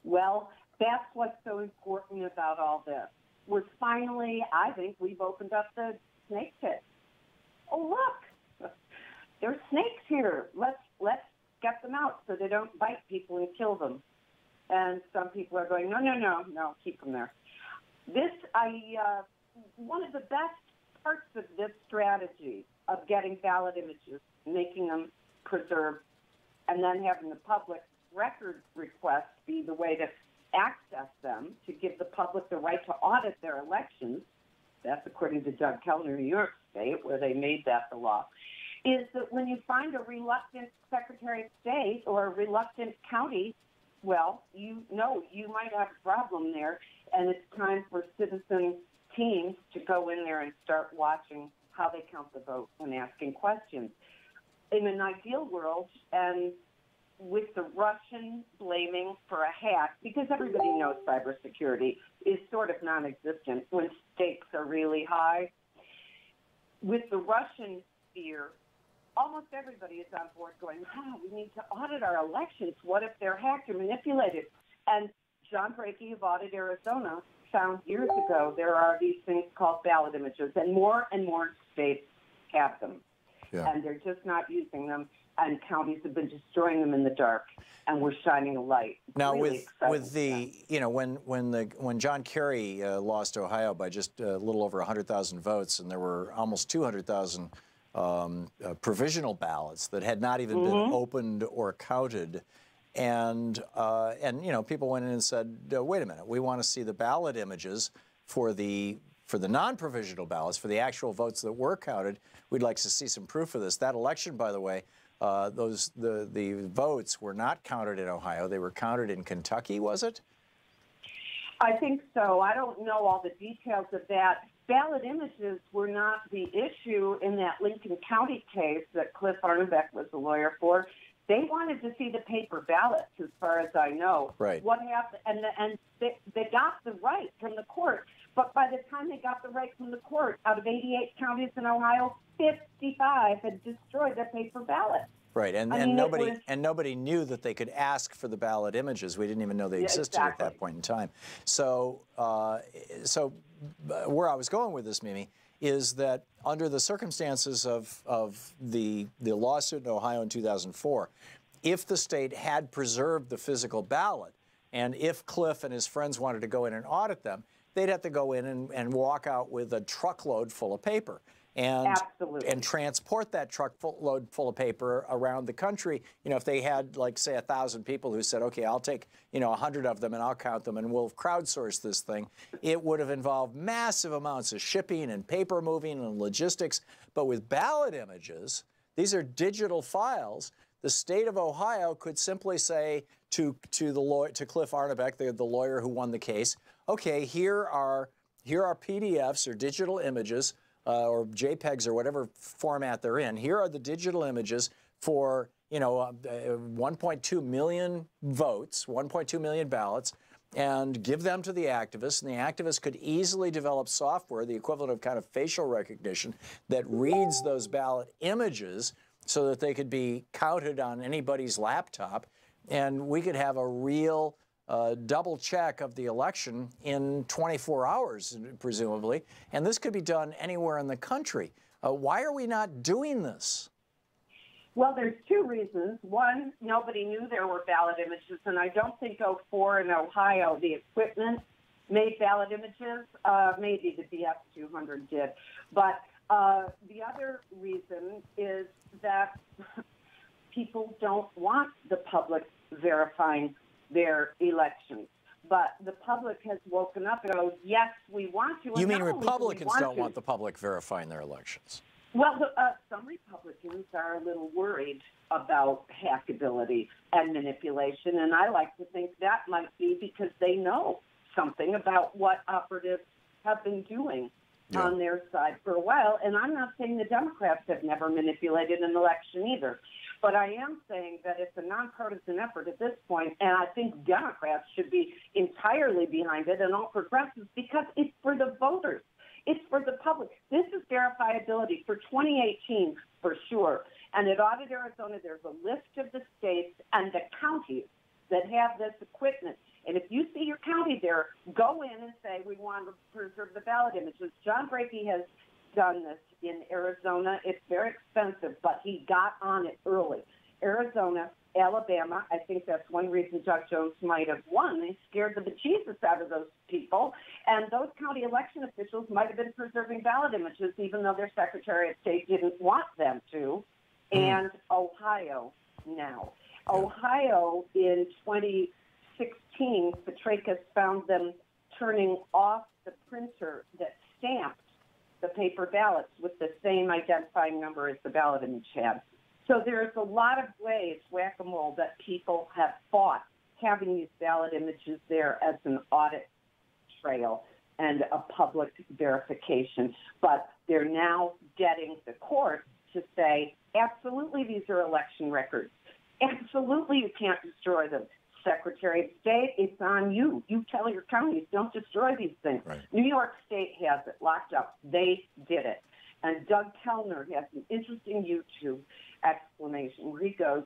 Well, that's what's so important about all this. was finally, I think, we've opened up the snake pit. Oh, look, there's snakes here. Let's get them out so they don't bite people and kill them. And some people are going, no, keep them there. One of the best parts of this strategy of getting ballot images, making them preserved, and then having the public record request be the way to access them, to give the public the right to audit their elections, that's according to Doug Kellner, New York State, where they made that the law, is that when you find a reluctant Secretary of State or a reluctant county, well, you might have a problem there, and it's time for citizen teams to go in there and start watching how they count the vote and asking questions. In an ideal world, and with the Russian blaming for a hack, because everybody knows cybersecurity is sort of non-existent when stakes are really high, with the Russian fear, almost everybody is on board going, we need to audit our elections. What if they're hacked or manipulated? And John Brakey of Audit Arizona found years ago there are these things called ballot images, and more states have them. Yeah. And they're just not using them, and counties have been destroying them in the dark, and we're shining a light. Now, really with the, when John Kerry lost Ohio by just a little over 100,000 votes, and there were almost 200,000 provisional ballots that had not even been opened or counted, and people went in and said, wait a minute, we want to see the ballot images for the non-provisional ballots, for the actual votes that were counted. We'd like to see some proof of this. That election, by the way, the votes were not counted in Ohio. They were counted in Kentucky, was it? I think so. I don't know all the details of that. Ballot images were not the issue in that Lincoln County case that Cliff Arnebeck was a lawyer for. They wanted to see the paper ballots, as far as I know. Right. What happened? And they got the right from the court. But by the time they got the right from the court, out of 88 counties in Ohio, 55 had destroyed their paper ballots. Right, and nobody knew that they could ask for the ballot images. We didn't even know they existed at that point in time. So, where I was going with this, Mimi, is that under the circumstances of the lawsuit in Ohio in 2004, if the state had preserved the physical ballot, and if Cliff and his friends wanted to go in and audit them, they'd have to go in and walk out with a truckload full of paper. And transport that truckload full of paper around the country. If they had, like, say, 1,000 people who said, okay, I'll take, 100 of them and I'll count them and we'll crowdsource this thing, it would have involved massive amounts of shipping and paper moving and logistics. But with ballot images, these are digital files. The state of Ohio could simply say to Cliff Arnebeck, the lawyer who won the case, okay, here are PDFs or digital images or JPEGs or whatever format they're in. Here are the digital images for 1.2 million votes, 1.2 million ballots, and give them to the activists. And the activists could easily develop software, the equivalent of kind of facial recognition, that reads those ballot images so that they could be counted on anybody's laptop. And we could have a real double check of the election in 24 hours, presumably. And this could be done anywhere in the country. Why are we not doing this? Well, there's two reasons. One, nobody knew there were ballot images, and I don't think 04 in Ohio, the equipment made ballot images. Maybe the BF200 did. But the other reason is that people don't want the public verifying their elections. But the public has woken up and goes, yes, we want to. You mean Republicans don't want the public verifying their elections? Well, some Republicans are a little worried about hackability and manipulation, and I like to think that might be because they know something about what operatives have been doing on their side for a while. And I'm not saying the Democrats have never manipulated an election either. But I am saying that it's a nonpartisan effort at this point, and I think Democrats should be entirely behind it, and all progressives, because it's for the voters. It's for the public. This is verifiability for 2018 for sure. And at Audit Arizona, there's a list of the states and the counties that have this equipment. And if you see your county there, go in and say, we want to preserve the ballot images. John Brakey has done this in Arizona. It's very expensive, but he got on it early. Arizona, Alabama, I think that's one reason Doug Jones might have won. They scared the bejesus out of those people. And those county election officials might have been preserving ballot images, even though their Secretary of State didn't want them to. And Ohio now. Ohio in 2016, Petrakis found them turning off the printer that stamped the paper ballots with the same identifying number as the ballot image had. So there's a lot of ways, whack-a-mole, that people have fought having these ballot images there as an audit trail and a public verification. But they're now getting the court to say, absolutely, these are election records. Absolutely, you can't destroy them. Secretary of State, it's on you. You tell your counties, don't destroy these things. Right. New York State has it locked up. They did it. And Doug Kellner has an interesting YouTube explanation where he goes,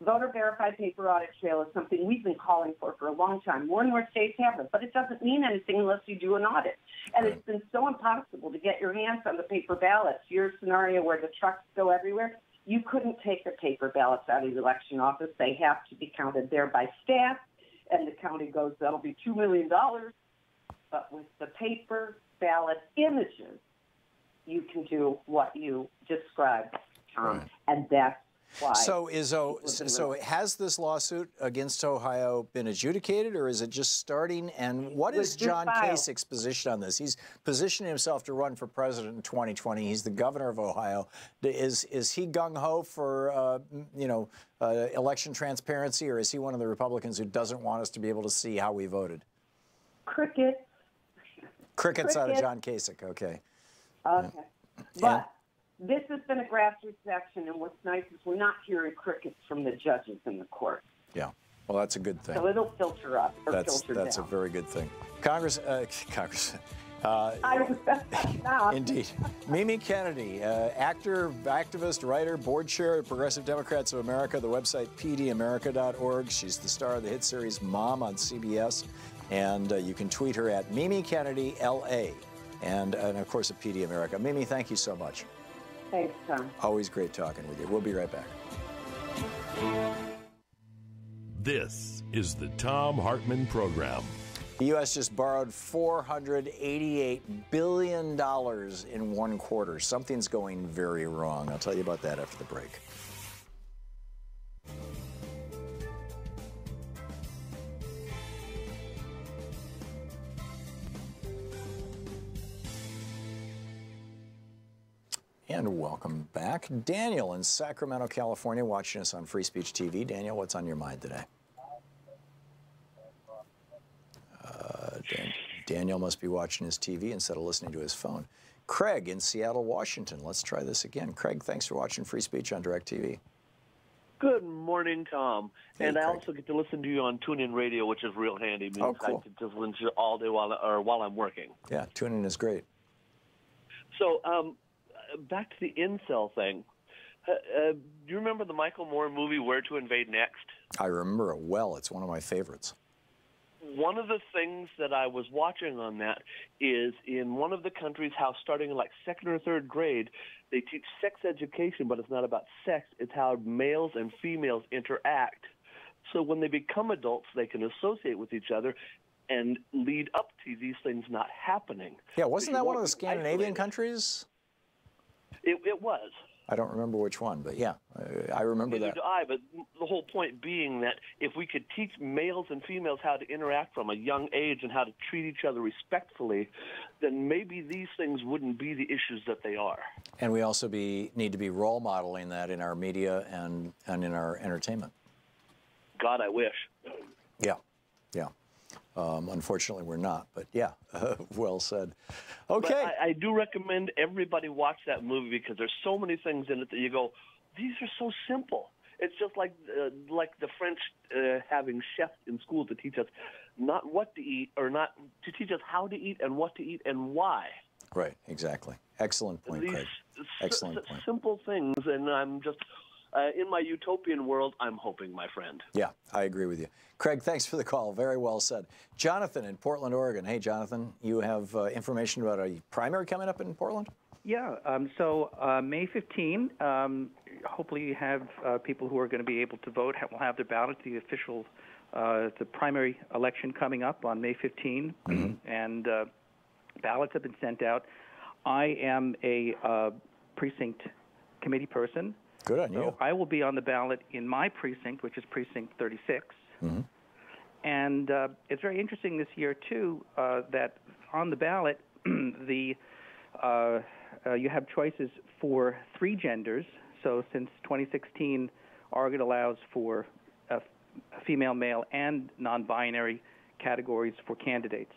voter-verified paper audit trail is something we've been calling for a long time. More and more states have it, but it doesn't mean anything unless you do an audit. And It's been so impossible to get your hands on the paper ballots. Your scenario where the trucks go everywhere, you couldn't take the paper ballots out of the election office. They have to be counted there by staff, and the county goes, that'll be $2 million. But with the paper ballot images, you can do what you described, Tom, and that's why. So has this lawsuit against Ohio been adjudicated, or is it just starting? And what is John Kasich's position on this? He's positioning himself to run for president in 2020. He's the governor of Ohio. Is he gung-ho for election transparency, or is he one of the Republicans who doesn't want us to be able to see how we voted? Crickets out of John Kasich. Okay. Okay. But this has been a grassroots action, and what's nice is we're not hearing crickets from the judges in the court. Yeah. Well, that's a good thing. So it'll filter up or filter down. That's a very good thing. Congressman. Indeed. Mimi Kennedy, actor, activist, writer, board chair of Progressive Democrats of America, the website pdamerica.org. She's the star of the hit series Mom on CBS. And you can tweet her at Mimi Kennedy, LA. And of course, at PD America. Mimi, thank you so much. Thanks, Tom. Always great talking with you. We'll be right back. This is the Thom Hartmann Program. The U.S. just borrowed $488 billion in one quarter. Something's going very wrong. I'll tell you about that after the break. And welcome back. Daniel in Sacramento, California, watching us on Free Speech TV. Daniel, what's on your mind today? Daniel must be watching his TV instead of listening to his phone. Craig in Seattle, Washington. Let's try this again. Craig, thanks for watching Free Speech on DirecTV. Good morning, Tom. Hey, and Craig. I also get to listen to you on TuneIn Radio, which is real handy. It means cool. I can just listen to you all day while I'm working. Yeah, TuneIn is great. So, back to the incel thing. Do you remember the Michael Moore movie, Where to Invade Next? I remember it well. It's one of my favorites. One of the things that I was watching on that is in one of the countries how starting in like second or third grade, they teach sex education, but it's not about sex. It's how males and females interact. So when they become adults, they can associate with each other and lead up to these things not happening. Yeah, wasn't that one of the Scandinavian countries? It was. I don't remember which one, but yeah, I remember Neither that. do I, but the whole point being that if we could teach males and females how to interact from a young age and how to treat each other respectfully, then maybe these things wouldn't be the issues that they are. And we also need to be role modeling that in our media and in our entertainment. God, I wish. Yeah, yeah. Unfortunately, we're not, but yeah, well said. Okay. But I do recommend everybody watch that movie because there's so many things in it that you go, these are so simple. It's just like the French having chefs in school to teach us not what to eat, or not to teach us how to eat and what to eat and why. Right, exactly. Excellent point, Craig. Excellent point. Simple things, and I'm just in my utopian world, I'm hoping, my friend. Yeah, I agree with you. Craig, thanks for the call. Very well said. Jonathan in Portland, Oregon. Hey, Jonathan, you have information about a primary coming up in Portland? Yeah, so May 15, hopefully you have people who are going to be able to vote will have their ballot. The official, the primary election coming up on May 15, and ballots have been sent out. I am a precinct committee person. Good on you. So I will be on the ballot in my precinct, which is precinct 36. And it's very interesting this year, too, that on the ballot, you have choices for 3 genders. So since 2016, Oregon allows for a female, male, and non-binary categories for candidates,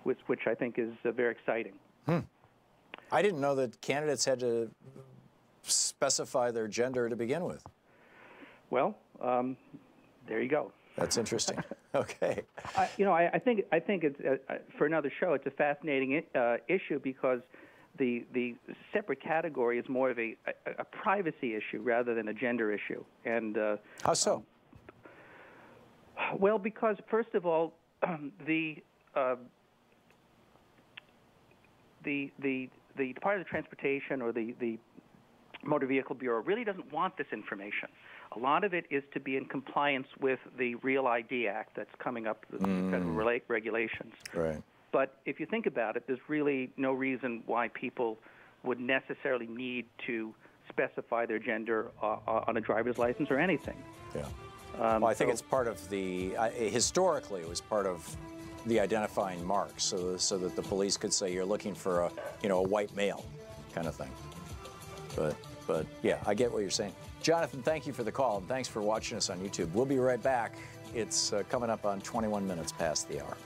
which I think is very exciting. I didn't know that candidates had to specify their gender to begin with. Well, there you go. That's interesting. Okay. I think it's for another show. It's a fascinating issue because the separate category is more of a privacy issue rather than a gender issue. And how so? Well, because first of all, the Department of Transportation or the Motor Vehicle Bureau really doesn't want this information. A lot of it is to be in compliance with the Real ID Act that's coming up, the federal regulations. Right. But if you think about it, there's really no reason why people would necessarily need to specify their gender on a driver's license or anything. Yeah. Well, I think it's part of the, historically it was part of the identifying mark, so that the police could say you're looking for a white male kind of thing. But yeah, I get what you're saying. Jonathan, thank you for the call, and thanks for watching us on YouTube. We'll be right back. It's coming up on 21 minutes past the hour.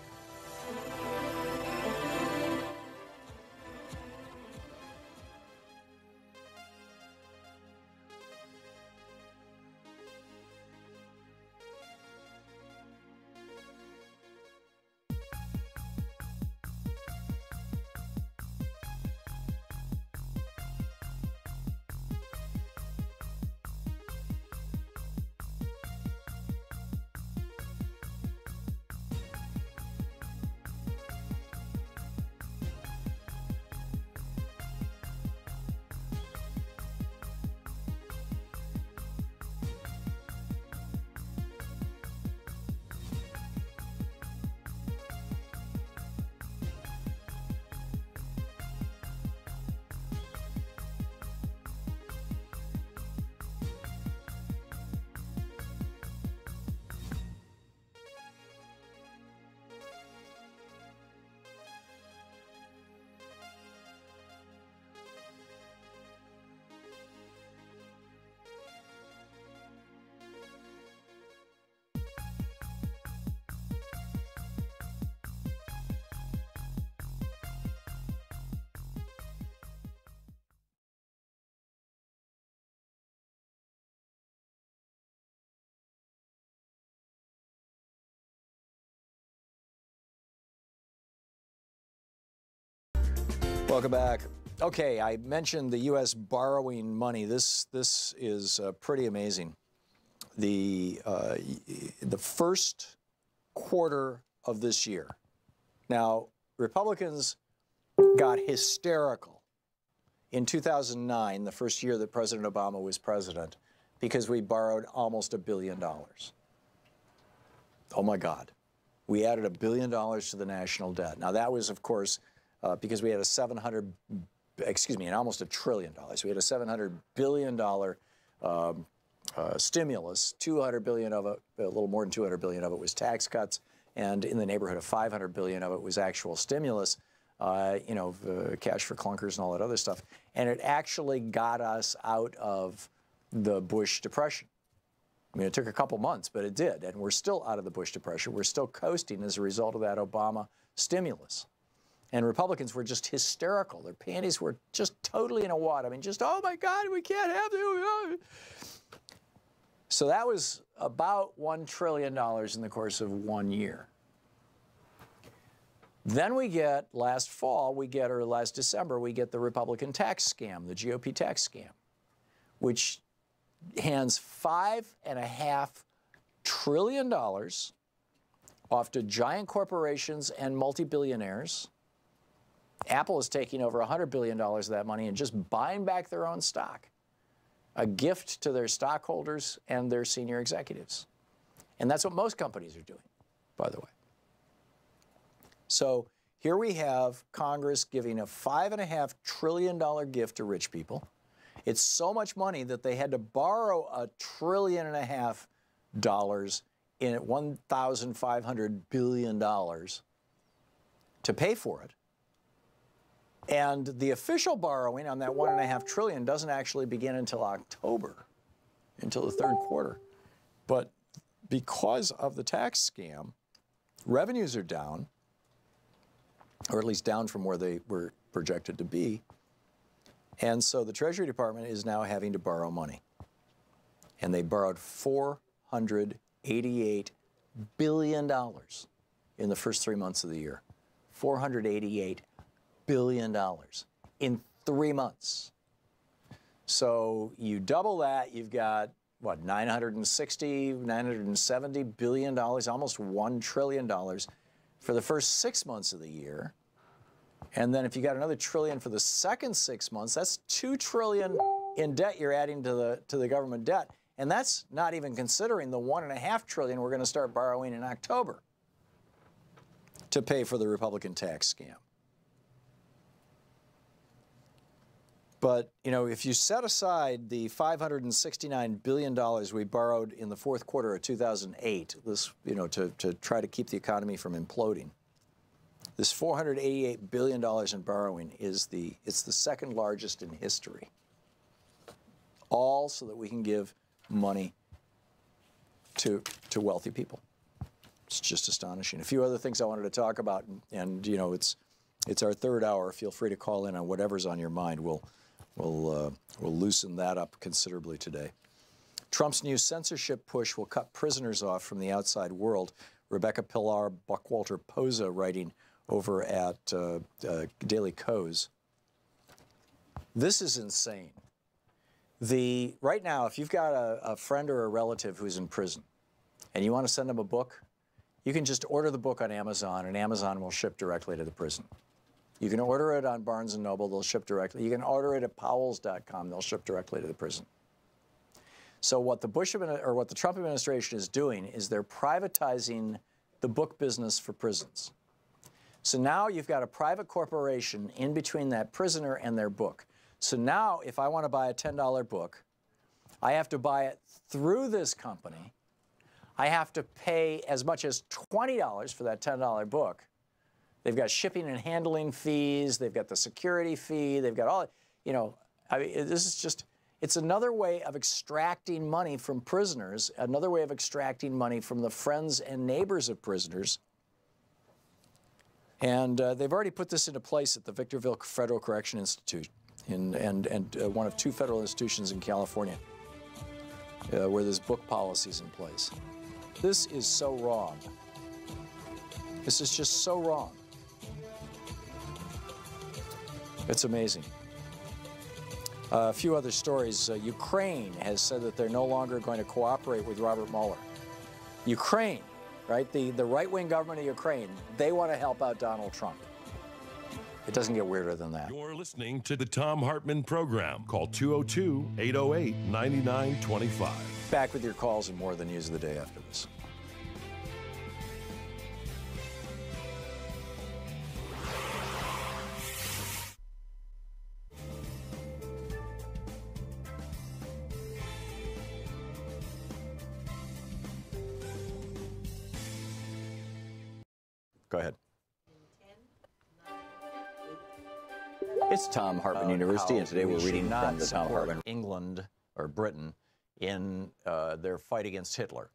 Welcome back. Okay, I mentioned the U.S. borrowing money. This is pretty amazing. The first quarter of this year. Now, Republicans got hysterical in 2009, the first year that President Obama was president, because we borrowed almost $1 billion. Oh my God. We added $1 billion to the national debt. Now that was, of course, because we had almost $1 trillion. We had a $700 billion stimulus. 200 billion of it, a little more than 200 billion of it was tax cuts, and in the neighborhood of 500 billion of it was actual stimulus, cash for clunkers and all that other stuff. And it actually got us out of the Bush Depression. I mean, it took a couple months, but it did, and we're still out of the Bush Depression. We're still coasting as a result of that Obama stimulus. And Republicans were just hysterical. Their panties were just totally in a wad. I mean, just, oh my God, we can't have it. So that was about $1 trillion in the course of 1 year. Then we get, last December, we get the Republican tax scam, the GOP tax scam, which hands $5.5 trillion off to giant corporations and multi-billionaires. Apple is taking over $100 billion of that money and just buying back their own stock. A gift to their stockholders and their senior executives. And that's what most companies are doing, by the way. So here we have Congress giving a $5.5 trillion gift to rich people. It's so much money that they had to borrow $1.5 trillion in $1,500 billion to pay for it. And the official borrowing on that $1.5 trillion doesn't actually begin until October, until the third quarter. But because of the tax scam, revenues are down, or at least down from where they were projected to be. And so the Treasury Department is now having to borrow money. And they borrowed $488 billion in the first 3 months of the year. $488 billion in 3 months. So you double that, you've got, what, $970 billion, almost $1 trillion for the first 6 months of the year. And then if you got another trillion for the second 6 months, that's $2 trillion in debt you're adding to the government debt. And that's not even considering the $1.5 trillion we're going to start borrowing in October to pay for the Republican tax scam. But, you know, if you set aside the $569 billion we borrowed in the fourth quarter of 2008, this, you know, to try to keep the economy from imploding, this $488 billion in borrowing it's the second largest in history. All so that we can give money to wealthy people. It's just astonishing. A few other things I wanted to talk about, and you know, it's our third hour. Feel free to call in on whatever's on your mind. We'll loosen that up considerably today. Trump's new censorship push will cut prisoners off from the outside world. Rebecca Pilar Buckwalter Posa writing over at Daily Kos. This is insane. Right now, if you've got a friend or a relative who's in prison and you want to send them a book, you can just order the book on Amazon, and Amazon will ship directly to the prison. You can order it on Barnes & Noble, they'll ship directly. You can order it at powells.com, they'll ship directly to the prison. So what the Trump administration is doing is they're privatizing the book business for prisons. So now you've got a private corporation in between that prisoner and their book. So now if I want to buy a $10 book, I have to buy it through this company. I have to pay as much as $20 for that $10 book. They've got shipping and handling fees. They've got the security fee. They've got all, you know, I mean, this is just, it's another way of extracting money from prisoners, another way of extracting money from the friends and neighbors of prisoners. And they've already put this into place at the Victorville Federal Correction Institute and one of 2 federal institutions in California where this book policy is in place. This is so wrong. This is just so wrong. It's amazing. A few other stories. Ukraine has said that they're no longer going to cooperate with Robert Mueller. Ukraine, right? The right-wing government of Ukraine, they want to help out Donald Trump. It doesn't get weirder than that. You're listening to the Thom Hartmann Program. Call 202-808-9925. Back with your calls and more of the news of the day after this. Go ahead. It's Thom Hartmann University, and today we're reading from the Thom Hartmann. England, or Britain, in their fight against Hitler,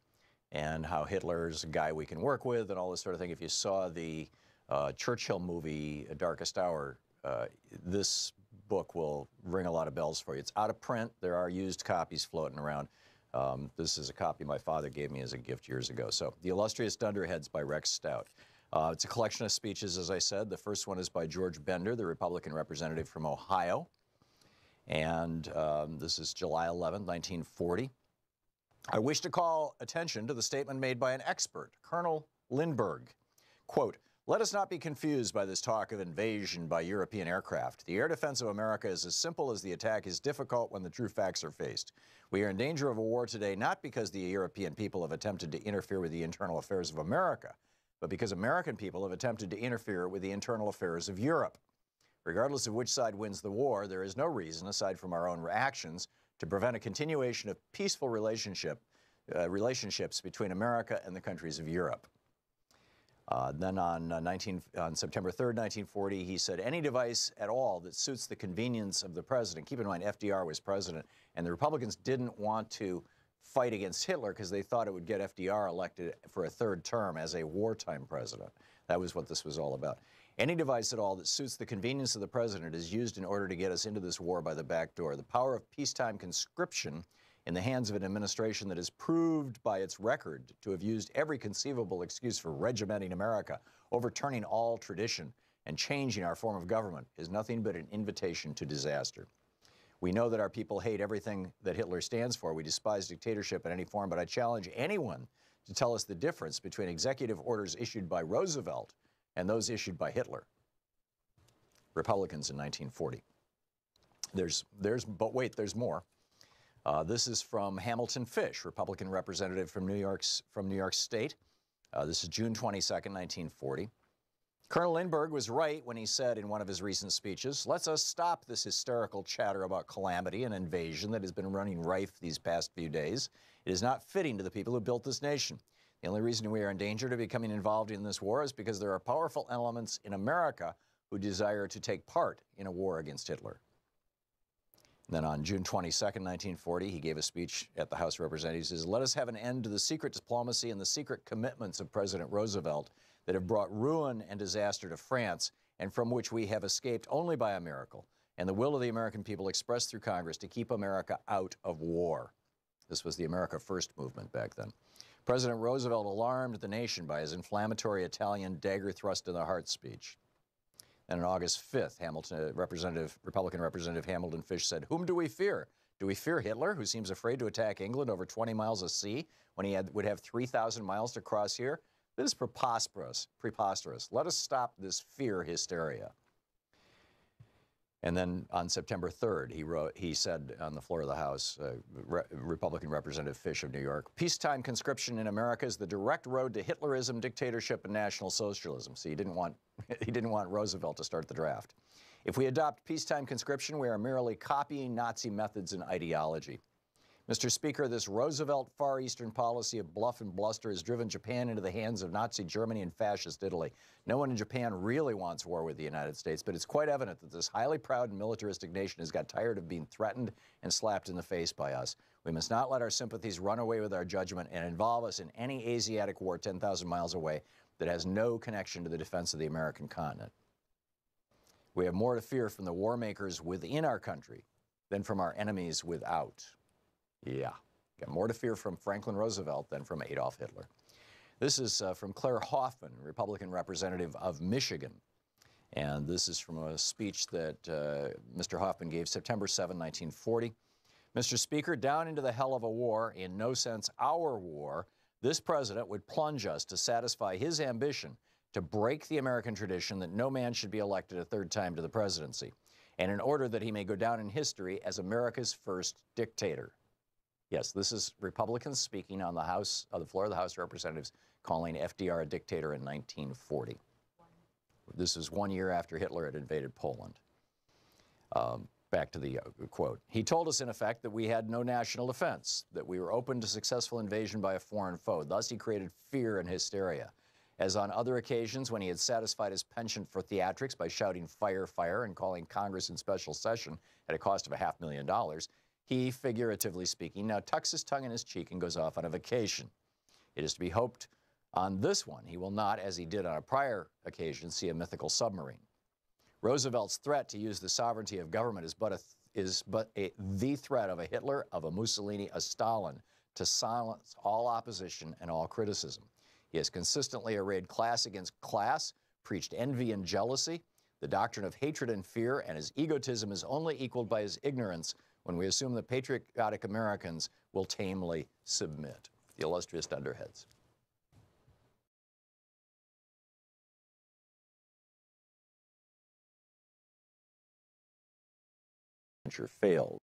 and how Hitler's a guy we can work with, and all this sort of thing. If you saw the Churchill movie, Darkest Hour, this book will ring a lot of bells for you. It's out of print. There are used copies floating around. This is a copy my father gave me as a gift years ago. So, The Illustrious Dunderheads by Rex Stout. It's a collection of speeches, as I said. The first one is by George Bender, the Republican representative from Ohio. And this is July 11, 1940. I wish to call attention to the statement made by an expert, Colonel Lindbergh. Quote, "Let us not be confused by this talk of invasion by European aircraft. The air defense of America is as simple as the attack is difficult when the true facts are faced. We are in danger of a war today not because the European people have attempted to interfere with the internal affairs of America, but because American people have attempted to interfere with the internal affairs of Europe. Regardless of which side wins the war, there is no reason, aside from our own actions, to prevent a continuation of peaceful relationships between America and the countries of Europe." Then on September 3rd, 1940, he said, "Any device at all that suits the convenience of the president." Keep in mind, FDR was president, and the Republicans didn't want to fight against Hitler because they thought it would get FDR elected for a third term as a wartime president. That was what this was all about. "Any device at all that suits the convenience of the president is used in order to get us into this war by the back door. The power of peacetime conscription in the hands of an administration that is proved by its record to have used every conceivable excuse for regimenting America, overturning all tradition, and changing our form of government is nothing but an invitation to disaster. We know that our people hate everything that Hitler stands for. We despise dictatorship in any form, but I challenge anyone to tell us the difference between executive orders issued by Roosevelt and those issued by Hitler." Republicans in 1940. But wait, there's more. This is from Hamilton Fish, Republican representative from New York State. This is June 22nd, 1940. "Colonel Lindbergh was right when he said in one of his recent speeches, 'Let us stop this hysterical chatter about calamity and invasion that has been running rife these past few days. It is not fitting to the people who built this nation. The only reason we are in danger to becoming involved in this war is because there are powerful elements in America who desire to take part in a war against Hitler.'" Then on June 22nd, 1940, he gave a speech at the House of Representatives. He says, "Let us have an end to the secret diplomacy and the secret commitments of President Roosevelt that have brought ruin and disaster to France and from which we have escaped only by a miracle, and the will of the American people expressed through Congress to keep America out of war." This was the America First movement back then. President Roosevelt alarmed the nation by his inflammatory Italian dagger thrust in the heart speech. And on August 5th, Republican Representative Hamilton Fish said, "Whom do we fear? Do we fear Hitler, who seems afraid to attack England over 20 miles of sea when he would have 3,000 miles to cross here? This is preposterous. Let us stop this fear hysteria." And then on September 3rd, he said on the floor of the House, Republican Representative Fish of New York, "Peacetime conscription in America is the direct road to Hitlerism, dictatorship, and National Socialism." See, he didn't want Roosevelt to start the draft. "If we adopt peacetime conscription, we are merely copying Nazi methods and ideology. Mr. Speaker, this Roosevelt Far Eastern policy of bluff and bluster has driven Japan into the hands of Nazi Germany and fascist Italy. No one in Japan really wants war with the United States, but it's quite evident that this highly proud and militaristic nation has got tired of being threatened and slapped in the face by us. We must not let our sympathies run away with our judgment and involve us in any Asiatic war 10,000 miles away that has no connection to the defense of the American continent. We have more to fear from the war makers within our country than from our enemies without." Yeah, got more to fear from Franklin Roosevelt than from Adolf Hitler. This is from Claire Hoffman, Republican representative of Michigan. And this is from a speech that Mr. Hoffman gave September 7, 1940. "Mr. Speaker, down into the hell of a war, in no sense our war, this president would plunge us to satisfy his ambition to break the American tradition that no man should be elected a third time to the presidency, and in order that he may go down in history as America's first dictator." Yes, this is Republicans speaking on the floor of the House of Representatives, calling FDR a dictator in 1940. This is 1 year after Hitler had invaded Poland. Back to the quote. "He told us, in effect, that we had no national defense, that we were open to successful invasion by a foreign foe. Thus, he created fear and hysteria. As on other occasions, when he had satisfied his penchant for theatrics by shouting 'fire, fire' and calling Congress in special session at a cost of $500,000, he, figuratively speaking, now tucks his tongue in his cheek and goes off on a vacation. It is to be hoped on this one he will not, as he did on a prior occasion, see a mythical submarine. Roosevelt's threat to use the sovereignty of government is the threat of a Hitler, of a Mussolini, a Stalin, to silence all opposition and all criticism. He has consistently arrayed class against class, preached envy and jealousy. the doctrine of hatred and fear, and his egotism is only equaled by his ignorance when we assume that patriotic Americans will tamely submit. The illustrious Dunderheads. Failed.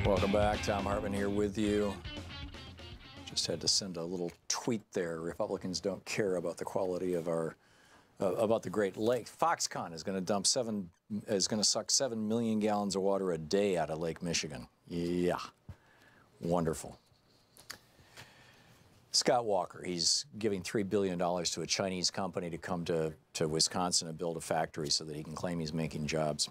Welcome back. Thom Hartmann here with you. Just had to send a little tweet there. Republicans don't care about the quality of our, about the Great Lakes. Foxconn is going to suck 7 million gallons of water a day out of Lake Michigan. Yeah, wonderful. Scott Walker, he's giving $3 billion to a Chinese company to come to Wisconsin and build a factory so that he can claim he's making jobs.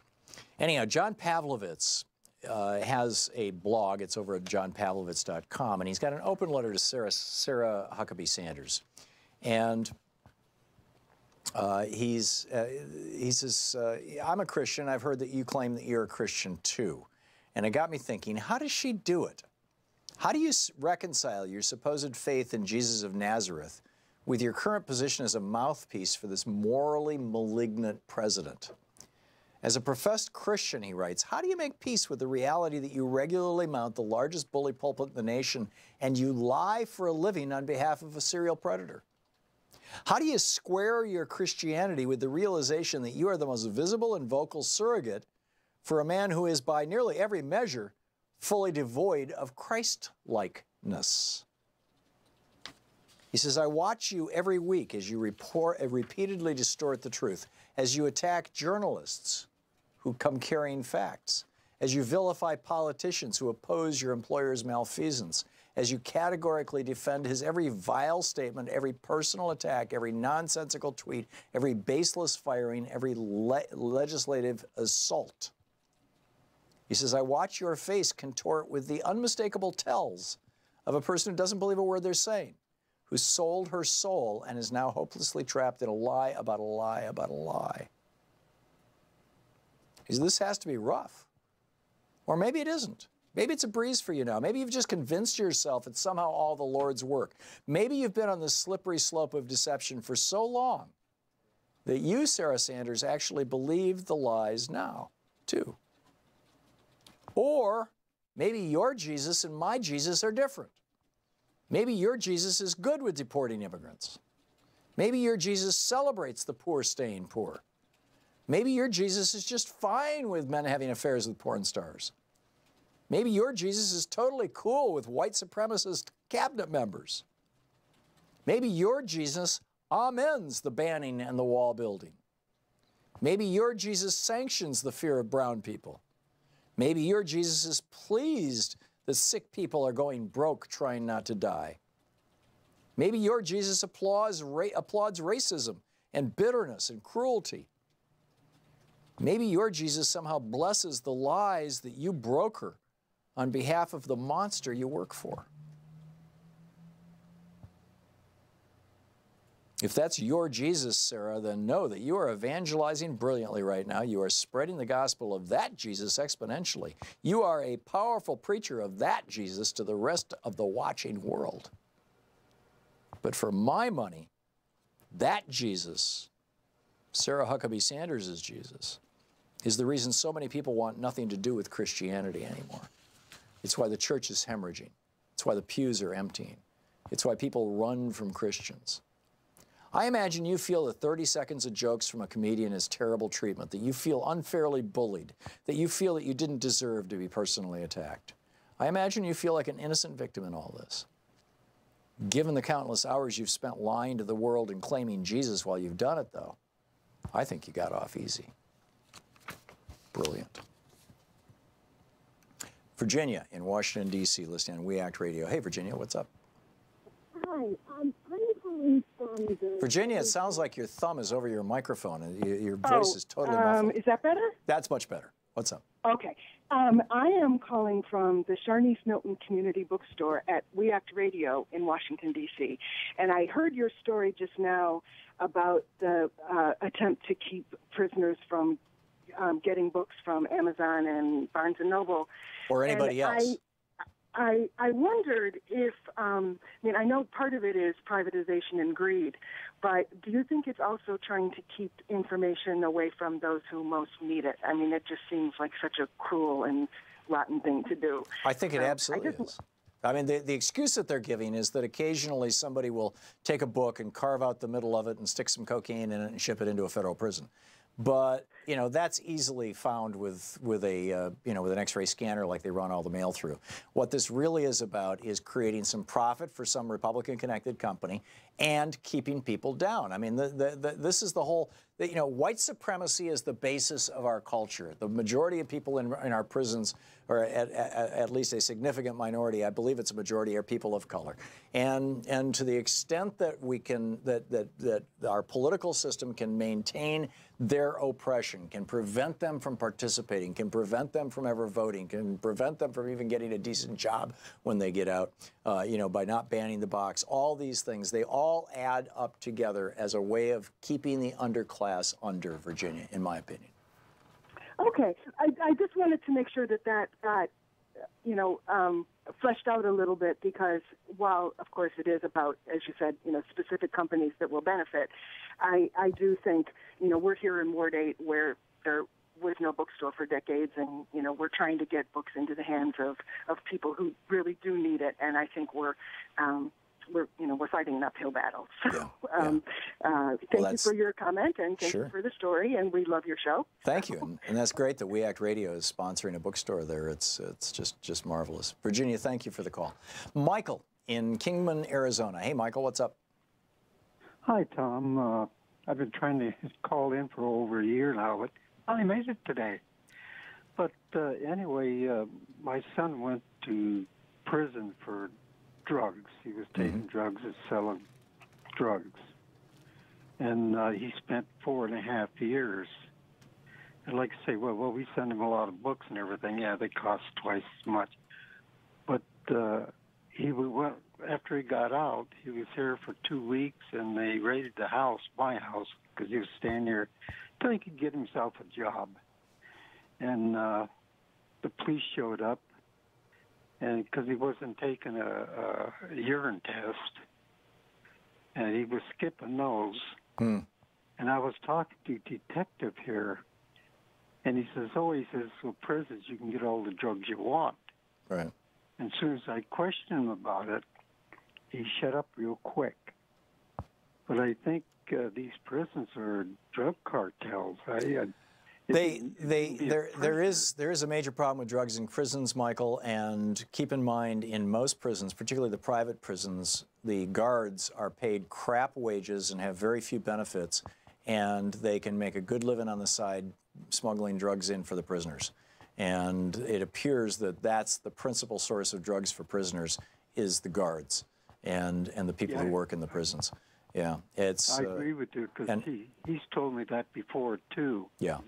Anyhow, John Pavlovitz has a blog. It's over at johnpavlovitz.com, and he's got an open letter to Sarah Huckabee Sanders. And he says, I'm a Christian. I've heard that you claim that you're a Christian too. And it got me thinking, how does she do it? How do you reconcile your supposed faith in Jesus of Nazareth with your current position as a mouthpiece for this morally malignant president? As a professed Christian, he writes, how do you make peace with the reality that you regularly mount the largest bully pulpit in the nation and you lie for a living on behalf of a serial predator? How do you square your Christianity with the realization that you are the most visible and vocal surrogate for a man who is, by nearly every measure, fully devoid of Christ-likeness? He says, I watch you every week as you repeatedly distort the truth, as you attack journalists who come carrying facts, as you vilify politicians who oppose your employer's malfeasance, as you categorically defend his every vile statement, every personal attack, every nonsensical tweet, every baseless firing, every legislative assault. He says, I watch your face contort with the unmistakable tells of a person who doesn't believe a word they're saying, who sold her soul and is now hopelessly trapped in a lie about a lie about a lie. He says, this has to be rough. Or maybe it isn't. Maybe it's a breeze for you now. Maybe you've just convinced yourself it's somehow all the Lord's work. Maybe you've been on the slippery slope of deception for so long that you, Sarah Sanders, actually believe the lies now, too. Or maybe your Jesus and my Jesus are different. Maybe your Jesus is good with deporting immigrants. Maybe your Jesus celebrates the poor staying poor. Maybe your Jesus is just fine with men having affairs with porn stars. Maybe your Jesus is totally cool with white supremacist cabinet members. Maybe your Jesus amens the banning and the wall building. Maybe your Jesus sanctions the fear of brown people. Maybe your Jesus is pleased that sick people are going broke trying not to die. Maybe your Jesus applauds racism and bitterness and cruelty. Maybe your Jesus somehow blesses the lies that you broker on behalf of the monster you work for. If that's your Jesus, Sarah, then know that you are evangelizing brilliantly right now. You are spreading the gospel of that Jesus exponentially. You are a powerful preacher of that Jesus to the rest of the watching world. But for my money, that Jesus, Sarah Huckabee Sanders' Jesus, is the reason so many people want nothing to do with Christianity anymore. It's why the church is hemorrhaging. It's why the pews are emptying. It's why people run from Christians. I imagine you feel that 30 seconds of jokes from a comedian is terrible treatment, that you feel unfairly bullied, that you feel that you didn't deserve to be personally attacked. I imagine you feel like an innocent victim in all this. Given the countless hours you've spent lying to the world and claiming Jesus while you've done it, though, I think you got off easy. Brilliant. Virginia in Washington, D.C., listening on We Act Radio. Hey, Virginia, what's up? Hi, I'm calling from the... Virginia, it sounds like your thumb is over your microphone and your voice is totally muffled. Is that better? That's much better. What's up? Okay. I am calling from the Charnice Milton Community Bookstore at We Act Radio in Washington, D.C. And I heard your story just now about the attempt to keep prisoners from getting books from Amazon and Barnes & Noble. Or anybody else. I wondered if, I know part of it is privatization and greed, but do you think it's also trying to keep information away from those who most need it? I mean, it just seems like such a cruel and rotten thing to do. I think it absolutely is. I mean, the excuse that they're giving is that occasionally somebody will take a book and carve out the middle of it and stick some cocaine in it and ship it into a federal prison. But, that's easily found with an X-ray scanner like they run all the mail through. What this really is about is creating some profit for some Republican-connected company and keeping people down. I mean, this is the whole, white supremacy is the basis of our culture. The majority of people in our prisons, or at least a significant minority, I believe it's a majority, are people of color. And to the extent that we can, that our political system can maintain their oppression, can prevent them from participating, can prevent them from ever voting, can prevent them from even getting a decent job when they get out, by not banning the box. All these things, they all add up together as a way of keeping the underclass under, Virginia, in my opinion. Okay. I just wanted to make sure that got, fleshed out a little bit, because while, of course, it is about, as you said, specific companies that will benefit, I do think, we're here in Ward 8 where there was no bookstore for decades, and, we're trying to get books into the hands of people who really do need it, and I think we're fighting an uphill battle. So, thank you for your comment, and thank you for the story, and we love your show. Thank you, and that's great that We Act Radio is sponsoring a bookstore there. It's just marvelous. Virginia, thank you for the call. Michael in Kingman, Arizona. Hey, Michael, what's up? Hi, Tom. I've been trying to call in for over a year now, but I made it today. But anyway, my son went to prison for drugs. He was taking drugs and selling drugs. And he spent 4.5 years. And like I say, well, we send him a lot of books and everything. Yeah, they cost twice as much. But he went, after he got out, he was here for 2 weeks, and they raided the house, my house, because he was staying here until he could get himself a job. And the police showed up, and because he wasn't taking a urine test, and he was skipping those. And I was talking to a detective here, and he says, with prisons, you can get all the drugs you want. Right. And as soon as I questioned him about it, he shut up real quick. But I think these prisons are drug cartels. There is a major problem with drugs in prisons, Michael, and keep in mind, in most prisons, particularly the private prisons, the guards are paid crap wages and have very few benefits, and they can make a good living on the side smuggling drugs in for the prisoners. And it appears that that's the principal source of drugs for prisoners is the guards and the people who work in the prisons. Yeah, it's. I agree with you, because he's told me that before too. Yeah.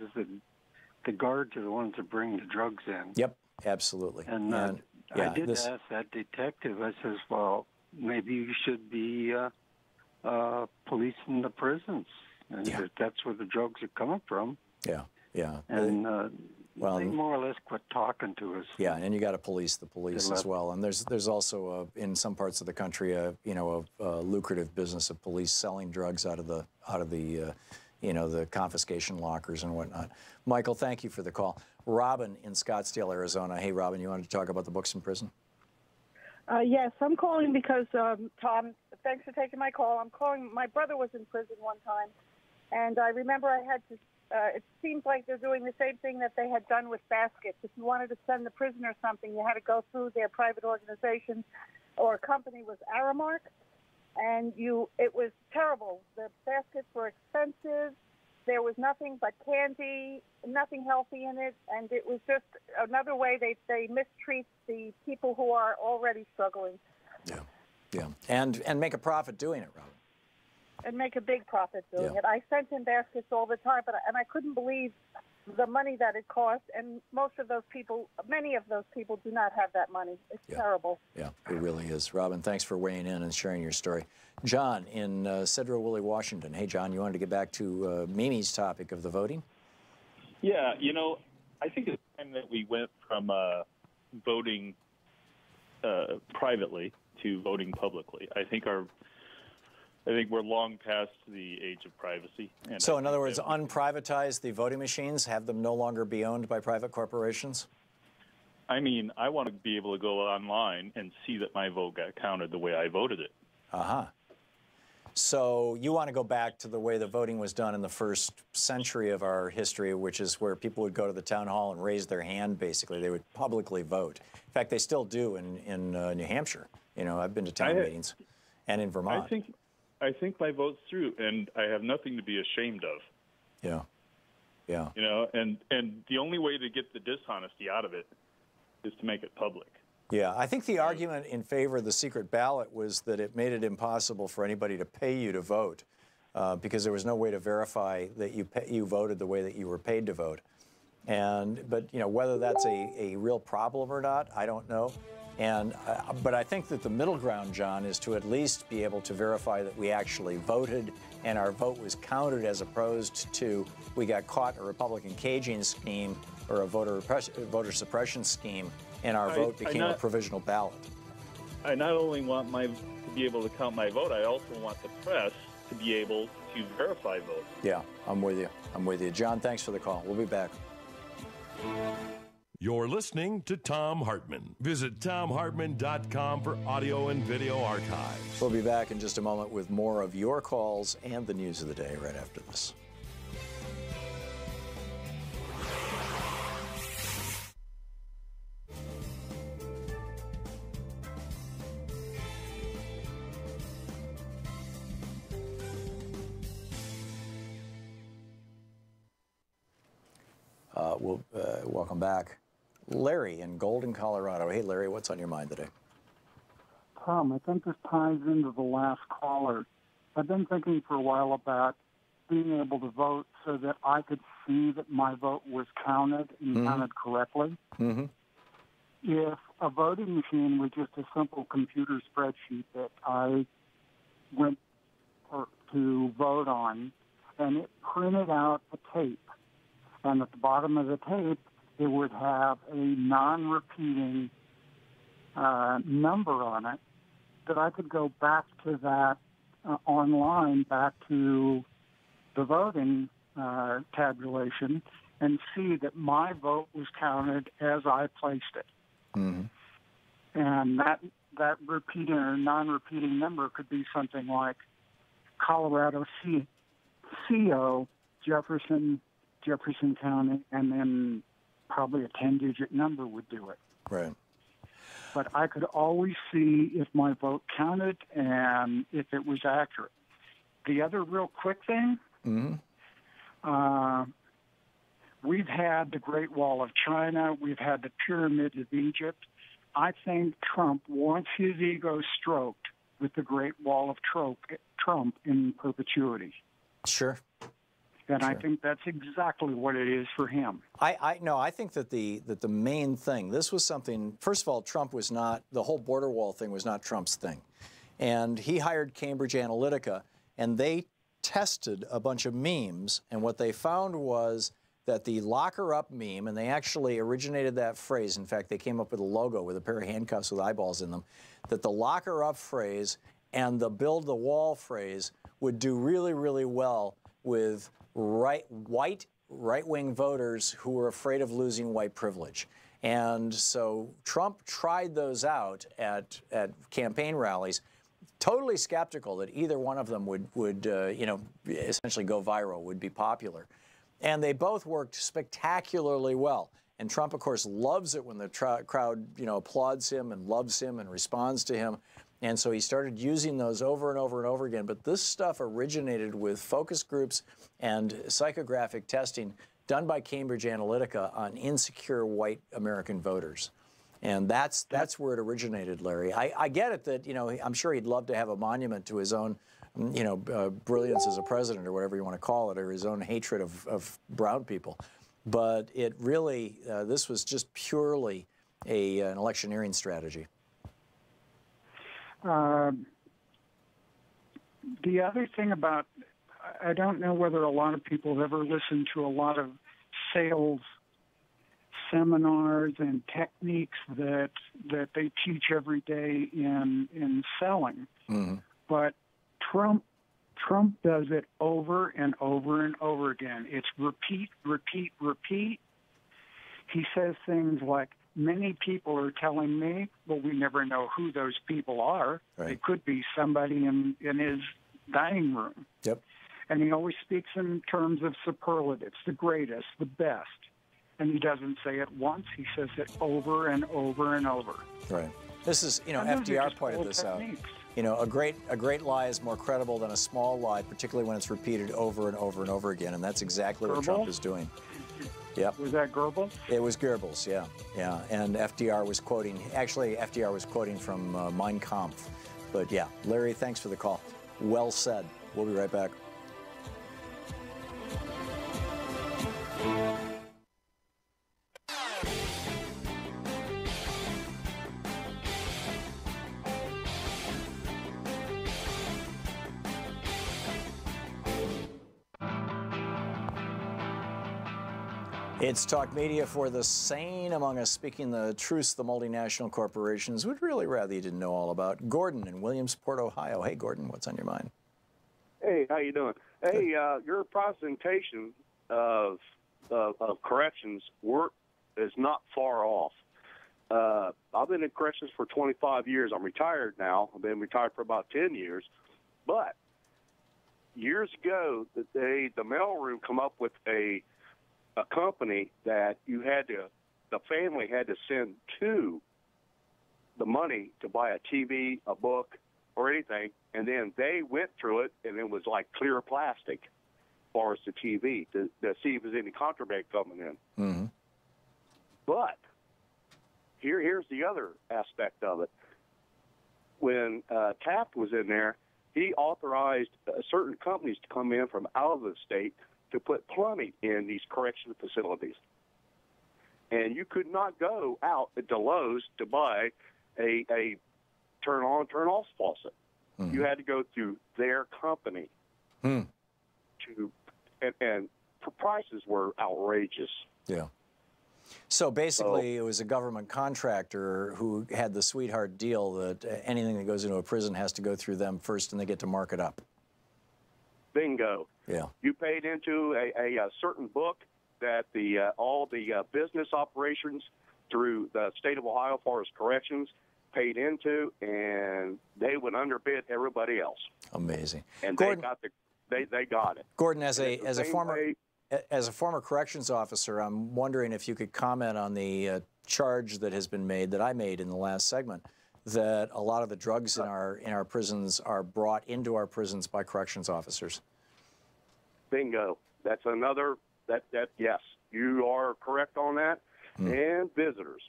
The guards are the ones that bring the drugs in. Yep, absolutely. And I did ask that detective. I says, well, maybe you should be policing the prisons, and if that's where the drugs are coming from. Yeah, yeah. And they more or less quit talking to us. Yeah, and you got to police the police as well. And there's also in some parts of the country a lucrative business of police selling drugs out of the the confiscation lockers and whatnot. Michael, thank you for the call. Robin in Scottsdale, Arizona. Hey, Robin, you wanted to talk about the books in prison? Yes, I'm calling because, Tom, thanks for taking my call. I'm calling. My brother was in prison one time, and I remember I had to. It seems like they're doing the same thing that they had done with baskets. If you wanted to send the prisoner something, you had to go through their private organization or company was Aramark, and it was terrible. The baskets were expensive. There was nothing but candy, nothing healthy in it, and it was just another way they mistreat the people who are already struggling. Yeah, and make a profit doing it, Robin. And make a big profit doing it. I sent him baskets all the time, and I couldn't believe the money that it costs, and most of those people, many of those people, do not have that money. It's terrible. Yeah, it really is. Robin, thanks for weighing in and sharing your story. John in Cedro Woolley, Washington. Hey, John, you wanted to get back to Mimi's topic of the voting? Yeah, you know, I think it's time that we went from voting privately to voting publicly. I think we're long past the age of privacy. And so, in other words, unprivatize the voting machines, have them no longer be owned by private corporations? I mean, I want to be able to go online and see that my vote got counted the way I voted it. Uh-huh. So you want to go back to the way the voting was done in the first century of our history, which is where people would go to the town hall and raise their hand, basically. They would publicly vote. In fact, they still do in New Hampshire. You know, I've been to town meetings, and in Vermont. I think my vote's through, and I have nothing to be ashamed of. Yeah. Yeah. You know, and the only way to get the dishonesty out of it is to make it public. Yeah, I think the argument in favor of the secret ballot was that it made it impossible for anybody to pay you to vote because there was no way to verify that you voted the way that you were paid to vote. But you know, whether that's a real problem or not, I don't know. But I think that the middle ground, John, is to at least be able to verify that we actually voted and our vote was counted, as opposed to we got caught in a Republican caging scheme or a voter suppression scheme, and our vote became a provisional ballot. I not only want to be able to count my vote, I also want the press to be able to verify votes. Yeah, I'm with you. I'm with you. John, thanks for the call. We'll be back. You're listening to Thom Hartmann. Visit thomhartmann.com for audio and video archives. We'll be back in just a moment with more of your calls and the news of the day right after this. Welcome back. Larry in Golden, Colorado. Hey, Larry, what's on your mind today? Tom, I think this ties into the last caller. I've been thinking for a while about being able to vote so that I could see that my vote was counted and counted correctly. Mm-hmm. If a voting machine was just a simple computer spreadsheet that I went to vote on, and it printed out a tape, and at the bottom of the tape, it would have a non-repeating number on it, that I could go back to that online, back to the voting tabulation, and see that my vote was counted as I placed it. Mm-hmm. And that repeating or non-repeating number could be something like Colorado CO, Jefferson County, and then probably a 10-digit number would do it. Right. But I could always see if my vote counted and if it was accurate. The other real quick thing, we've had the Great Wall of China, we've had the Pyramids of Egypt. I think Trump wants his ego stroked with the Great Wall of Trump in perpetuity. Sure. And I think that's exactly what it is for him. I think that the main thing, this was something, first of all, Trump was not, the whole border wall thing was not Trump's thing. And he hired Cambridge Analytica, and they tested a bunch of memes, and what they found was that the locker up meme, and they actually originated that phrase, in fact, they came up with a logo with a pair of handcuffs with eyeballs in them, that the locker up phrase and the build the wall phrase would do really, really well with right-wing voters who were afraid of losing white privilege. And so Trump tried those out at campaign rallies, totally skeptical that either one of them would essentially go viral, would be popular. And they both worked spectacularly well. And Trump, of course, loves it when the crowd, applauds him and loves him and responds to him. And so he started using those over and over and over again. But this stuff originated with focus groups and psychographic testing done by Cambridge Analytica on insecure white American voters. And that's where it originated, Larry. I get it that, I'm sure he'd love to have a monument to his own, brilliance as a president or whatever you want to call it, or his own hatred of brown people. But it really, this was just purely an electioneering strategy. The other thing about, I don't know whether a lot of people have ever listened to a lot of sales seminars and techniques that they teach every day in selling. Mm-hmm. But Trump does it over and over and over again. It's repeat, repeat, repeat. He says things like, many people are telling me, well, we never know who those people are. Right. It could be somebody in his dining room. Yep. And he always speaks in terms of superlatives, the greatest, the best. And he doesn't say it once. He says it over and over and over. Right. This is, And those are FDR just pointed old this out. techniques. A great lie is more credible than a small lie, particularly when it's repeated over and over and over again. And that's exactly what Trump is doing. Yep. Was that Goebbels? It was Goebbels, yeah. And FDR was quoting, FDR was quoting from Mein Kampf. But yeah, Larry, thanks for the call. Well said. We'll be right back. It's Talk Media for the sane among us, speaking the truths the multinational corporations would really rather you didn't know all about. Gordon in Williamsport, Ohio. Hey, Gordon, what's on your mind? Hey, how you doing? Hey, your presentation of corrections work is not far off. I've been in corrections for 25 years. I'm retired now. I've been retired for about 10 years. But years ago, the mailroom come up with a company that the family had to send to the money to buy a TV, a book, or anything, and then they went through it, and it was like clear plastic as far as the TV to see if there's any contraband coming in. Mm-hmm. But here's the other aspect of it. When Taft was in there, he authorized certain companies to come in from out of the state to put plumbing in these correction facilities. And you could not go out at Lowe's to buy a turn-on, turn-off faucet. Mm-hmm. You had to go through their company. Hmm. And prices were outrageous. Yeah. So basically, it was a government contractor who had the sweetheart deal that anything that goes into a prison has to go through them first, and they get to mark it up. Bingo. Yeah. You paid into a certain book that all the business operations through the state of Ohio, as far as corrections, paid into, and they would underbid everybody else. Amazing. And Gordon, they got it. Gordon, as a former corrections officer, I'm wondering if you could comment on the charge that has been made, that I made in the last segment, that a lot of the drugs in our prisons are brought into our prisons by corrections officers. Bingo. That's another, yes, you are correct on that. And visitors.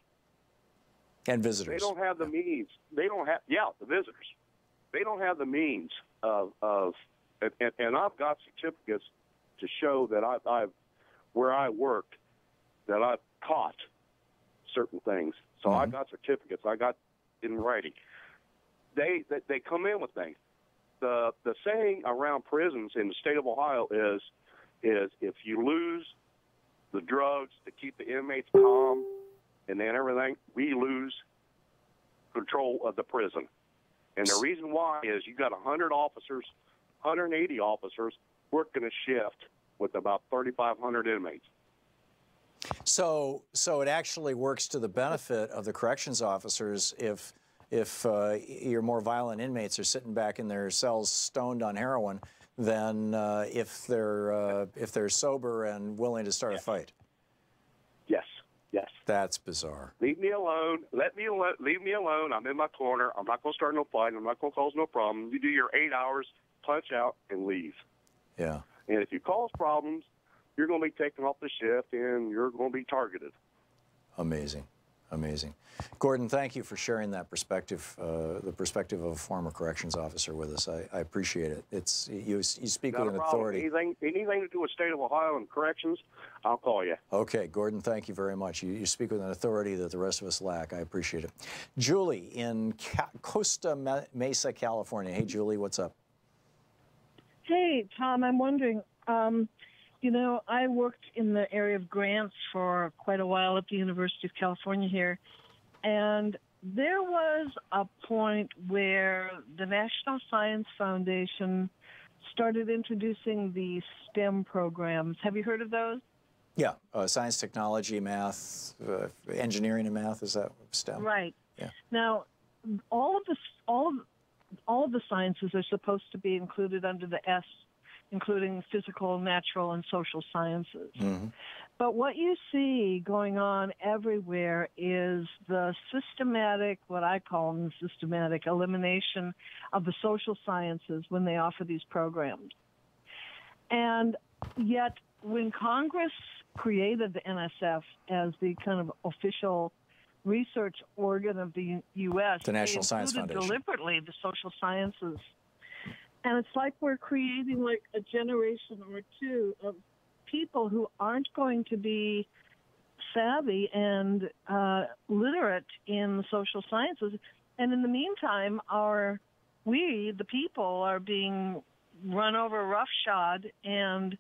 And visitors. They don't have the means. They don't have, the visitors. They don't have the means of and I've got certificates to show that I've where I worked, that I've caught certain things. So I got certificates. I got in writing. They come in with things. The saying around prisons in the state of Ohio is if you lose the drugs to keep the inmates calm and then everything, we lose control of the prison. And the reason why is you got 100 officers, 180 officers working a shift with about 3,500 inmates. So it actually works to the benefit of the corrections officers if your more violent inmates are sitting back in their cells stoned on heroin than if they're sober and willing to start a fight. Yes. Yes. That's bizarre. Leave me alone. Leave me alone. I'm in my corner. I'm not going to start no fight. I'm not going to cause no problem. You do your 8 hours, punch out, and leave. Yeah. And if you cause problems, you're going to be taken off the shift and you're going to be targeted. Amazing. Amazing. Gordon, thank you for sharing that perspective, the perspective of a former corrections officer with us. I appreciate it. It's you speak Not with a an problem. authority. Anything to do with state of Ohio and corrections, I'll call you. Okay, Gordon, thank you very much. You speak with an authority that the rest of us lack. I appreciate it. Julie in Costa Mesa, California. Hey, Julie, what's up? Hey, Tom, I'm wondering, you know, I worked in the area of grants for quite a while at the University of California here, and there was a point where the National Science Foundation started introducing the STEM programs. Have you heard of those? Yeah, science, technology, math, engineering and math, is that STEM? Right. Yeah. Now, all of the sciences are supposed to be included under the S, including physical, natural, and social sciences. Mm-hmm. But what you see going on everywhere is the systematic, what I call the systematic elimination of the social sciences when they offer these programs. And yet, when Congress created the NSF as the kind of official research organ of the U.S., the National Science Foundation, deliberately the social sciences. And it's like we're creating like a generation or two of people who aren't going to be savvy and literate in the social sciences. And in the meantime, we, the people, are being run over roughshod, and,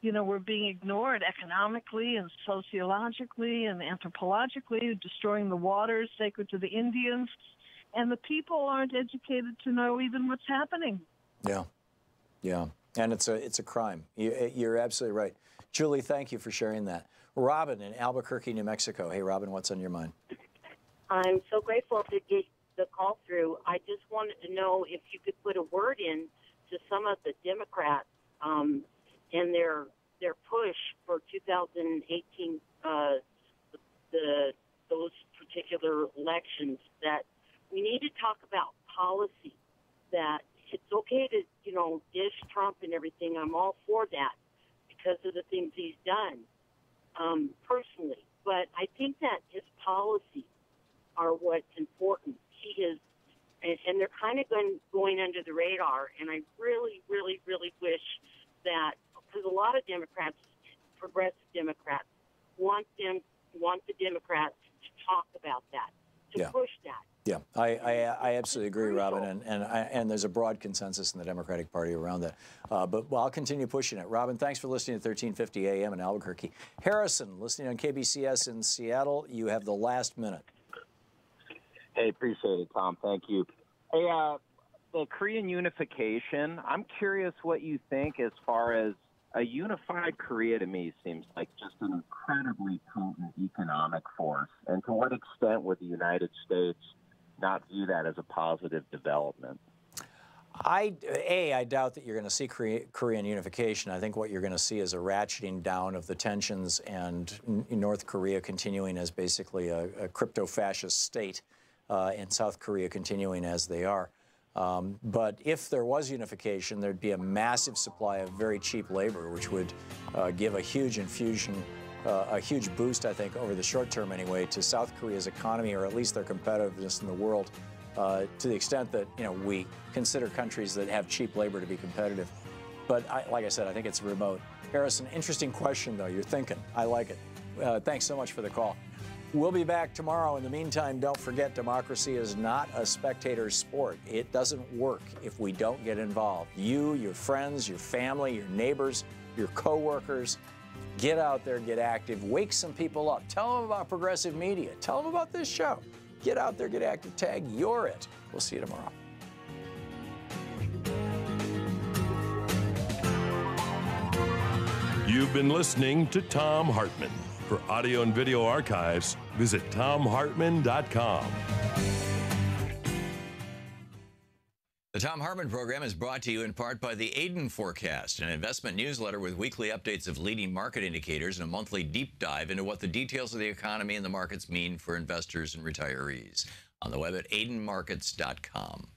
you know, we're being ignored economically and sociologically and anthropologically, destroying the waters sacred to the Indians. And the people aren't educated to know even what's happening. Yeah, yeah, and it's a crime. You're absolutely right. Julie, thank you for sharing that. Robin in Albuquerque, New Mexico. Hey, Robin, what's on your mind? I'm so grateful to get the call through. I just wanted to know if you could put a word in to some of the Democrats and their push for 2018, those particular elections, that we need to talk about policy, that it's okay to, you know, dish Trump and everything. I'm all for that because of the things he's done personally. But I think that his policies are what's important. He is, and they're kind of going under the radar. And I really, really, really wish that, because a lot of Democrats, progressive Democrats, want the Democrats to talk about that, to push that. Yeah, I absolutely agree, Robin, and there's a broad consensus in the Democratic Party around that. But I'll continue pushing it. Robin, thanks for listening to 1350 AM in Albuquerque. Harrison, listening on KBCS in Seattle, you have the last minute. Hey, appreciate it, Tom. Thank you. Hey, the Korean unification, I'm curious what you think as far as a unified Korea. To me seems like just an incredibly potent economic force. And to what extent would the United States not view that as a positive development? I doubt that you're going to see Korean unification. I think what you're going to see is a ratcheting down of the tensions, and North Korea continuing as basically a crypto-fascist state, and South Korea continuing as they are. But if there was unification, there'd be a massive supply of very cheap labor, which would give a huge infusion, a huge boost, I think, over the short term anyway, to South Korea's economy, or at least their competitiveness in the world, to the extent that, you know, we consider countries that have cheap labor to be competitive. But like I said, I think it's remote. Harrison, interesting question, though. You're thinking. I like it. Thanks so much for the call. We'll be back tomorrow. In the meantime, don't forget, democracy is not a spectator sport. It doesn't work if we don't get involved. You, your friends, your family, your neighbors, your coworkers, get out there, get active, wake some people up. Tell them about progressive media. Tell them about this show. Get out there, get active, tag You're It. We'll see you tomorrow. You've been listening to Thom Hartmann. For audio and video archives, visit thomhartmann.com. The Thom Hartmann Program is brought to you in part by the Aiden Forecast, an investment newsletter with weekly updates of leading market indicators and a monthly deep dive into what the details of the economy and the markets mean for investors and retirees. On the web at aidenmarkets.com.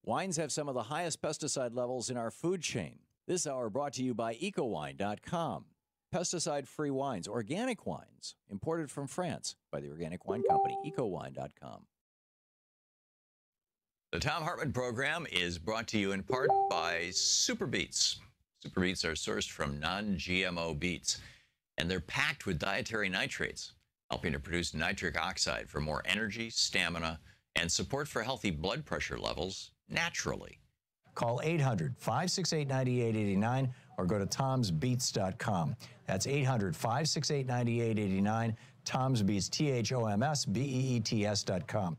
Wines have some of the highest pesticide levels in our food chain. This hour brought to you by ecowine.com. pesticide-free wines, organic wines, imported from France by the Organic Wine Company, ecowine.com. The Thom Hartmann Program is brought to you in part by Super Beets. Super Beets are sourced from non-GMO beets, and they're packed with dietary nitrates, helping to produce nitric oxide for more energy, stamina, and support for healthy blood pressure levels naturally. Call 800-568-9889 or go to tomsbeets.com. That's 800-568-9889, Tom's Beets, THOMSBEETS.com.